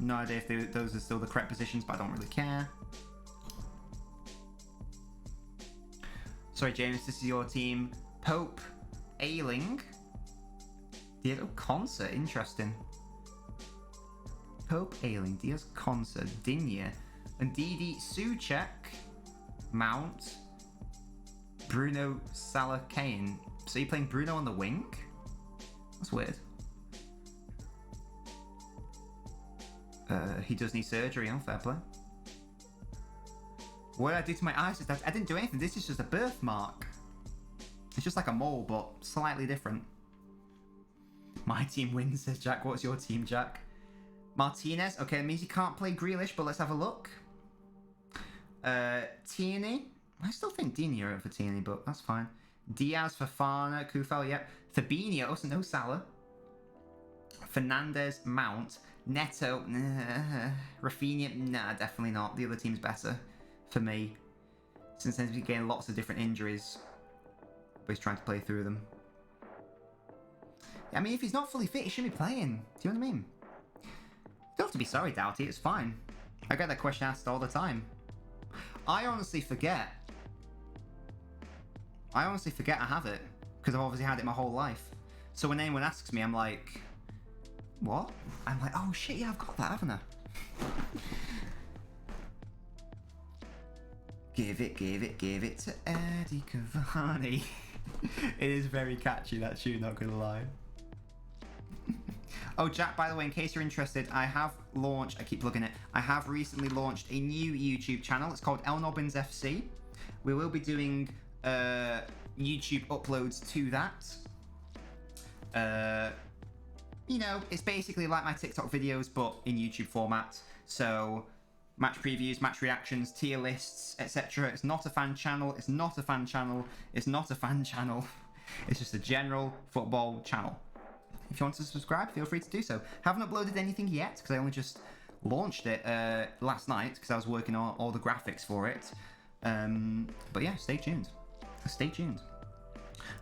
No idea if those are still the correct positions, but I don't really care. Sorry, James, this is your team. Pope, Ailing, Diego Concert, interesting. Pope, Ailing, Diaz Concert, Digne, and Didi Suchek, Mount, Bruno Salah Kane. So you're playing Bruno on the wing? That's weird. He does need surgery, oh, fair play. What did I do to my eyes? I didn't do anything. This is just a birthmark. It's just like a mole, but slightly different. My team wins, says Jack. What's your team, Jack? Martinez. Okay, that means he can't play Grealish, but let's have a look. Tierney. I still think Digne over Tierney, but that's fine. Diaz, Fofana, Kufal, yep. Fabinho, so no Salah. Fernandez, Mount. Neto, nah. Rafinha, nah, definitely not. The other team's better for me. Since he's getting lots of different injuries. But he's trying to play through them. I mean, if he's not fully fit, he shouldn't be playing. Do you know what I mean? You don't have to be sorry, Doughty. It's fine. I get that question asked all the time. I honestly forget. I have it. Because I've obviously had it my whole life. So when anyone asks me, I'm like... What? I'm like, oh shit, yeah, I've got that, haven't I? Give it to Eddie Cavani. It is very catchy, that tune, not gonna lie. Oh, Jack, by the way, in case you're interested, I have launched, I keep plugging it, I have recently launched a new YouTube channel. It's called LNobbins FC. We will be doing YouTube uploads to that. You know, it's basically like my TikTok videos, but in YouTube format. So, match previews, match reactions, tier lists, etc. It's not a fan channel. It's not a fan channel. It's not a fan channel. It's just a general football channel. If you want to subscribe, feel free to do so. Haven't uploaded anything yet, because I only just launched it last night, because I was working on all the graphics for it. But yeah, stay tuned. Stay tuned.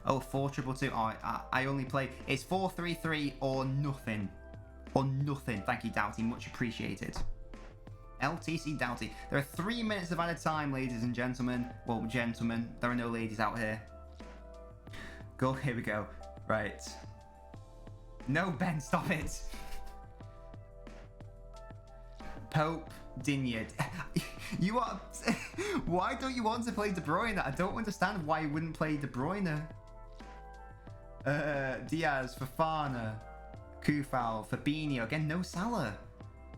Oh, 4-2-2. Oh, I only play... It's 4-3-3 or nothing. Or nothing. Thank you, Doughty. Much appreciated. LTC Doughty. There are 3 minutes of added time, ladies and gentlemen. Well, gentlemen. There are no ladies out here. Go. Here we go. Right. No, Ben, stop it. Pope, Digne. You are... Why don't you want to play De Bruyne? I don't understand why you wouldn't play De Bruyne. Diaz, Fofana, Kufal, Fabinho. Again, no Salah.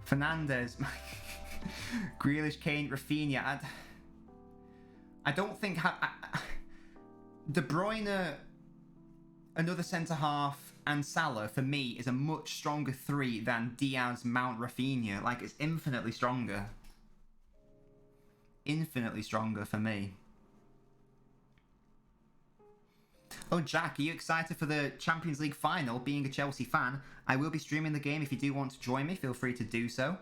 Fernandez. Grealish, Kane, Rafinha. I don't think... De Bruyne, another centre-half, and Salah, for me, is a much stronger 3 than Diaz, Mount, Rafinha. Like, it's infinitely stronger. Infinitely stronger for me. Oh, Jack, are you excited for the Champions League final? Being a Chelsea fan, I will be streaming the game. If you do want to join me, feel free to do so.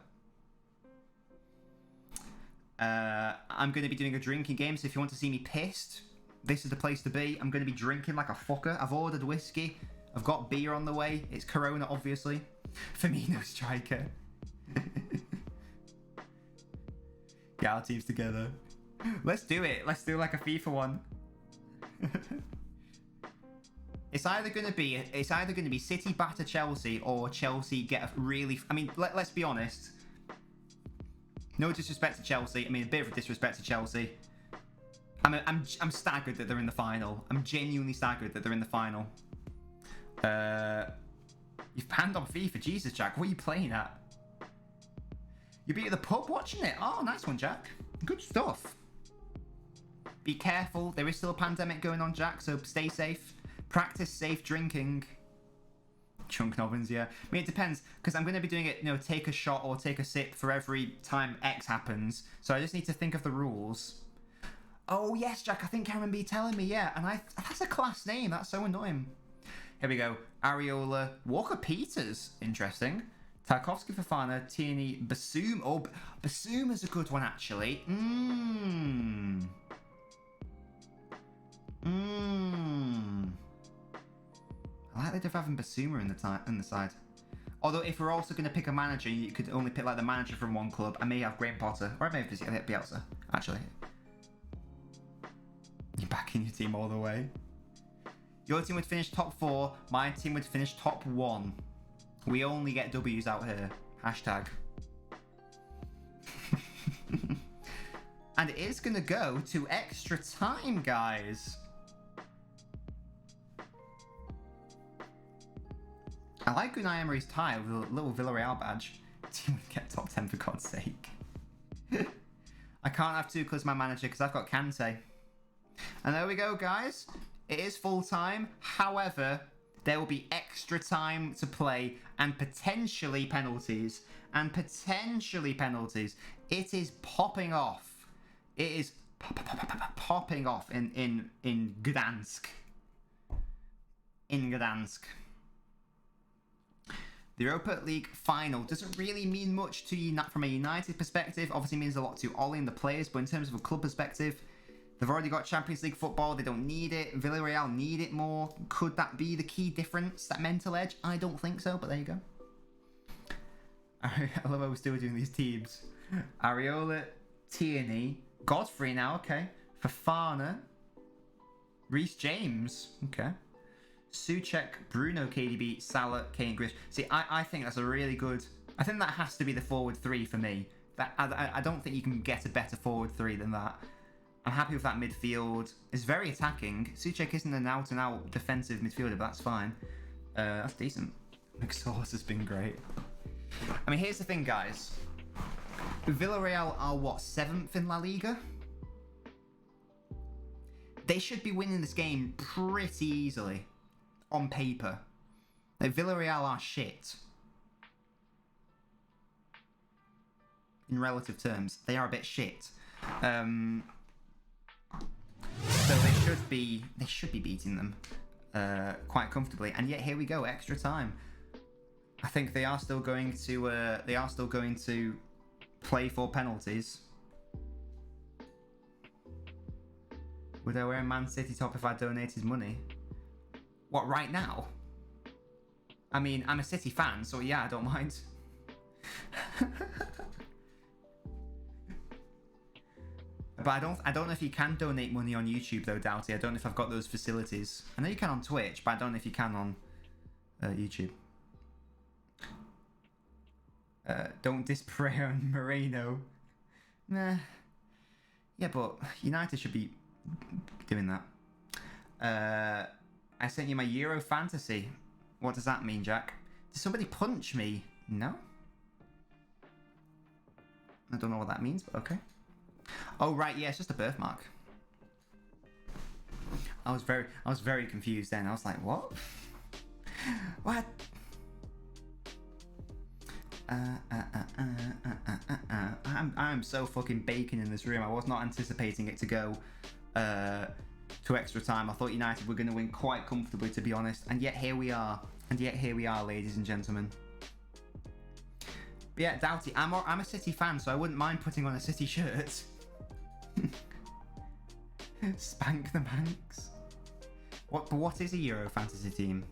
I'm going to be doing a drinking game, so if you want to see me pissed, this is the place to be. I'm going to be drinking like a fucker. I've ordered whiskey. I've got beer on the way. It's Corona, obviously. Firmino striker. Get our teams together. Let's do it. Let's do like a FIFA one. It's either going to be City batter Chelsea or Chelsea get a really... I mean, let's be honest. No disrespect to Chelsea. I mean, a bit of a disrespect to Chelsea. I'm staggered that they're in the final. I'm genuinely staggered that they're in the final. You've panned on FIFA. Jesus, Jack. What are you playing at? You'll be at the pub watching it. Oh, nice one, Jack. Good stuff. Be careful. There is still a pandemic going on, Jack, so stay safe. Practice safe drinking. Chunk Nobbins, yeah. I mean, it depends, because I'm going to be doing it, you know, take a shot or take a sip for every time X happens. So I just need to think of the rules. Oh, yes, Jack, I think I remember you telling me, yeah. And that's a class name. That's so annoying. Here we go. Areola, Walker-Peters. Interesting. Tarkovsky, Fofana, Tierney, Bassoum. Oh, Bassoum is a good one, actually. I like the idea of having Basuma in the side. Although, if we're also going to pick a manager, you could only pick like the manager from one club. I may have Graham Potter, or I may have Bielsa, actually. You're backing your team all the way. Your team would finish top 4. My team would finish top 1. We only get W's out here. Hashtag. And it is going to go to extra time, guys. I like Unai Emery's tie with a little Villarreal badge. Team would get top 10 for God's sake. I can't have Tuchel as my manager because I've got Kante. And there we go, guys. It is full time. However, there will be extra time to play and potentially penalties. It is popping off. It is popping off in Gdansk. In Gdansk. The Europa League Final doesn't really mean much to from a United perspective. Obviously means a lot to Ollie and the players, but in terms of a club perspective, they've already got Champions League football. They don't need it. Villarreal need it more. Could that be the key difference, that mental edge? I don't think so, but there you go. I love how we're still doing these teams. Areola, Tierney, Godfrey now, okay. Fofana, Reece James, okay. Souček, Bruno, KDB, Salah, Kane, Grish. See, I think that's a really good... I think that has to be the forward 3 for me. I don't think you can get a better forward 3 than that. I'm happy with that midfield. It's very attacking. Souček isn't an out-and-out defensive midfielder, but that's fine. That's decent. McSauce has been great. I mean, here's the thing, guys. Villarreal are, what, 7th in La Liga? They should be winning this game pretty easily. On paper. Like, Villarreal are shit. In relative terms, they are a bit shit. So they should be beating them quite comfortably. And yet here we go, extra time. I think they are still going to play for penalties. Would I wear a Man City top if I donated money? What, right now? I mean, I'm a City fan, so yeah, I don't mind. But I don't know if you can donate money on YouTube though, Doughty. I don't know if I've got those facilities. I know you can on Twitch, but I don't know if you can on YouTube. Don't display on Moreno. Nah. Yeah, but United should be doing that. I sent you my Euro Fantasy. What does that mean, Jack? Did somebody punch me? No? I don't know what that means, but okay. Oh, right, yeah, it's just a birthmark. I was very confused then. I was like, what? What? I'm so fucking baking in this room. I was not anticipating it to go to extra time. I thought United were going to win quite comfortably, to be honest. And yet here we are. Ladies and gentlemen. But yeah, Doughty, I'm a City fan, so I wouldn't mind putting on a City shirt. Spank the Manx. What is a Euro Fantasy team?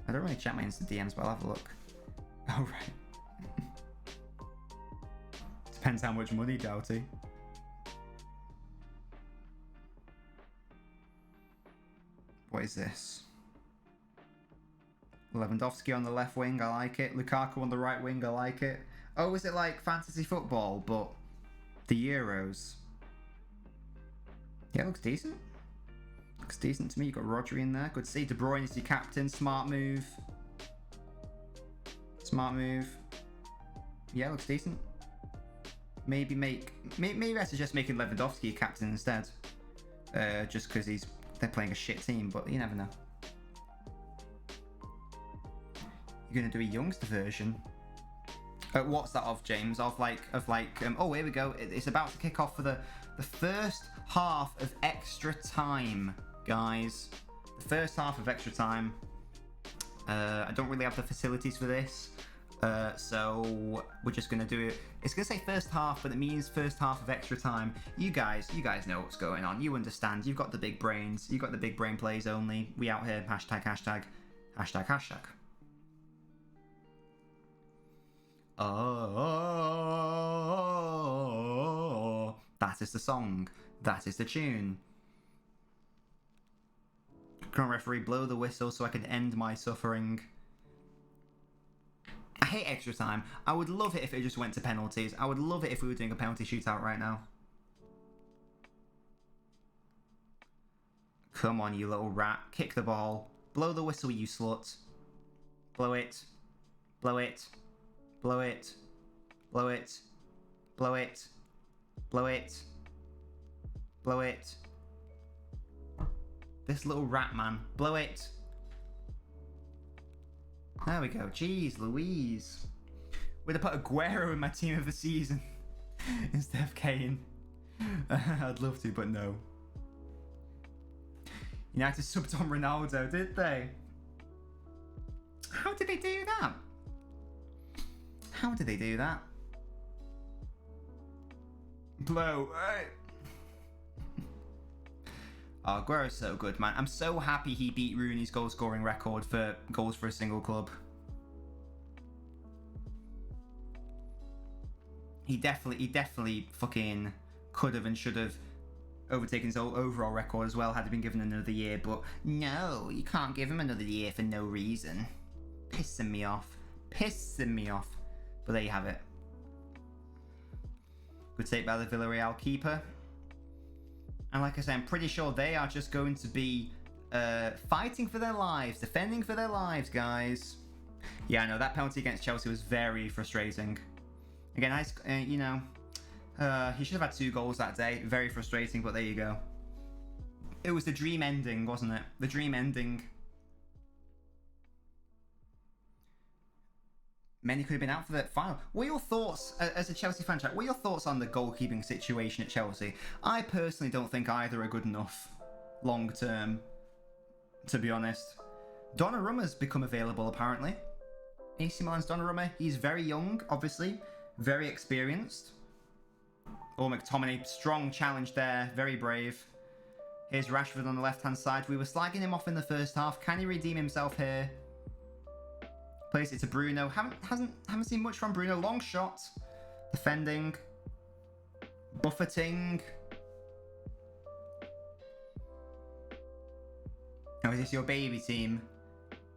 I don't really check my Insta DMs, but I'll have a look. Oh, right. Depends how much money, Doughty. What is this? Lewandowski on the left wing, I like it. Lukaku on the right wing, I like it. Oh, is it like fantasy football, but the Euros? Yeah, looks decent. Looks decent to me. You got Rodri in there. Good to see. De Bruyne is your captain. Smart move. Smart move. Yeah, looks decent. Maybe I suggest making Lewandowski a captain instead. Just because they're playing a shit team, but you never know. You're gonna do a youngster version. What's that of, James? Oh, here we go. It's about to kick off for the first half of extra time, guys. The first half of extra time. I don't really have the facilities for this, so we're just gonna do it. It's gonna say first half, but it means first half of extra time. You guys know what's going on. You understand. You've got the big brains. You've got the big brain plays only. We out here. Hashtag, hashtag, hashtag, hashtag. Oh, that is the song. That is the tune. Current referee, blow the whistle so I can end my suffering. I hate extra time. I would love it if it just went to penalties. I would love it if we were doing a penalty shootout right now. Come on, you little rat. Kick the ball. Blow the whistle, you slut. Blow it. Blow it. Blow it. Blow it. Blow it. Blow it. Blow it. This little rat man. Blow it. There we go. Jeez Louise. Would have put Aguero in my team of the season instead of Kane. I'd love to, but no. United subbed on Ronaldo, did they? How did they do that? How did they do that? Blow. Oh, Aguero's so good, man. I'm so happy he beat Rooney's goal-scoring record for goals for a single club. He definitely fucking could have and should have overtaken his overall record as well had he been given another year. But no, you can't give him another year for no reason. Pissing me off. Pissing me off. But there you have it. Good take by the Villarreal keeper. And like I say, I'm pretty sure they are just going to be fighting for their lives, defending for their lives, guys. Yeah, I know, that penalty against Chelsea was very frustrating. Again, he should have had 2 goals that day. Very frustrating, but there you go. It was the dream ending, wasn't it? The dream ending. Many could have been out for the final. What are your thoughts, as a Chelsea fan chat, what are your thoughts on the goalkeeping situation at Chelsea? I personally don't think either are good enough long term, to be honest. Donnarumma's become available, apparently. AC Milan's Donnarumma. He's very young, obviously. Very experienced. Oh, McTominay, strong challenge there. Very brave. Here's Rashford on the left-hand side. We were slagging him off in the first half. Can he redeem himself here? Plays it to Bruno. Haven't seen much from Bruno. Long shot. Defending. Buffeting. Oh, is this your baby team?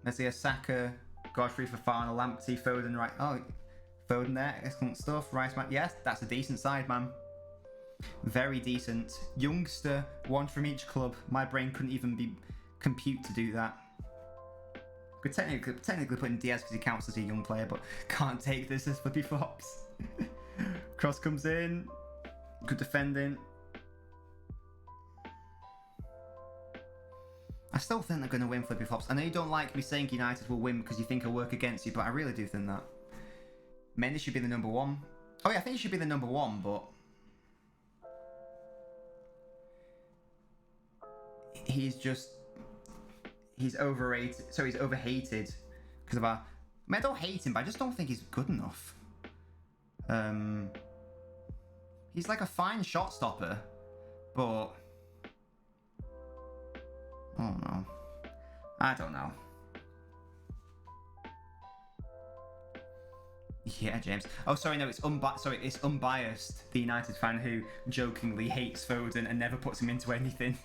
Let's see a Saka, Godfrey for Fana, Lamptey, Foden, right. Oh, Foden there. Excellent stuff. Rice man. Yes, that's a decent side, man. Very decent. Youngster, 1 from each club. My brain couldn't even compute to do that. Could technically put in Diaz because he counts as a young player, but can't take this as flippy flops. Cross comes in. Good defending. I still think they're going to win flippy flops. I know you don't like me saying United will win because you think it'll work against you, but I really do think that. Mendy should be the number 1. Oh yeah, I think he should be the number 1, but he's overrated. So he's overhated because of our. I mean, I don't hate him, but I just don't think he's good enough. He's like a fine shot stopper, but oh no, I don't know. Yeah, James. Oh, sorry, no, it's unbiased. The United fan who jokingly hates Foden and never puts him into anything.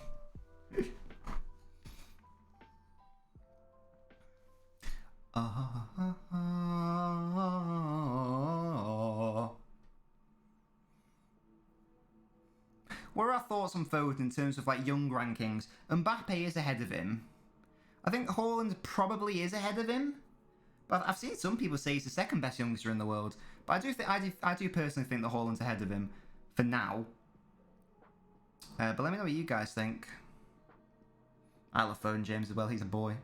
What are our thoughts on Foden in terms of like young rankings? Mbappe is ahead of him. I think Haaland probably is ahead of him. But I've seen some people say he's the second best youngster in the world. But I do personally think that Haaland's ahead of him for now. But let me know what you guys think. I love Foden, James, as well. He's a boy.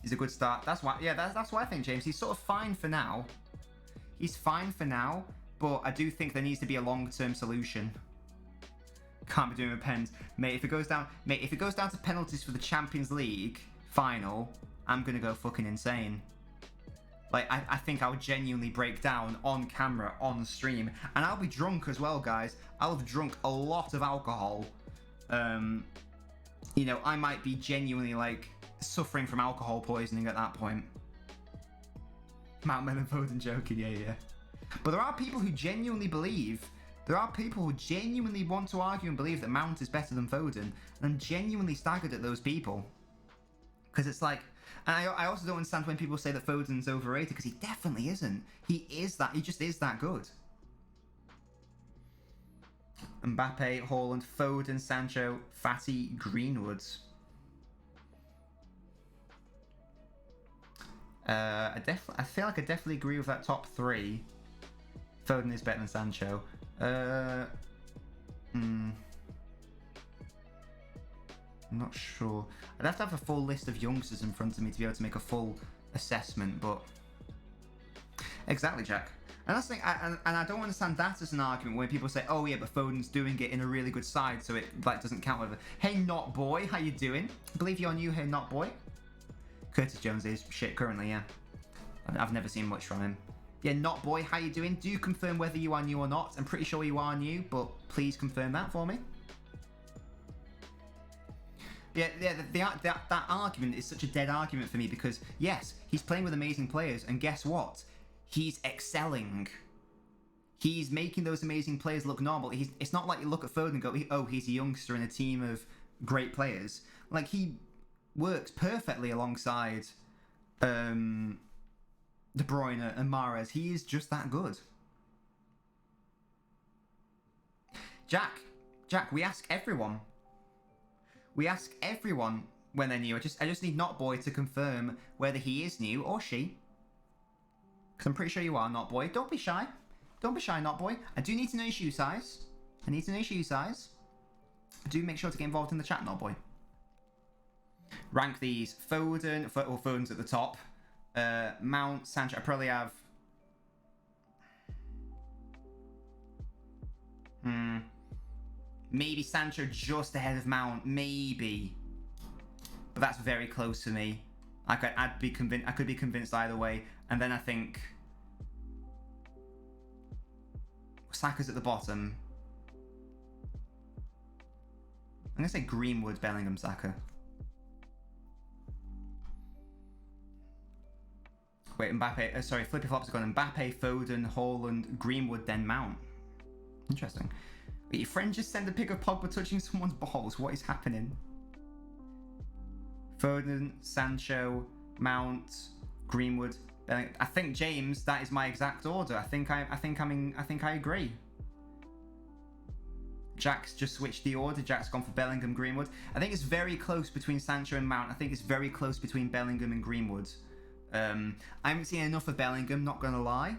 He's a good start. That's why. Yeah, that's why I think, James. He's sort of fine for now. He's fine for now, but I do think there needs to be a long-term solution. Can't be doing with pens, mate. If it goes down to penalties for the Champions League final, I'm gonna go fucking insane. Like, I think I'll genuinely break down on camera, on stream. And I'll be drunk as well, guys. I'll have drunk a lot of alcohol. You know, I might be genuinely, like, suffering from alcohol poisoning at that point. Mount Melon Foden joking, yeah. But there are people who genuinely believe... There are people who genuinely want to argue and believe that Mount is better than Foden. And I'm genuinely staggered at those people. Because it's like... And I also don't understand when people say that Foden's overrated, because he definitely isn't. He just is that good. Mbappe, Haaland, Foden, Sancho, Fatty, Greenwood. I feel like I definitely agree with that top three. Foden is better than Sancho. I'm not sure. I'd have to have a full list of youngsters in front of me to be able to make a full assessment, but... Exactly, Jack. And that's the thing, and I don't understand that as an argument when people say, oh yeah, but Foden's doing it in a really good side, so it like doesn't count whatever. Hey, Not Boy, how you doing? I believe you're new, Hey, Not Boy. Curtis Jones is shit currently, yeah. I've never seen much from him. Yeah, Not Boy, how you doing? Do confirm whether you are new or not. I'm pretty sure you are new, but please confirm that for me. Yeah, that argument is such a dead argument for me because, yes, he's playing with amazing players, and guess what? He's excelling. He's making those amazing players look normal. It's not like you look at Foden and go, oh, he's a youngster in a team of great players. Like, he works perfectly alongside De Bruyne and Mahrez. He is just that good. Jack, we ask everyone. We ask everyone when they're new. I just need Not Boy to confirm whether he is new or she. Because I'm pretty sure you are, Not Boy. Don't be shy. Don't be shy, Not Boy. I do need to know your shoe size. I need to know your shoe size. Do make sure to get involved in the chat, Not Boy. Rank these. Foden, or Foden's at the top. Mount, Sancho. I probably have... Maybe Sancho just ahead of Mount. Maybe. But that's very close to me. I could be convinced either way. And then I think... Saka's at the bottom. I'm going to say Greenwood, Bellingham, Saka. Wait, Mbappe... sorry, Flippy Flops have gone. Mbappe, Foden, Haaland, Greenwood, then Mount. Interesting. Wait, your friend just sent a pic of Pogba touching someone's balls. What is happening? Foden, Sancho, Mount, Greenwood... I think, James, that is my exact order. I think I agree. Jack's just switched the order. Jack's gone for Bellingham, Greenwood. I think it's very close between Sancho and Mount. I think it's very close between Bellingham and Greenwood. I haven't seen enough of Bellingham, not gonna lie.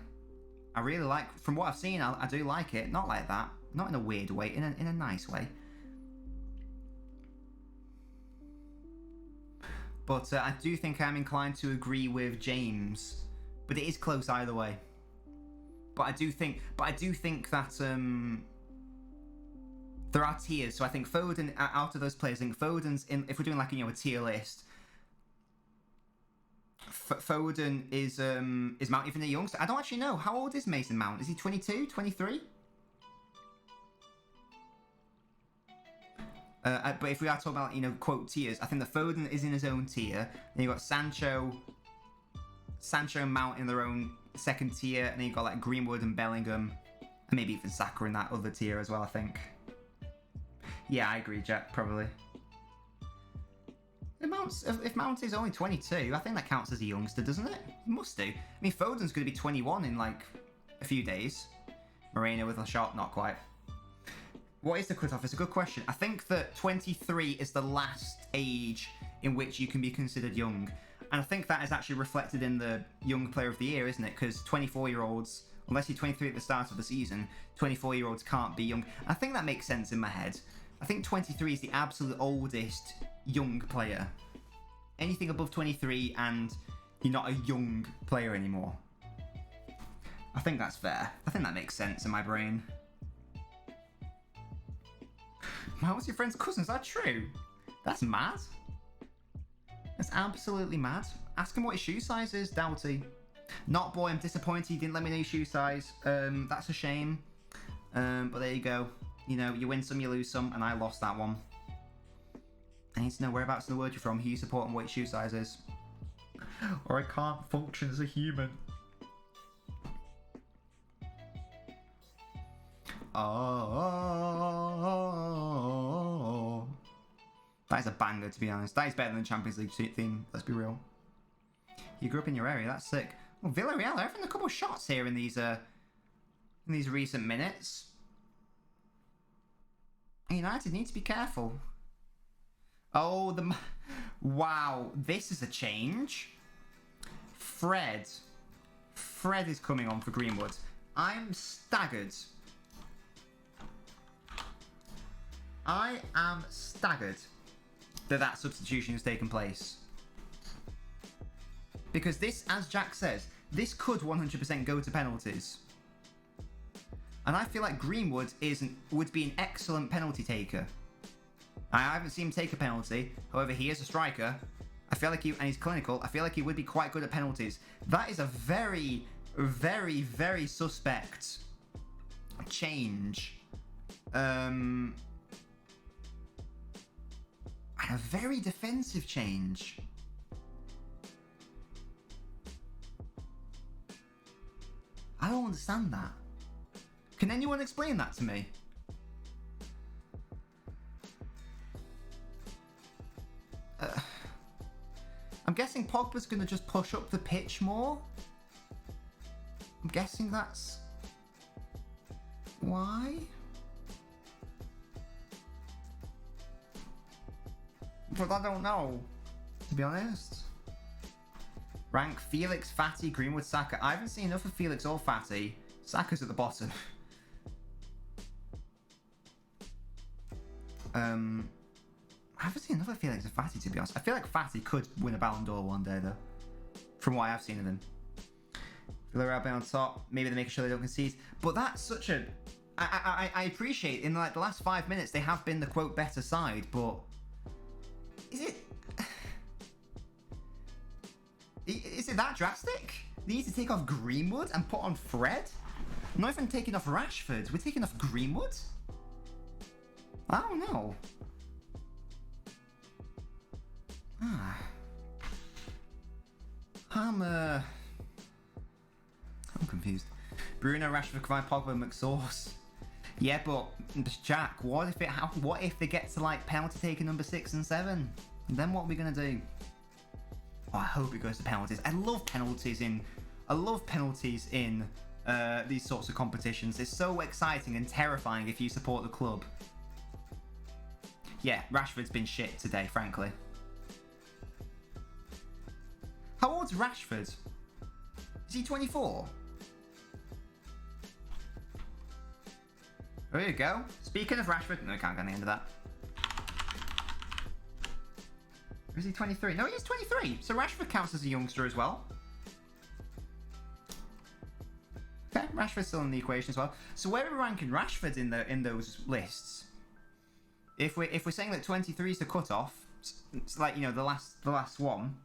I really like, from what I've seen, I do like it. Not like that. Not in a weird way, in a nice way. But I do think I'm inclined to agree with James. But it is close either way. But I do think that there are tiers. So I think Foden, out of those players, I think Foden's in. If we're doing like a tier list, Foden is Mount even a youngster. I don't actually know. How old is Mason Mount? Is he 22, 23? But if we are talking about, quote, tiers, I think that Foden is in his own tier. Then you've got Sancho and Mount in their own second tier. And then you've got, like, Greenwood and Bellingham. And maybe even Saka in that other tier as well, I think. Yeah, I agree, Jack, probably. If Mount is only 22, I think that counts as a youngster, doesn't it? It must do. I mean, Foden's going to be 21 in, like, a few days. Moreno with a shot, not quite. What is the cutoff? It's a good question. I think that 23 is the last age in which you can be considered young. And I think that is actually reflected in the Young Player of the Year, isn't it? Because 24-year-olds, unless you're 23 at the start of the season, 24-year-olds can't be young. I think that makes sense in my head. I think 23 is the absolute oldest young player anything above 23 and you're not a young player anymore. I think that's fair. I think that makes sense in my brain. How was your friend's cousin? Is that true? That's mad. That's absolutely mad. Ask him what his shoe size is, Doughty. Not boy, I'm disappointed he didn't let me know your shoe size. That's a shame. But there you go. You know, you win some, you lose some, and I lost that one. I need to know whereabouts in the world you're from, who you support, and what your shoe size is. Or I can't function as a human. Oh. That is a banger, to be honest. That is better than the Champions League theme, let's be real. You grew up in your area, that's sick. Well, Villarreal are having a couple of shots here in these recent minutes. United need to be careful. Oh, wow, this is a change. Fred is coming on for Greenwood. I'm staggered. I am staggered that substitution has taken place. Because this, as Jack says, this could 100% go to penalties. And I feel like Greenwood would be an excellent penalty taker. I haven't seen him take a penalty. However, he is a striker. I feel like and he's clinical. I feel like he would be quite good at penalties. That is a very, very, very suspect change. And a very defensive change. I don't understand that. Can anyone explain that to me? I'm guessing Pogba's going to just push up the pitch more. I'm guessing that's why. But I don't know, to be honest. Rank Felix, Fatty, Greenwood, Saka. I haven't seen enough of Felix or Fatty. Saka's at the bottom. I haven't seen enough of Felix and Fatty, to be honest. I feel like Fatty could win a Ballon d'Or one day, though. From what I have seen of him. Villarreal on top. Maybe they're making sure they don't concede. But that's such a... I appreciate in like the last 5 minutes they have been the quote better side, but... Is it that drastic? They need to take off Greenwood and put on Fred? I'm not even taking off Rashford. We're taking off Greenwood? I don't know. I'm confused. Bruno, Rashford, Kavai, Pogba, McSauce. Yeah, but Jack, what if they get to like penalty taker number 6 and 7? Then what are we gonna do? Oh, I hope it goes to penalties. I love penalties in these sorts of competitions. It's so exciting and terrifying if you support the club. Yeah, Rashford's been shit today, frankly. How old's Rashford? Is he 24? There you go. Speaking of Rashford, no, I can't get the end of that. Or is he 23? No, he is 23. So Rashford counts as a youngster as well. Okay, Rashford's still in the equation as well. So where are we ranking Rashford in those lists? If we're saying that 23 is the cutoff, it's like, you know, the last one.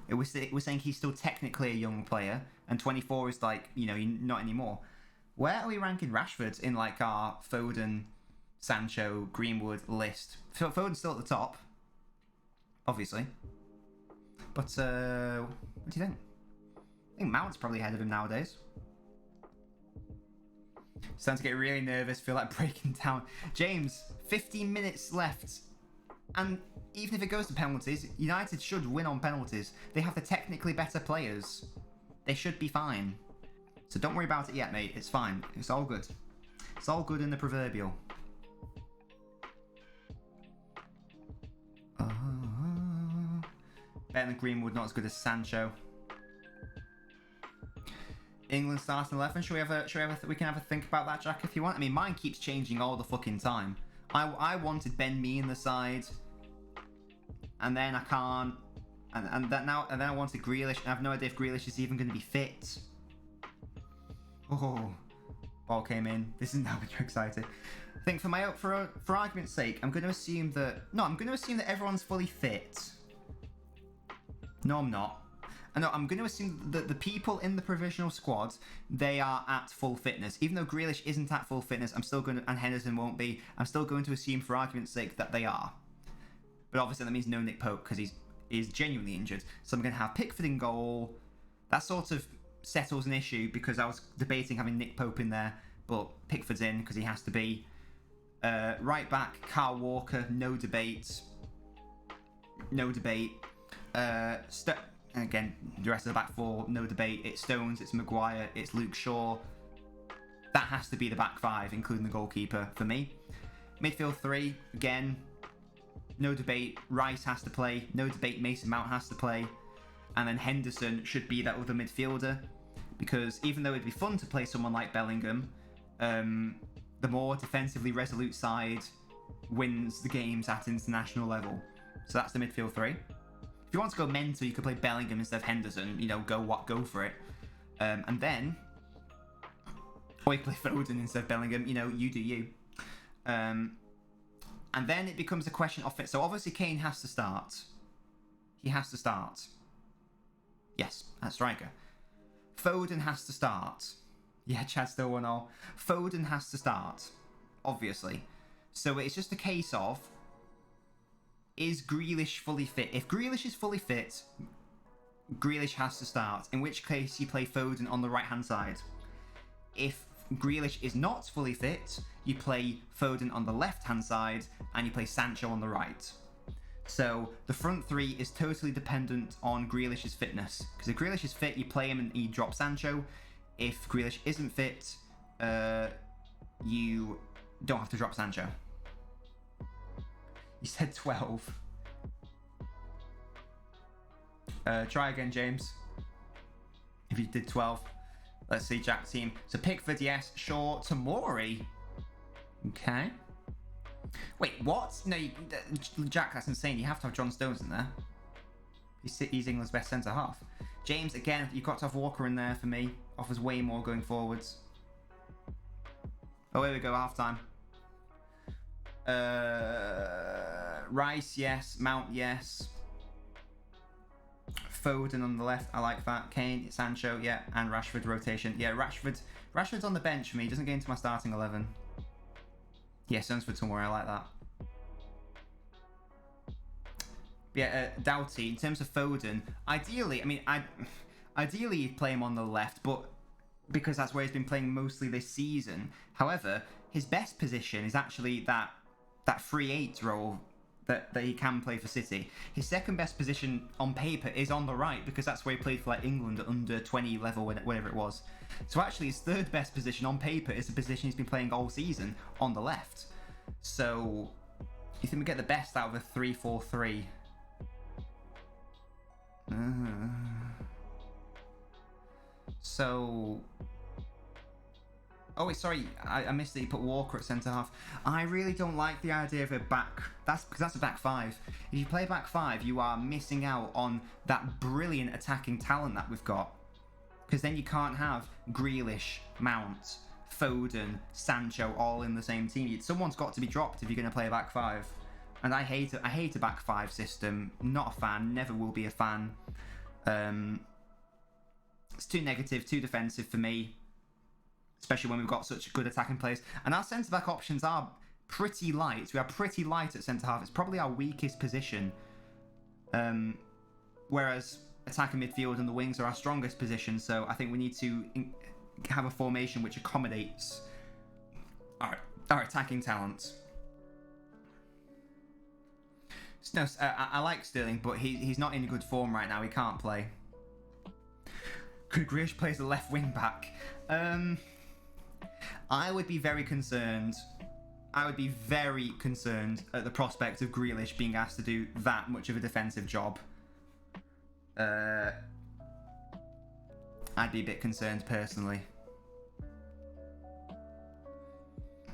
We're saying he's still technically a young player, and 24 is like, you know, not anymore. Where are we ranking Rashford in like our Foden, Sancho, Greenwood list? Foden's still at the top, obviously. But what do you think? I think Mount's probably ahead of him nowadays. Starting to get really nervous, feel like breaking down. James, 15 minutes left. And even if it goes to penalties, United should win on penalties. They have the technically better players. They should be fine. So don't worry about it yet, mate. It's fine. It's all good. It's all good in the proverbial. Better than Greenwood, not as good as Sancho. England starting 11. We can have a think about that, Jack, if you want. I mean, mine keeps changing all the fucking time. I wanted Ben Mee in the side, and then I can't, And then I wanted Grealish, and I have no idea if Grealish is even going to be fit. Oh, ball came in. This is now when you're excited. I think for argument's sake, I'm going to assume that everyone's fully fit. No, I'm not. No, I'm going to assume that the people in the provisional squad, they are at full fitness. Even though Grealish isn't at full fitness, and Henderson won't be, I'm still going to assume for argument's sake that they are. But obviously that means no Nick Pope because he's genuinely injured. So I'm going to have Pickford in goal. That sort of settles an issue because I was debating having Nick Pope in there, but Pickford's in because he has to be. Right back, Kyle Walker, no debate. No debate. Again, the rest of the back four, no debate. It's Stones, it's Maguire, it's Luke Shaw. That has to be the back five, including the goalkeeper for me. Midfield three, again, no debate. Rice has to play. No debate. Mason Mount has to play. And then Henderson should be that other midfielder. Because even though it'd be fun to play someone like Bellingham, the more defensively resolute side wins the games at international level. So that's the midfield three. If you want to go mental, you could play Bellingham instead of Henderson. You know, go for it. And then, or you could play Foden instead of Bellingham. You know, you do you. And then it becomes a question of it. So obviously Kane has to start. He has to start. Yes, at striker. Foden has to start. Yeah, Chad still 1-0. Foden has to start, obviously. So it's just a case of, is Grealish fully fit? If Grealish is fully fit, Grealish has to start, in which case you play Foden on the right-hand side. If Grealish is not fully fit, you play Foden on the left-hand side, and you play Sancho on the right. So the front three is totally dependent on Grealish's fitness. Because if Grealish is fit, you play him and you drop Sancho. If Grealish isn't fit, you don't have to drop Sancho. You said 12. Try again, James. If you did 12. Let's see, Jack team. So Pickford, yes. Shaw, Tomori. Okay. Wait, what? No, Jack, that's insane. You have to have John Stones in there. He's England's best centre-half. James, again, you've got to have Walker in there for me. Offers way more going forwards. Oh, here we go, half-time. Rice, yes. Mount, yes. Foden on the left, I like that. Kane, Sancho, yeah. And Rashford rotation. Yeah, Rashford's on the bench for me. Doesn't get into my starting 11. Yeah, Stones for Tomori, I like that. Yeah, Doughty, in terms of Foden, ideally, I mean, ideally you'd play him on the left, but because that's where he's been playing mostly this season. However, his best position is actually that 3-8 role that he can play for City. His second best position on paper is on the right, because that's where he played for like England at under 20 level, whatever it was. So actually his third best position on paper is the position he's been playing all season, on the left. So you think we get the best out of a 3-4-3? So, oh wait, sorry, I missed that you put Walker at centre half. I really don't like the idea of a back. Because that's a back five. If you play back five, you are missing out on that brilliant attacking talent that we've got. Because then you can't have Grealish, Mount, Foden, Sancho all in the same team. Someone's got to be dropped if you're going to play a back five. And I hate a back five system. Not a fan. Never will be a fan. It's too negative, too defensive for me. Especially when we've got such good attacking players. And our centre-back options are pretty light. We are pretty light at centre-half. It's probably our weakest position. Whereas attacking midfield and the wings are our strongest position. So I think we need to have a formation which accommodates our attacking talent. No, I like Sterling, but he's not in good form right now. He can't play. Could Grealish play as a left wing back? I would be very concerned. I would be very concerned at the prospect of Grealish being asked to do that much of a defensive job. I'd be a bit concerned personally.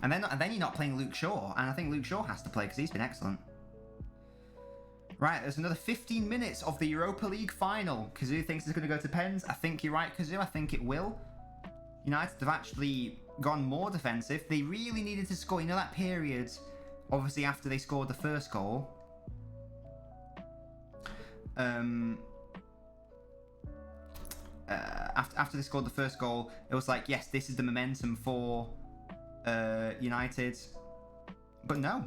And then you're not playing Luke Shaw, and I think Luke Shaw has to play because he's been excellent. Right, there's another 15 minutes of the Europa League Final. Kazoo thinks it's going to go to pens. I think you're right, Kazoo. I think it will. United have actually gone more defensive. They really needed to score. You know that period, obviously, after they scored the first goal? After they scored the first goal, it was like, yes, this is the momentum for United. But no.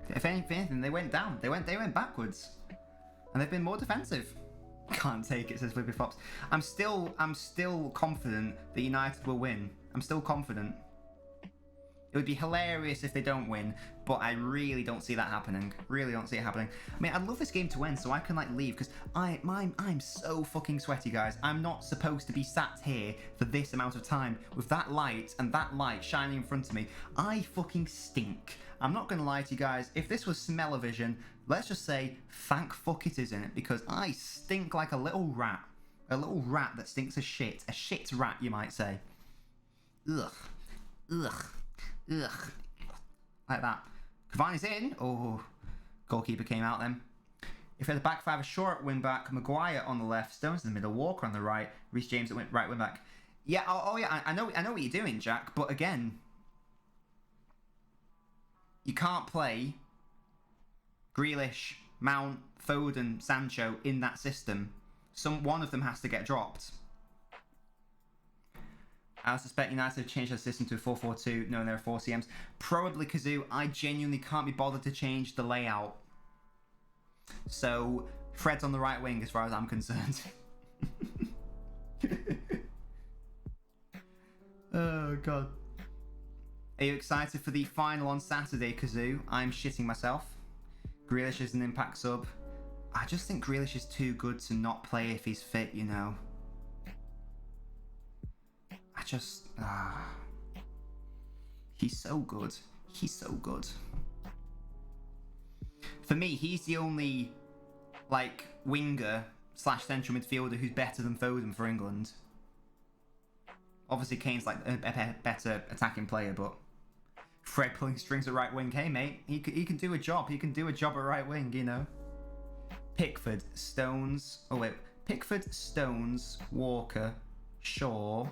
If anything, they went down. They went backwards. And they've been more defensive. Can't take it, says Flippy Flops. I'm still confident that United will win. I'm still confident. It would be hilarious if they don't win, but I really don't see that happening. Really don't see it happening. I mean, I'd love this game to end so I can like leave, because I'm so fucking sweaty, guys. I'm not supposed to be sat here for this amount of time with that light and that light shining in front of me. I fucking stink. I'm not gonna lie to you guys. If this was smell-o-vision, let's just say thank fuck it isn't, because I stink like a little rat. A little rat that stinks of shit. A shit rat, you might say. Ugh. Ugh. Ugh. Like that. Cavani's in. Oh, goalkeeper came out then. If we had a back five, a short wing back, Maguire on the left, Stones in the middle, Walker on the right, Reece James at right wing back. Yeah, oh yeah, I know what you're doing, Jack, but again, you can't play Grealish, Mount, Foden, Sancho in that system. One of them has to get dropped. I suspect United have changed their system to a 4-4-2, knowing there are 4 CMs. Probably Kazoo. I genuinely can't be bothered to change the layout. So, Fred's on the right wing as far as I'm concerned. Oh, God. Are you excited for the final on Saturday, Kazoo? I'm shitting myself. Grealish is an impact sub. I just think Grealish is too good to not play if he's fit, you know. He's so good. He's so good. For me, he's the only, like, winger / central midfielder who's better than Foden for England. Obviously, Kane's, like, a better attacking player, but Fred pulling strings at right wing. Hey, mate, he can do a job. He can do a job at right wing, you know. Pickford, Stones. Oh, wait. Pickford, Stones, Walker, Shaw.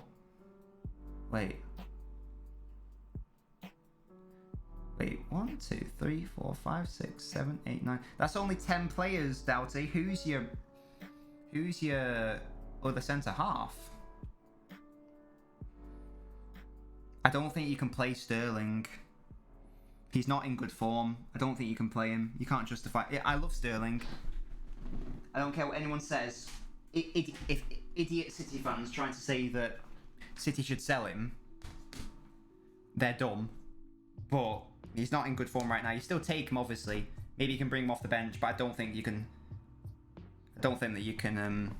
Wait, 1, 2, 3, 4, 5, 6, 7, 8, 9. That's only 10 players, Doughty. Who's your other centre half? I don't think you can play Sterling. He's not in good form. I don't think you can play him. You can't justify it. I love Sterling. I don't care what anyone says. If idiot City fans trying to say that City should sell him, they're dumb. But he's not in good form right now. You still take him, obviously. Maybe you can bring him off the bench, but I don't think you can. I don't think that you can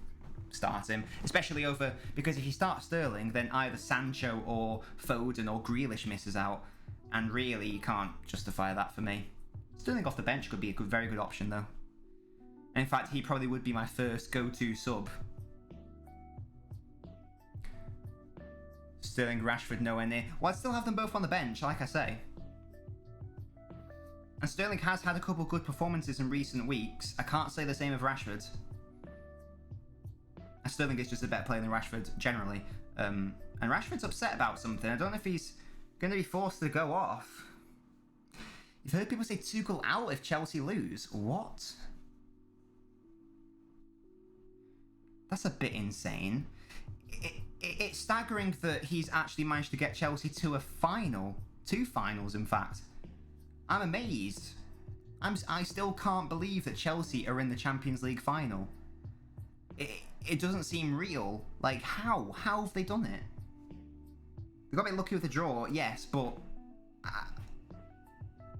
start him, especially over, because if you start Sterling, then either Sancho or Foden or Grealish misses out, and really you can't justify that for me. Sterling off the bench could be a very good option though. And in fact, he probably would be my first go-to sub. Sterling, Rashford, nowhere near. Well, I'd still have them both on the bench, like I say. And Sterling has had a couple good performances in recent weeks. I can't say the same of Rashford. And Sterling is just a better player than Rashford, generally. And Rashford's upset about something. I don't know if he's going to be forced to go off. You've heard people say Tuchel out if Chelsea lose. What? That's a bit insane. It's staggering that he's actually managed to get Chelsea to a final. 2 finals, in fact. I'm amazed. I still can't believe that Chelsea are in the Champions League final. It doesn't seem real. Like, how? How have they done it? They got a bit lucky with the draw, yes, but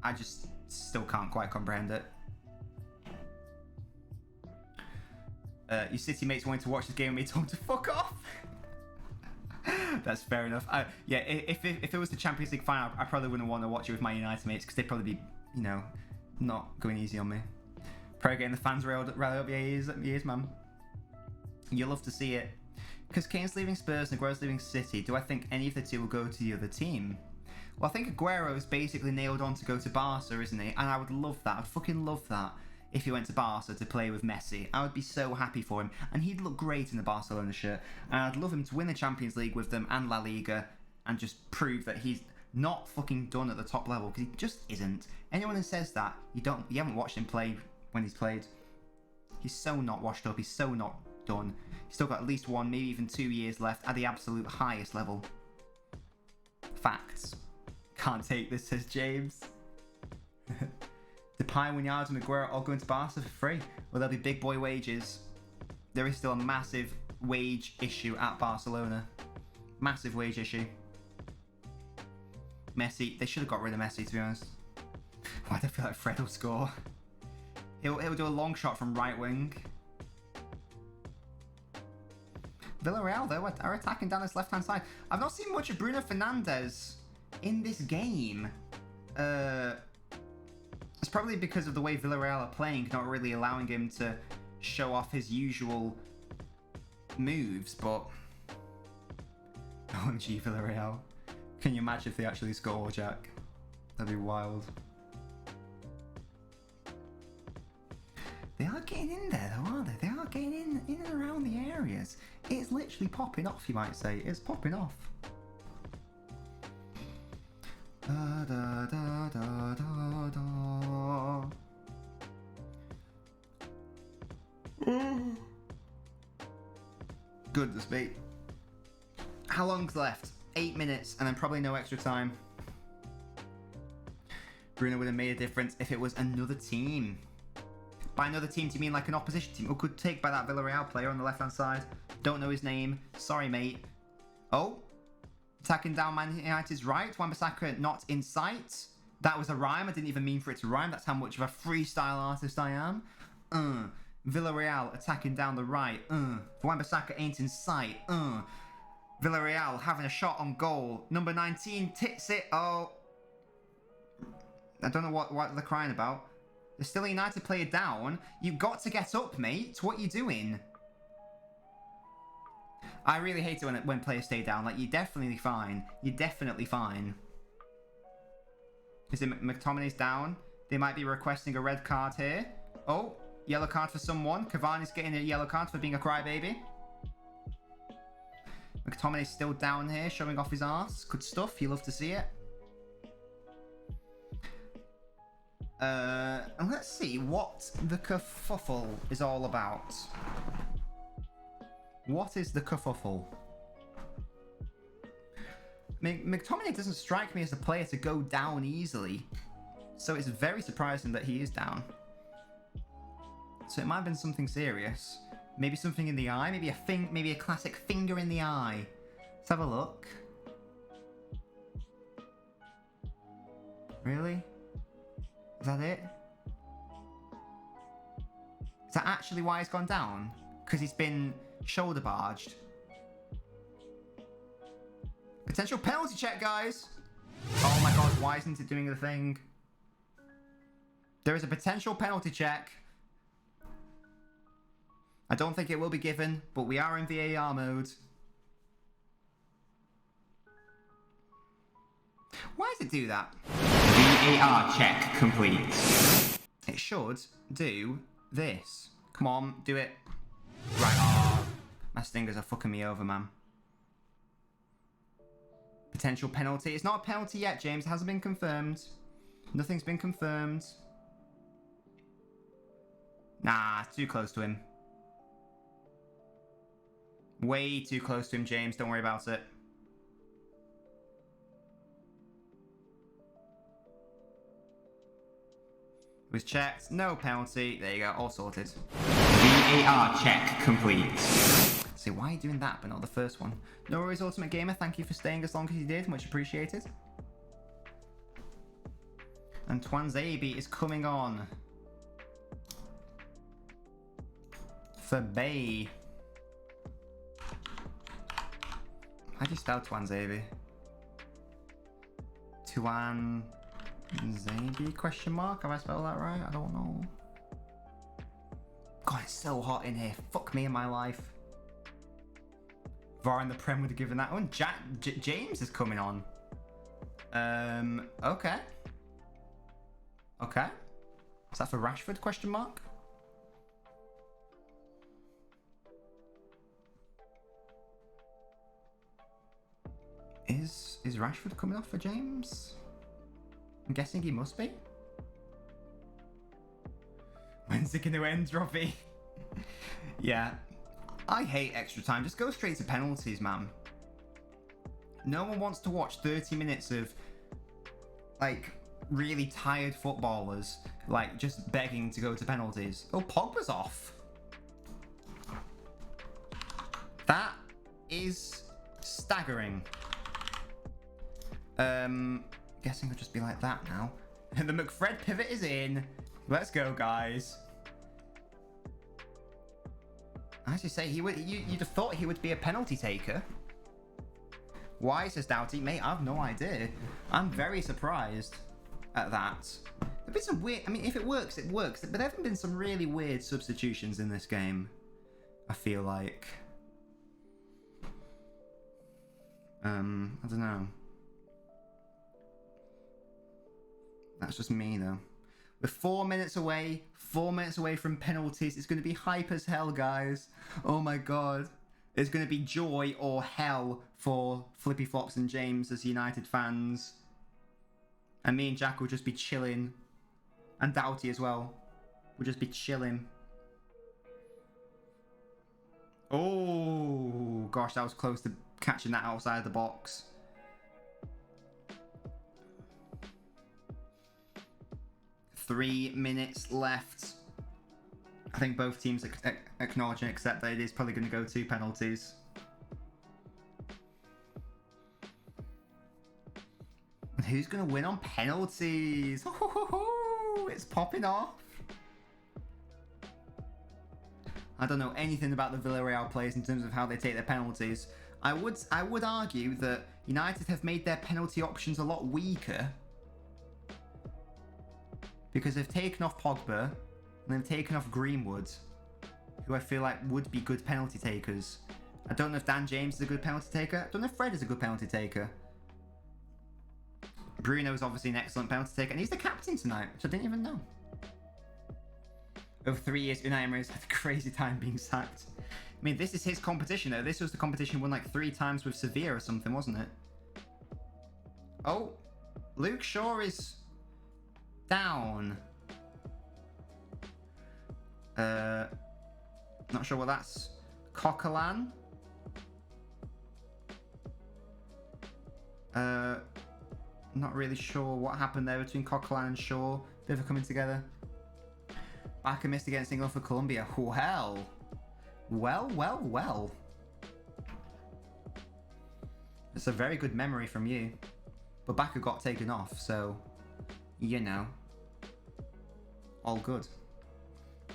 I just still can't quite comprehend it. Your City mates wanting to watch this game and me told them to fuck off. That's fair enough. Yeah, if it was the Champions League final, I probably wouldn't want to watch it with my United mates because they'd probably be, you know, not going easy on me. Probably getting the fans railed up. Yeah, he is, man. You'll love to see it. Because Kane's leaving Spurs and Aguero's leaving City, do I think any of the two will go to the other team? Well, I think Aguero's basically nailed on to go to Barca, isn't he? And I would love that. I'd fucking love that. if he went to Barca to play with Messi. I would be so happy for him. And he'd look great in the Barcelona shirt. And I'd love him to win the Champions League with them and La Liga and just prove that he's not fucking done at the top level, because he just isn't. Anyone who says that, you haven't watched him play when he's played. He's so not washed up. He's so not done. He's still got at least 1, maybe even 2 years left at the absolute highest level. Facts. Can't take this, says James. Depay, Wignard and Aguero all going to Barca for free. Well, there'll be big boy wages. There is still a massive wage issue at Barcelona. Massive wage issue. Messi, they should have got rid of Messi, to be honest. Why do I feel like Fred will score? He'll do a long shot from right wing. Villarreal, though, are attacking down this left-hand side. I've not seen much of Bruno Fernandes in this game. It's probably because of the way Villarreal are playing, not really allowing him to show off his usual moves, but... OMG, Villarreal. Can you imagine if they actually score, Jack? That'd be wild. They are getting in there, though, aren't they? They are getting in and around the areas. It's literally popping off, you might say. It's popping off. Da, da, da, da, da, da. Goodness me. How long's left? 8 minutes, and then probably no extra time. Bruno would have made a difference if it was another team. By another team, do you mean like an opposition team who could take by that Villarreal player on the left-hand side? Don't know his name. Sorry, mate. Oh. Attacking down Man United's right. Wan-Bissaka not in sight. That was a rhyme. I didn't even mean for it to rhyme. That's how much of a freestyle artist I am. Villarreal attacking down the right. Wan-Bissaka ain't in sight. Villarreal having a shot on goal. Number 19 tits it. Oh. I don't know what they're crying about. There's still a United player down. You've got to get up, mate. What are you doing? I really hate it when players stay down. Like, you're definitely fine. You're definitely fine. Is it McTominay's down? They might be requesting a red card here. Oh, yellow card for someone. Cavani's getting a yellow card for being a crybaby. McTominay's still down here, showing off his arse. Good stuff. You love to see it. And let's see what the kerfuffle is all about. What is the kerfuffle? McTominay doesn't strike me as a player to go down easily, so it's very surprising that he is down. So it might have been something serious. Maybe something in the eye. Maybe a classic finger in the eye. Let's have a look. Really? Is that it? Is that actually why he's gone down? Because he's been shoulder barged. Potential penalty check, guys. Oh my god, why isn't it doing the thing? There is a potential penalty check. I don't think it will be given, but we are in VAR mode. Why does it do that? VAR check complete. It should do this. Come on, do it. Right. Oh, my stingers are fucking me over, man. Potential penalty. It's not a penalty yet, James. It hasn't been confirmed. Nothing's been confirmed. Nah, too close to him. Way too close to him, James. Don't worry about it. It was checked. No penalty. There you go. All sorted. VAR check complete. So why are you doing that but not the first one? No worries, Ultimate Gamer. Thank you for staying as long as you did. Much appreciated. And Twanzebe is coming on. For Bay. How do you spell Twanzebe? Twanzebe question mark? Have I spelled that right? I don't know. God, it's so hot in here. Fuck me and my life. VAR in the Prem would have given that one. James is coming on. Okay. Okay. Is that for Rashford question mark? Is Rashford coming off for James? I'm guessing he must be. When's it going to end, Robbie? Yeah. I hate extra time. Just go straight to penalties, man. No one wants to watch 30 minutes of, like, really tired footballers, like, just begging to go to penalties. Oh, Pogba's off. That is staggering. Guessing it'll just be like that now. And the McFred pivot is in. Let's go, guys. As you say, you'd have thought he would be a penalty taker. Why, says Doughty? Mate, I have no idea. I'm very surprised at that. There've been some weird... I mean, if it works, it works. But there haven't been some really weird substitutions in this game, I feel like. I don't know. That's just me, though. We're 4 minutes away. 4 minutes away from penalties. It's going to be hype as hell, guys. Oh my god. It's going to be joy or hell for Flippy Flops and James as United fans. And me and Jack will just be chilling. And Doughty as well. We'll just be chilling. Oh, gosh, that was close to catching that outside the box. Three minutes left. I think both teams acknowledge and accept that it is probably going to go to penalties. And who's going to win on penalties? It's popping off. I don't know anything about the Villarreal players in terms of how they take their penalties. I would argue that United have made their penalty options a lot weaker because they've taken off Pogba and they've taken off Greenwood, who I feel like would be good penalty takers. I don't know if Dan James is a good penalty taker. I don't know if Fred is a good penalty taker. Bruno is obviously an excellent penalty taker, and he's the captain tonight, which I didn't even know. Over 3 years, Unai Emery's had a crazy time being sacked. I mean, this is his competition, though. This was the competition won like 3 times with Sevilla or something, wasn't it? Oh, Luke Shaw is down. Not sure what that's. Coquelin. Not really sure what happened there between Coquelin and Shaw. Bit of coming together. Baka missed against England for Colombia. Well. Well. It's a very good memory from you. But Baka got taken off, so, you know. All good.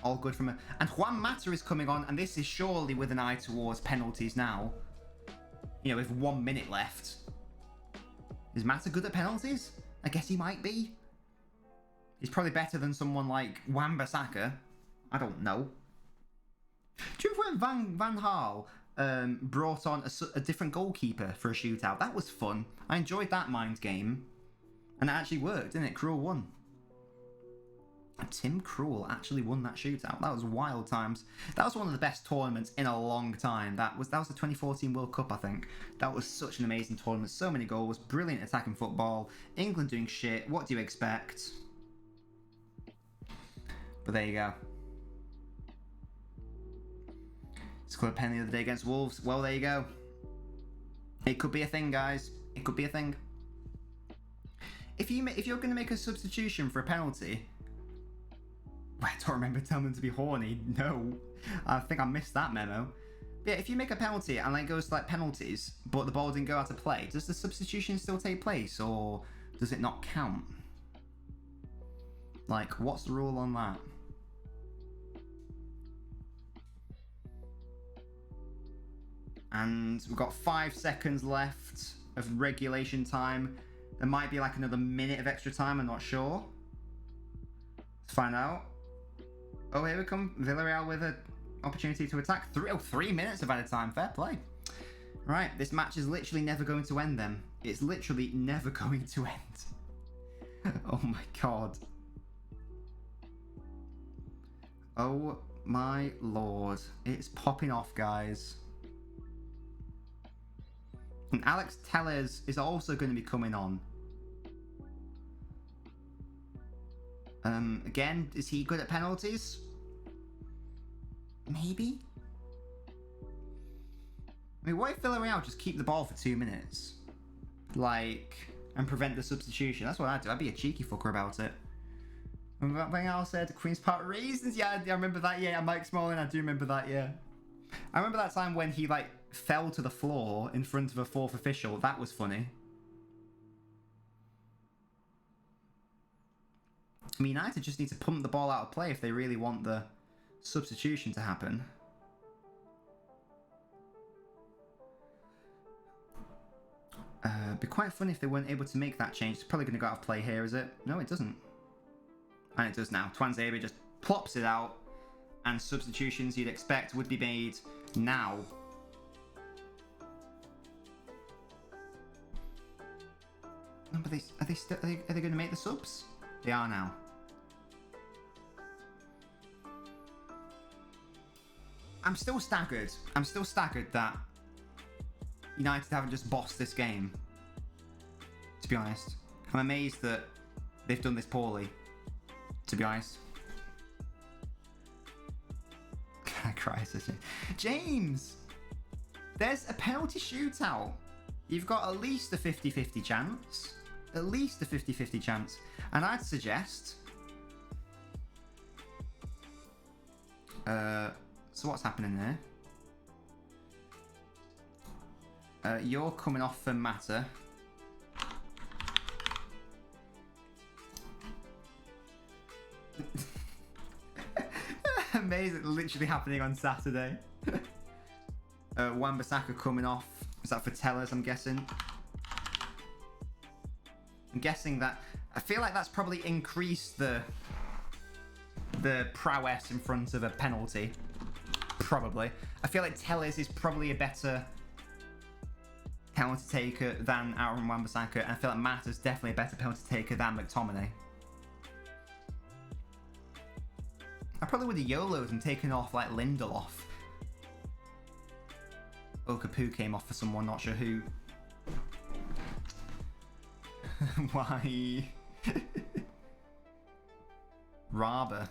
All good from a... And Juan Mata is coming on, and this is surely with an eye towards penalties now. You know, with 1 minute left. Is Mata good at penalties? I guess he might be. He's probably better than someone like Wan-Bissaka. I don't know. Do you remember when Van Gaal brought on a different goalkeeper for a shootout? That was fun. I enjoyed that mind game. And it actually worked, didn't it? Krul won. Tim Krul actually won that shootout. That was wild times. That was one of the best tournaments in a long time. That was the 2014 World Cup, I think. That was such an amazing tournament. So many goals. Brilliant attacking football. England doing shit. What do you expect? But there you go. Scored a pen the other day against Wolves. Well, there you go. It could be a thing, guys. It could be a thing. If you're going to make a substitution for a penalty... I don't remember telling them to be horny. No. I think I missed that memo. But yeah, if you make a penalty and it goes to like penalties, but the ball didn't go out of play, does the substitution still take place or does it not count? Like, what's the rule on that? And we've got 5 seconds left of regulation time. There might be like another minute of extra time, I'm not sure. Let's find out. Oh, here we come. Villarreal with an opportunity to attack. 3 minutes of added time. Fair play. Right, this match is literally never going to end then. It's literally never going to end. Oh my god. Oh my lord. It's popping off, guys. And Alex Telles is also going to be coming on. Again, is he good at penalties? Maybe? I mean, what if Villarreal just keep the ball for 2 minutes? Like, and prevent the substitution? That's what I'd do. I'd be a cheeky fucker about it. Remember when I said Queen's Park Raisins? Yeah, I remember that. Yeah, Mike Smalling, I do remember that, yeah. I remember that time when he, like, fell to the floor in front of a fourth official. That was funny. I mean, United just need to pump the ball out of play if they really want the substitution to happen. It'd be quite funny if they weren't able to make that change. It's probably going to go out of play here, is it? No, it doesn't. And it does now. Twanzebe just plops it out. And substitutions you'd expect would be made now. No, but are they going to make the subs? They are now. I'm still staggered. I'm still staggered that United haven't just bossed this game. To be honest. I'm amazed that they've done this poorly. To be honest. Crisis. James! There's a penalty shootout. You've got at least a 50-50 chance. At least a 50-50 chance. And I'd suggest... so what's happening there? You're coming off for Mata. Amazing, literally happening on Saturday. Wan-Bissaka coming off. Is that for Tellers, I'm guessing? I'm guessing that... I feel like that's probably increased the prowess in front of a penalty. Probably. I feel like Tellers is probably a better penalty taker than Aaron Wan-Bissaka, and I feel like Mata's definitely a better penalty taker than McTominay. I probably would have YOLO'd and taken off like Lindelof. Okapu came off for someone, not sure who. Why? Raber.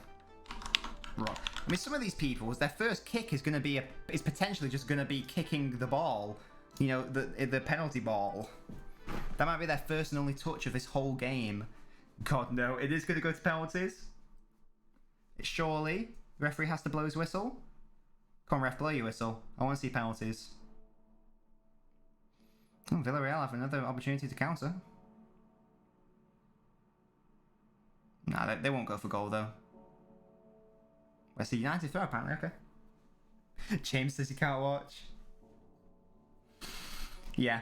I mean, some of these people, their first kick is going to be is potentially just going to be kicking the ball. You know, the penalty ball. That might be their first and only touch of this whole game. God, no. It is going to go to penalties. Surely, the referee has to blow his whistle. Come on, ref, blow your whistle. I want to see penalties. Oh, Villarreal have another opportunity to counter. Nah, they won't go for goal, though. Where's the United throw, apparently? Okay. James says he can't watch. Yeah.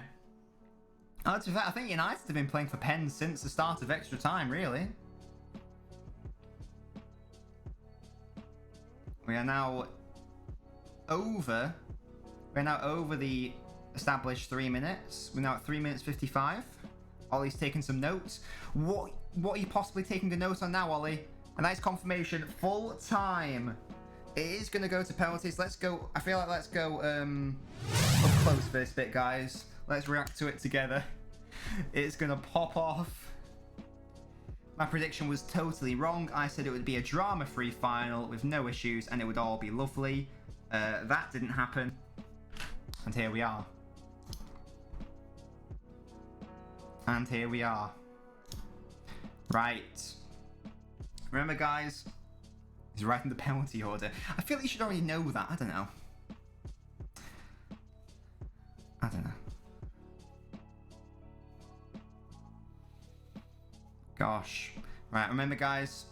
Oh, to be fair, I think United have been playing for pens since the start of extra time, really. We are now over the established 3 minutes. We're now at 3 minutes 55. Ollie's taking some notes. What are you possibly taking a note on now, Ollie? A nice confirmation. Full time. It is going to go to penalties. Let's go. I feel like let's go up close for this bit, guys. Let's react to it together. It's going to pop off. My prediction was totally wrong. I said it would be a drama-free final with no issues and it would all be lovely. That didn't happen. And here we are. And here we are. Right. Remember, guys, he's writing the penalty order. I feel like you should already know that. I don't know. Gosh. Right, remember, guys,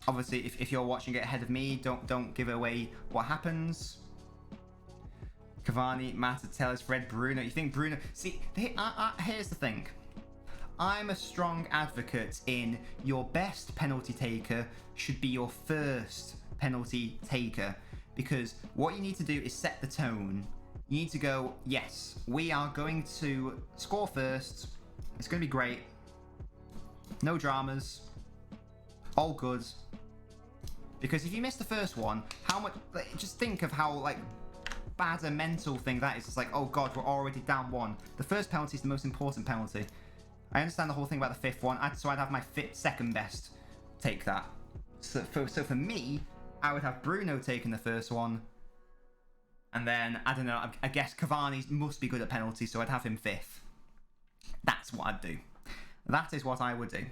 obviously, if you're watching it ahead of me, don't give away what happens. Cavani, Mata, Tellers, Fred, Bruno. You think Bruno... See, here's the thing. I'm a strong advocate in your best penalty taker should be your first penalty taker. Because what you need to do is set the tone. You need to go, yes, we are going to score first. It's going to be great. No dramas. All good. Because if you miss the first one, how much... Just think of how, like, bad a mental thing that is. It's like, oh god, we're already down 1. The first penalty is the most important penalty. I understand the whole thing about the 5th one, so I'd have my second best take that. So for me, I would have Bruno taking the first one. And then, I don't know, I guess Cavani must be good at penalties, so I'd have him 5th. That's what I'd do. That is what I would do.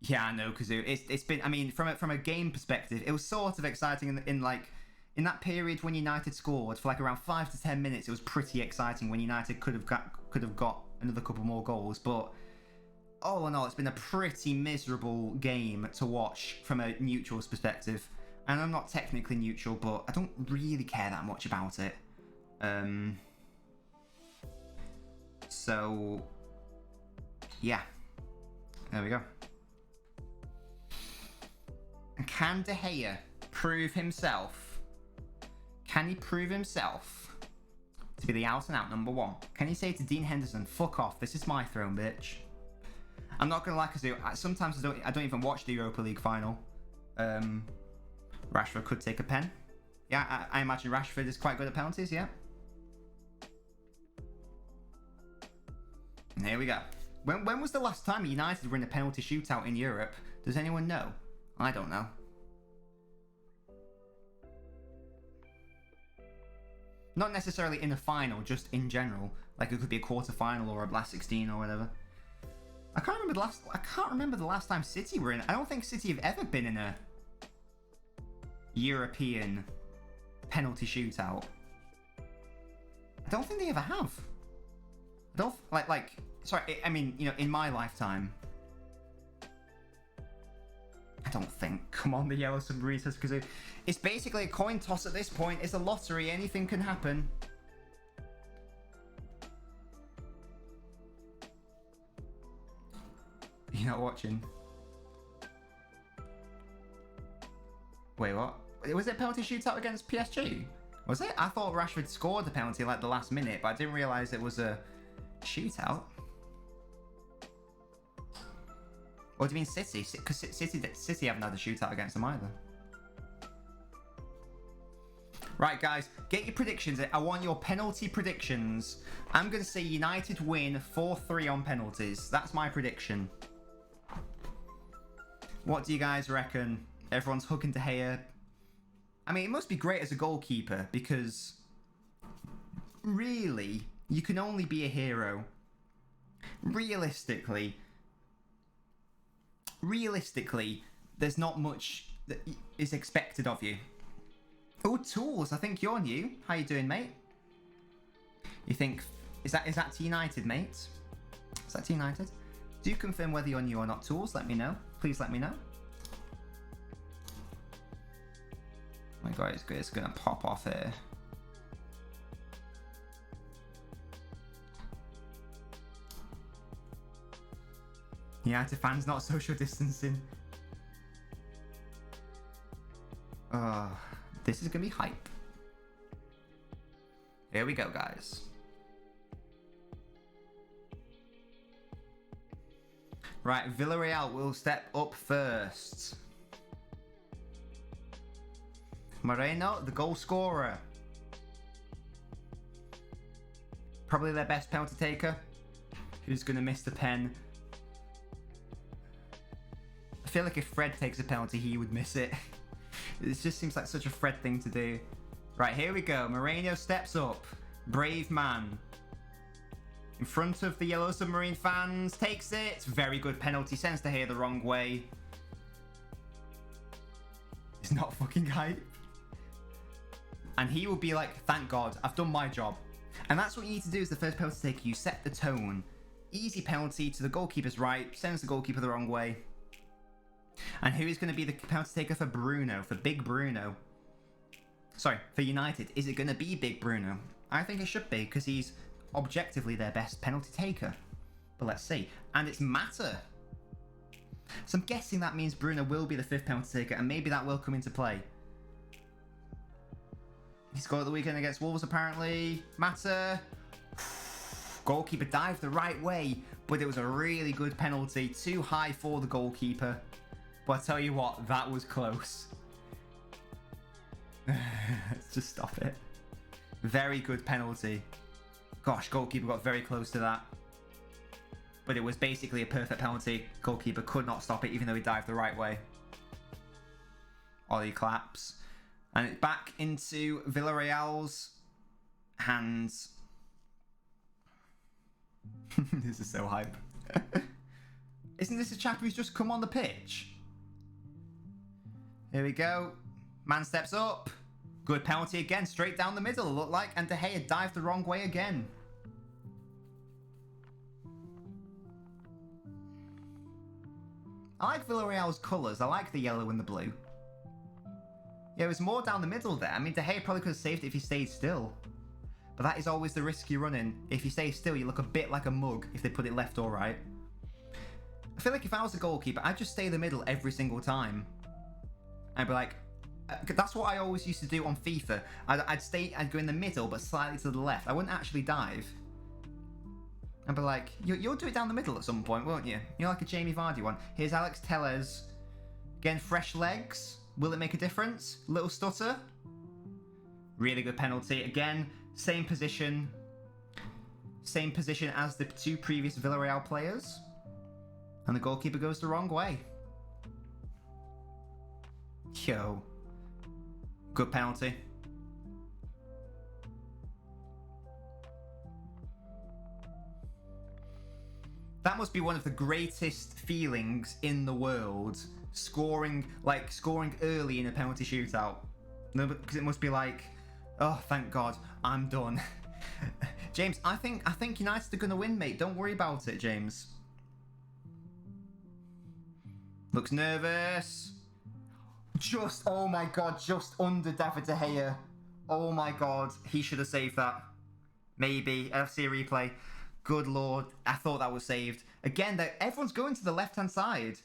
Yeah, I know, Kazoo. It's been, I mean, from a game perspective, it was sort of exciting in that period when United scored for like around 5 to 10 minutes. It was pretty exciting when United could have got another couple more goals, but all in all, it's been a pretty miserable game to watch from a neutral's perspective. And I'm not technically neutral, but I don't really care that much about it. So, yeah. There we go. And can De Gea prove himself? Can he prove himself to be the out-and-out number 1? Can he say to Dean Henderson, fuck off, this is my throne, bitch? I'm not going to lie, because sometimes I don't even watch the Europa League Final. Rashford could take a pen. Yeah, I imagine Rashford is quite good at penalties, yeah. And here we go. When was the last time United were in a penalty shootout in Europe? Does anyone know? I don't know. Not necessarily in a final, just in general. Like it could be a quarter-final or a last 16 or whatever. I can't remember the last time City were in. I don't think City have ever been in a European penalty shootout. I don't think they ever have. I don't like. Sorry, I mean, you know, in my lifetime. I don't think. Come on, the yellow submarine says because it's basically a coin toss at this point. It's a lottery. Anything can happen. You're not watching. Wait, what? Was it a penalty shootout against PSG? Was it? I thought Rashford scored the penalty like the last minute, but I didn't realise it was a shootout. Or do you mean City? Because City haven't had a shootout against them either. Right, guys, get your predictions. I want your penalty predictions. I'm going to say United win 4-3 on penalties. That's my prediction. What do you guys reckon? Everyone's hugging De Gea. I mean, it must be great as a goalkeeper because really, you can only be a hero. Realistically, there's not much that is expected of you. Oh, Tools, I think you're new. How you doing, mate? You think, is that to United, mate? Is that to United? Do confirm whether you're new or not, Tools. Let me know. Please let me know. Oh my god, it's going to pop off here. United fans not social distancing. This is going to be hype. Here we go, guys. Right, Villarreal will step up first. Moreno, the goal scorer. Probably their best penalty taker. Who's going to miss the pen? I feel like if Fred takes a penalty, he would miss it. It just seems like such a Fred thing to do. Right, here we go. Moreno steps up. Brave man. In front of the Yellow Submarine fans. Takes it. Very good penalty. Sends De Gea the wrong way. It's not fucking hype. And he will be like, thank God, I've done my job. And that's what you need to do as the first penalty taker. You set the tone. Easy penalty to the goalkeeper's right. Sends the goalkeeper the wrong way. And who is going to be the penalty taker for Bruno? For Big Bruno? Sorry, for United. Is it going to be Big Bruno? I think it should be, because he's objectively their best penalty taker. But let's see. And it's Mata. So I'm guessing that means Bruno will be the 5th penalty taker, and maybe that will come into play. He scored at the weekend against Wolves, apparently. Mata. Goalkeeper dived the right way, but it was a really good penalty. Too high for the goalkeeper. But I tell you what, that was close. Just stop it. Very good penalty. Gosh, goalkeeper got very close to that. But it was basically a perfect penalty. Goalkeeper could not stop it, even though he dived the right way. Ollie claps. And it's back into Villarreal's hands. This is so hype. Isn't this a chap who's just come on the pitch? Here we go. Man steps up. Good penalty again, straight down the middle, it looked like. And De Gea dived the wrong way again. I like Villarreal's colours. I like the yellow and the blue. Yeah, it was more down the middle there. I mean, De Gea probably could have saved it if he stayed still. But that is always the risk you run in. If you stay still, you look a bit like a mug if they put it left or right. I feel like if I was a goalkeeper, I'd just stay in the middle every single time. I'd be like... that's what I always used to do on FIFA. I'd go in the middle, but slightly to the left. I wouldn't actually dive. I'd be like, you'll do it down the middle at some point, won't you? You're like a Jamie Vardy one. Here's Alex Tellez. Again, fresh legs. Will it make a difference? Little stutter. Really good penalty. Again, same position. Same position as the two previous Villarreal players. And the goalkeeper goes the wrong way. Yo. Good penalty. That must be one of the greatest feelings in the world. Scoring early in a penalty shootout. No, because it must be like, oh, thank God, I'm done. James, I think United are going to win, mate. Don't worry about it, James. Looks nervous. Just, oh my God, just under David De Gea. Oh my God, he should have saved that. Maybe. FC replay. Good Lord, I thought that was saved. Again, everyone's going to the left-hand side.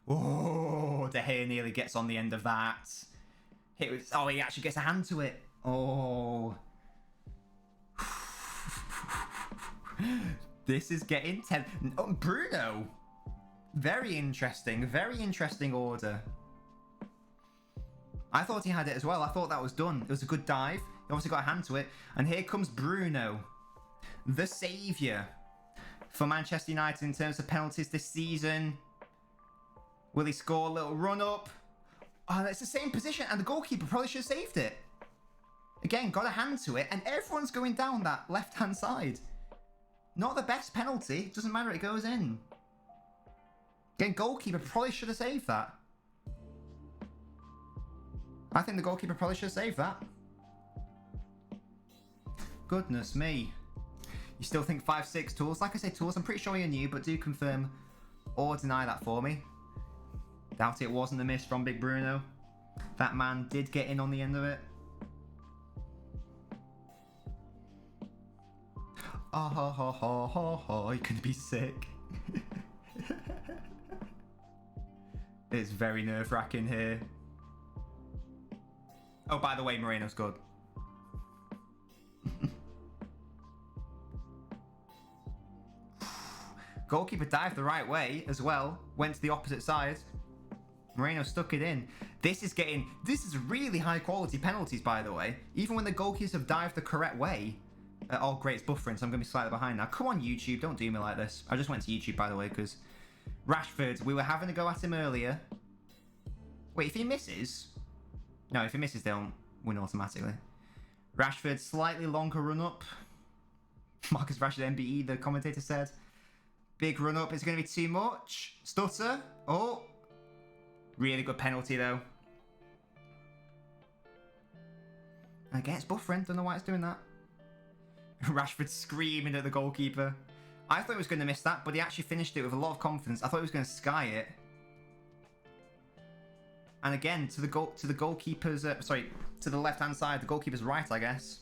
Oh, De Gea nearly gets on the end of that. Oh, he actually gets a hand to it. Oh. This is getting tense. Oh, Bruno. Very interesting order. I thought he had it as well. I thought that was done. It was a good dive. He obviously got a hand to it. And here comes Bruno. The saviour for Manchester United in terms of penalties this season. Will he score a little run-up? Oh, it's the same position, and the goalkeeper probably should have saved it. Again, got a hand to it, and everyone's going down that left-hand side. Not the best penalty. Doesn't matter, it goes in. Again, goalkeeper probably should have saved that. I think the goalkeeper probably should have saved that. Goodness me. You still think 5-6 tools? Like I say, tools, I'm pretty sure you're new, but do confirm or deny that for me. Doubt it wasn't a miss from Big Bruno. That man did get in on the end of it. Oh, ho, ho, ho, ho, ho. You're going to be sick. It's very nerve-wracking here. Oh, by the way, Moreno's good. Goalkeeper dived the right way as well. Went to the opposite side. Moreno stuck it in. This is really high quality penalties, by the way. Even when the goalkeepers have dived the correct way. Oh, great, it's buffering, so I'm going to be slightly behind now. Come on, YouTube, don't do me like this. I just went to YouTube, by the way, because Rashford, we were having a go at him earlier. Wait, if he misses? No, if he misses, they don't win automatically. Rashford, slightly longer run-up. Marcus Rashford, MBE, the commentator said. Big run-up, is it going to be too much? Stutter? Oh. Really good penalty, though. Again, it's buffering. Don't know why it's doing that. Rashford screaming at the goalkeeper. I thought he was going to miss that, but he actually finished it with a lot of confidence. I thought he was going to sky it. And again, to the goalkeeper's, to the left-hand side, the goalkeeper's right, I guess.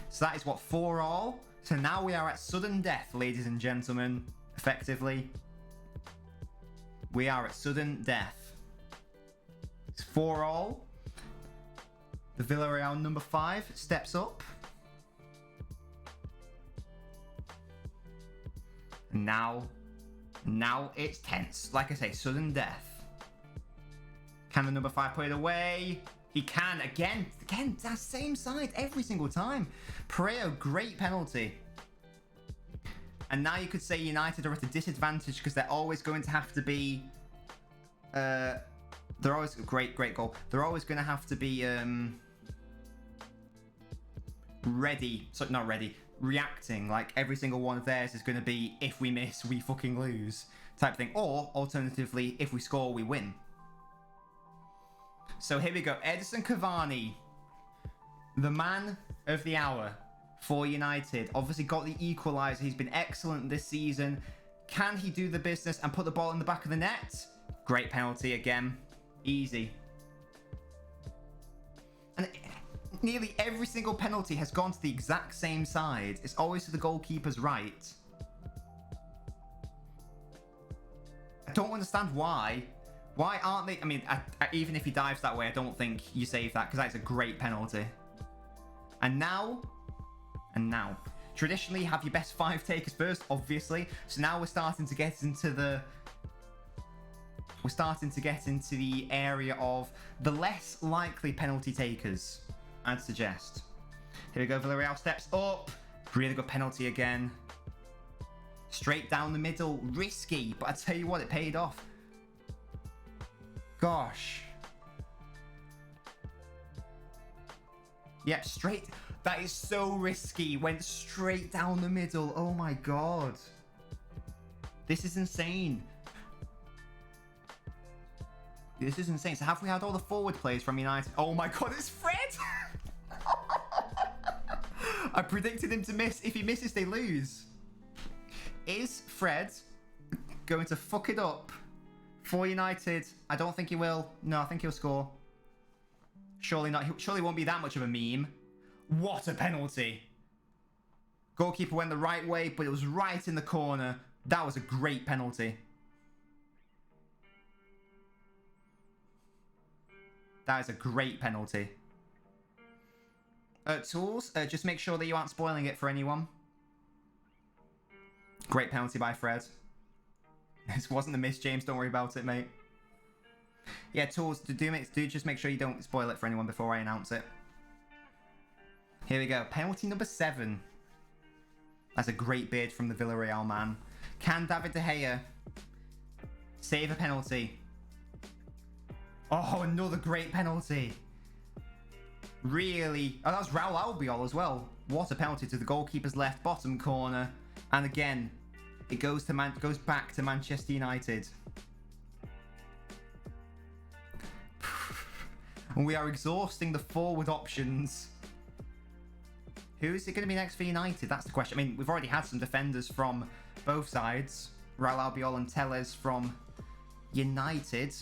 So that is what, 4-all. So now we are at sudden death, ladies and gentlemen. Effectively, we are at sudden death. It's 4-all. The Villarreal number 5 steps up. Now it's tense. Like I say, sudden death. Can the number 5 put it away? He can. Again, that same side every single time. Pereiro, great penalty. And now you could say United are at a disadvantage because they're always going to have to be... they're always... Great goal. They're always going to have to be... ready. So, not ready. Reacting. Like, every single one of theirs is going to be, if we miss, we fucking lose. Type thing. Or, alternatively, if we score, we win. So, here we go. Edison Cavani. The man of the hour. For United. Obviously got the equaliser. He's been excellent this season. Can he do the business and put the ball in the back of the net? Great penalty again. Easy. And nearly every single penalty has gone to the exact same side. It's always to the goalkeeper's right. I don't understand why. Why aren't they... I mean, even if he dives that way, I don't think you save that because that's a great penalty. And now... traditionally, you have your best 5 takers first, obviously. So now we're starting to get into the... area of the less likely penalty takers, I'd suggest. Here we go, Villarreal steps up. Really good penalty again. Straight down the middle. Risky, but I tell you what, it paid off. Gosh. Yep, straight... That is so risky. Went straight down the middle. Oh my god. This is insane. This is insane. So have we had all the forward players from United? Oh my god, it's Fred! I predicted him to miss. If he misses, they lose. Is Fred going to fuck it up for United? I don't think he will. No, I think he'll score. Surely not. Surely won't be that much of a meme. What a penalty. Goalkeeper went the right way, but it was right in the corner. That was a great penalty. That is a great penalty. Tools, just make sure that you aren't spoiling it for anyone. Great penalty by Fred. This wasn't a miss, James. Don't worry about it, mate. Yeah, Tools, do just make sure you don't spoil it for anyone before I announce it. Here we go. Penalty number 7. That's a great bid from the Villarreal man. Can David De Gea save a penalty? Oh, another great penalty. Really? Oh, that was Raul Albiol as well. What a penalty to the goalkeeper's left bottom corner. And again, it goes back to Manchester United. And we are exhausting the forward options. Who is it going to be next for United? That's the question. I mean, we've already had some defenders from both sides. Raul Albiol and Telles from United.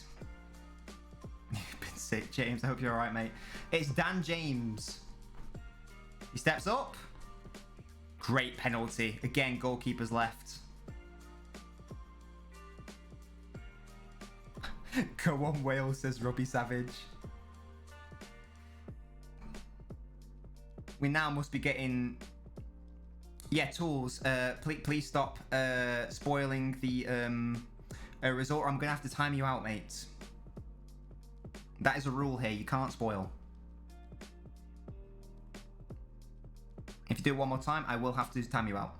You've been sick, James. I hope you're alright, mate. It's Dan James. He steps up. Great penalty. Again, goalkeeper's left. Go on, Wales, says Robbie Savage. We now must be getting... Yeah, Tools, please stop spoiling the result. I'm going to have to time you out, mate. That is a rule here. You can't spoil. If you do it one more time, I will have to time you out.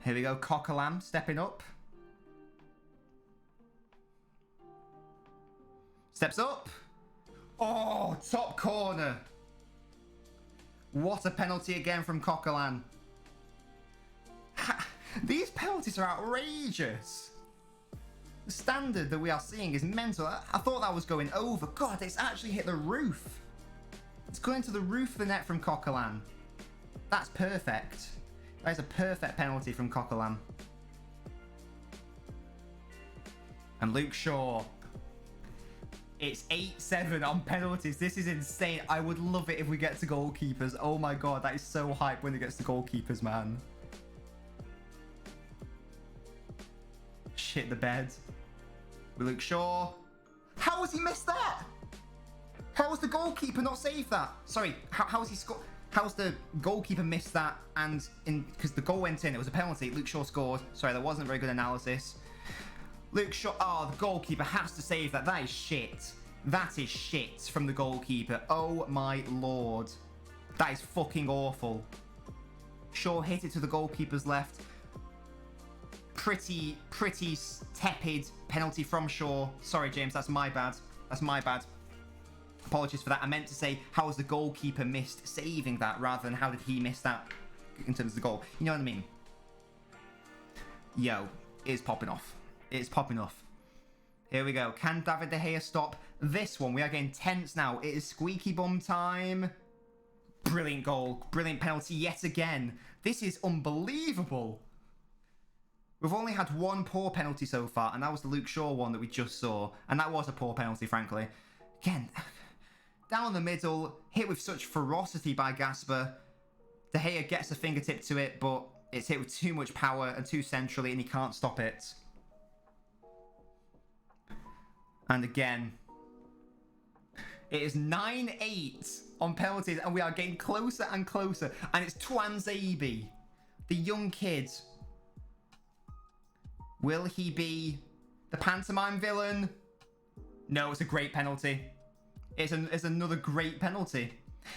Here we go. Coquelin stepping up. Steps up. Oh, top corner. What a penalty again from Coquelin. These penalties are outrageous. The standard that we are seeing is mental. I thought that was going over. God, it's actually hit the roof. It's going to the roof of the net from Coquelin. That's perfect. That is a perfect penalty from Coquelin. And Luke Shaw. It's 8-7 on penalties. This is insane. I would love it if we get to goalkeepers. Oh my god, that is so hype when it gets to goalkeepers, man. Shit the bed. With Luke Shaw. How has he missed that? How has the goalkeeper not saved that? Sorry, how has he scored? How's the goalkeeper missed that? And because the goal went in, it was a penalty. Luke Shaw scored. Sorry, that wasn't a very good analysis. Luke Shaw. Oh, the goalkeeper has to save that. That is shit. That is shit from the goalkeeper. Oh my lord. That is fucking awful. Shaw hit it to the goalkeeper's left. Pretty tepid penalty from Shaw. Sorry, James, that's my bad. That's my bad. Apologies for that. I meant to say, how has the goalkeeper missed saving that rather than how did he miss that in terms of the goal. You know what I mean? Yo, it's popping off. It's popping off. Here we go. Can David De Gea stop this one? We are getting tense now. It is squeaky bum time. Brilliant goal. Brilliant penalty yet again. This is unbelievable. We've only had one poor penalty so far, and that was the Luke Shaw one that we just saw. And that was a poor penalty, frankly. Again, down the middle, hit with such ferocity by Gasper. De Gea gets a fingertip to it, but it's hit with too much power and too centrally, and he can't stop it. And again, it is 9-8 on penalties, and we are getting closer and closer. And it's Twanzebe, the young kid. Will he be the pantomime villain? No, it's a great penalty. It's another great penalty.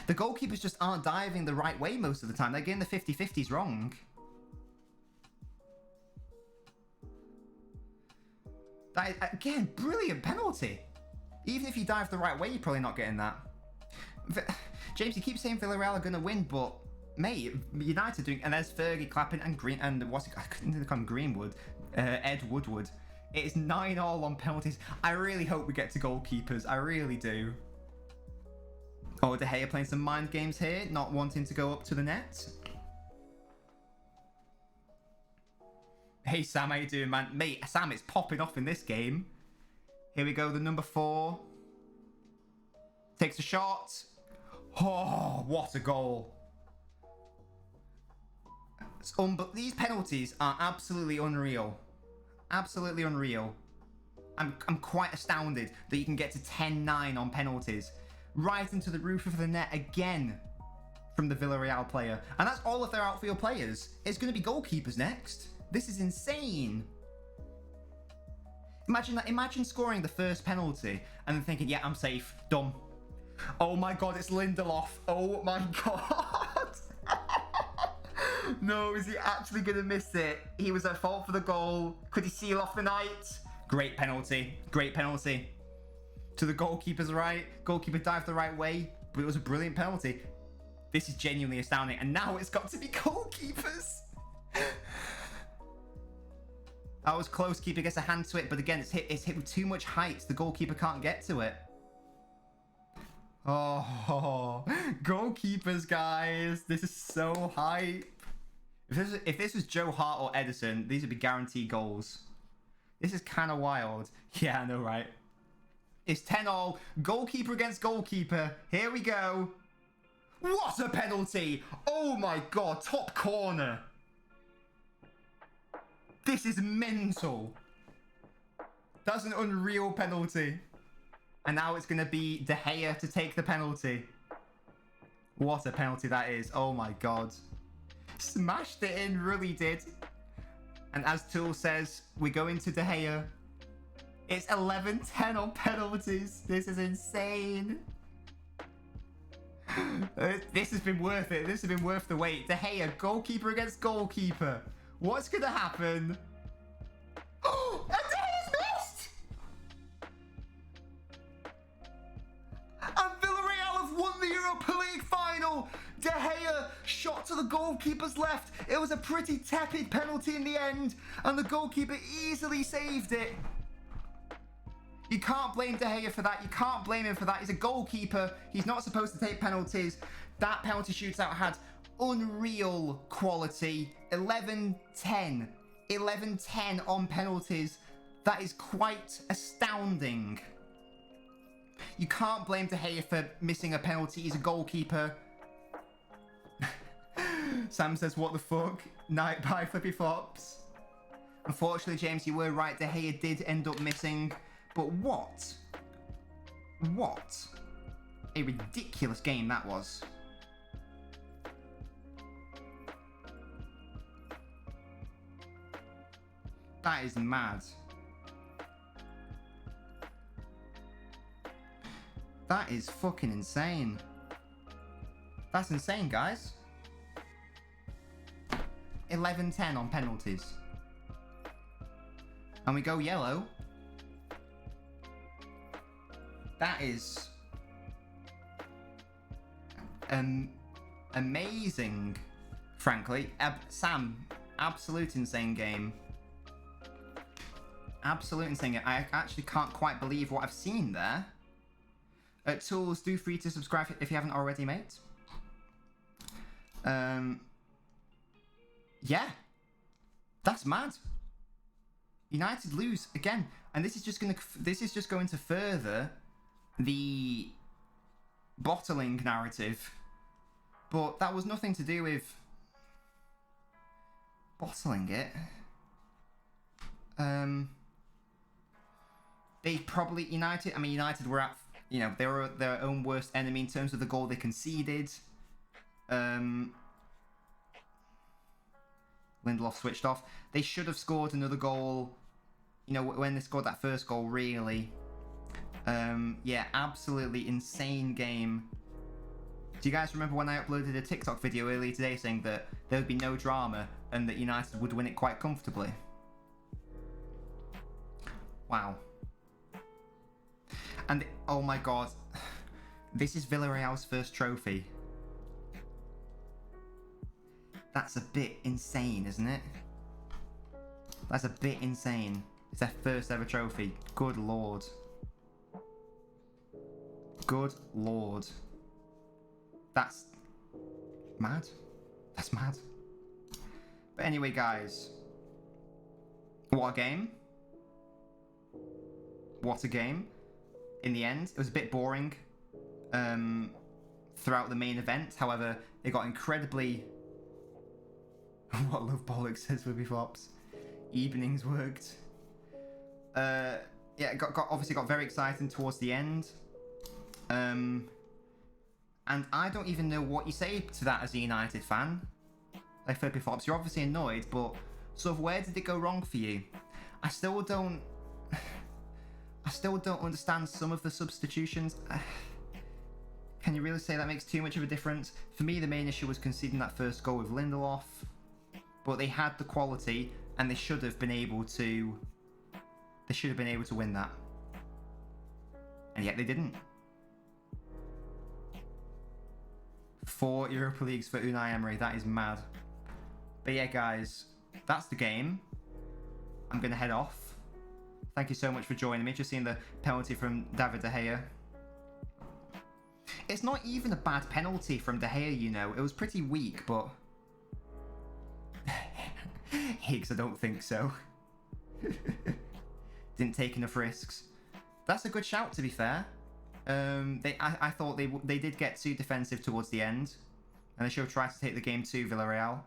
The goalkeepers just aren't diving the right way most of the time. They're getting the 50-50s wrong. That is, again, brilliant penalty. Even if you dive the right way, you're probably not getting that. James, you keep saying Villarreal are going to win, but mate, United doing, and there's Fergie clapping and Green, and what's it? I couldn't call him Greenwood, Ed Woodward. It is 9-all on penalties. I really hope we get to goalkeepers. I really do. Oh, De Gea playing some mind games here, not wanting to go up to the net. Hey Sam, how you doing, man? Mate, Sam is popping off in this game. Here we go, the number 4. Takes a shot. Oh, what a goal. These penalties are absolutely unreal. Absolutely unreal. I'm quite astounded that you can get to 10-9 on penalties. Right into the roof of the net again from the Villarreal player. And that's all of their outfield players. It's going to be goalkeepers next. This is insane. Imagine that. Imagine scoring the first penalty and then thinking, yeah, I'm safe. Done. Oh my god, it's Lindelof. Oh my god. No, is he actually going to miss it? He was at fault for the goal. Could he seal off the night? Great penalty. Great penalty. To the goalkeeper's right. Goalkeeper dived the right way, but it was a brilliant penalty. This is genuinely astounding. And now it's got to be goalkeepers. That was close. Keeper gets a hand to it, but again, it's hit with too much height. The goalkeeper can't get to it. Oh, goalkeepers, guys. This is so hype. If this was Joe Hart or Edison, these would be guaranteed goals. This is kind of wild. Yeah, I know, right? It's 10-all. Goalkeeper against goalkeeper. Here we go. What a penalty. Oh my god. Top corner. This is mental. That's an unreal penalty. And now it's going to be De Gea to take the penalty. What a penalty that is. Oh my god. Smashed it in, really did. And as Tool says, we go into De Gea. It's 11-10 on penalties. This is insane. This has been worth it. This has been worth the wait. De Gea, goalkeeper against goalkeeper. What's going to happen? Oh, and De Gea's missed! And Villarreal have won the Europa League Final. De Gea shot to the goalkeeper's left. It was a pretty tepid penalty in the end, and the goalkeeper easily saved it. You can't blame De Gea for that. You can't blame him for that. He's a goalkeeper. He's not supposed to take penalties. That penalty shootout had unreal quality. 11-10. 11-10 on penalties. That is quite astounding. You can't blame De Gea for missing a penalty. He's a goalkeeper. Sam says, what the fuck? Night by Flippy Flops. Unfortunately, James, you were right. De Gea did end up missing. But what a ridiculous game that was. That is mad. That is fucking insane. That's insane, guys. 11-10 on penalties. And we go yellow. That is amazing, frankly. Sam, absolute insane game. Absolute insane game. I actually can't quite believe what I've seen there. Tools, do free to subscribe if you haven't already, mate. Yeah, that's mad. United lose again, and this is just going to further the bottling narrative. But that was nothing to do with bottling it. They probably United. I mean, United were at, you know, they were their own worst enemy in terms of the goal they conceded. Lindelof switched off. They should have scored another goal, you know, when they scored that first goal, really. Yeah, absolutely insane game. Do you guys remember when I uploaded a TikTok video earlier today saying that there would be no drama and that United would win it quite comfortably? Wow. And, oh my god, this is Villarreal's first trophy. That's a bit insane, isn't it? That's a bit insane. It's their first ever trophy. Good lord. Good lord. That's mad. That's mad. But anyway, guys. What a game. What a game. In the end, it was a bit boring throughout the main event. However, it got incredibly... What Love Bollocks says Flippy Flops. Evenings worked. Yeah, it obviously got very exciting towards the end. And I don't even know what you say to that as a United fan. Like Flippy Flops, you're obviously annoyed, but sort of where did it go wrong for you? I still don't understand some of the substitutions. Can you really say that makes too much of a difference? For me, the main issue was conceding that first goal with Lindelof. But they had the quality, and they should have been able to. They should have been able to win that, and yet they didn't. 4 Europa Leagues for Unai Emery. That is mad. But yeah, guys, that's the game. I'm gonna head off. Thank you so much for joining me. Just seeing the penalty from David De Gea. It's not even a bad penalty from De Gea, you know. It was pretty weak, but. Higgs, I don't think so. Didn't take enough risks. That's a good shout, to be fair. I thought they did get too defensive towards the end, and they should have tried to take the game to Villarreal.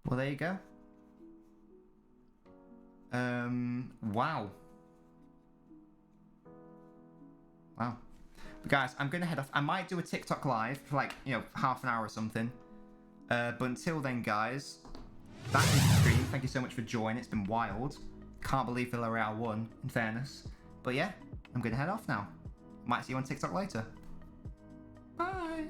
Well, there you go. Wow. Wow. But guys, I'm gonna head off. I might do a TikTok live for like, you know, half an hour or something. But until then, guys. That is the stream. Thank you so much for joining. It's been wild. Can't believe Villarreal won, in fairness. But yeah, I'm going to head off now. Might see you on TikTok later. Bye.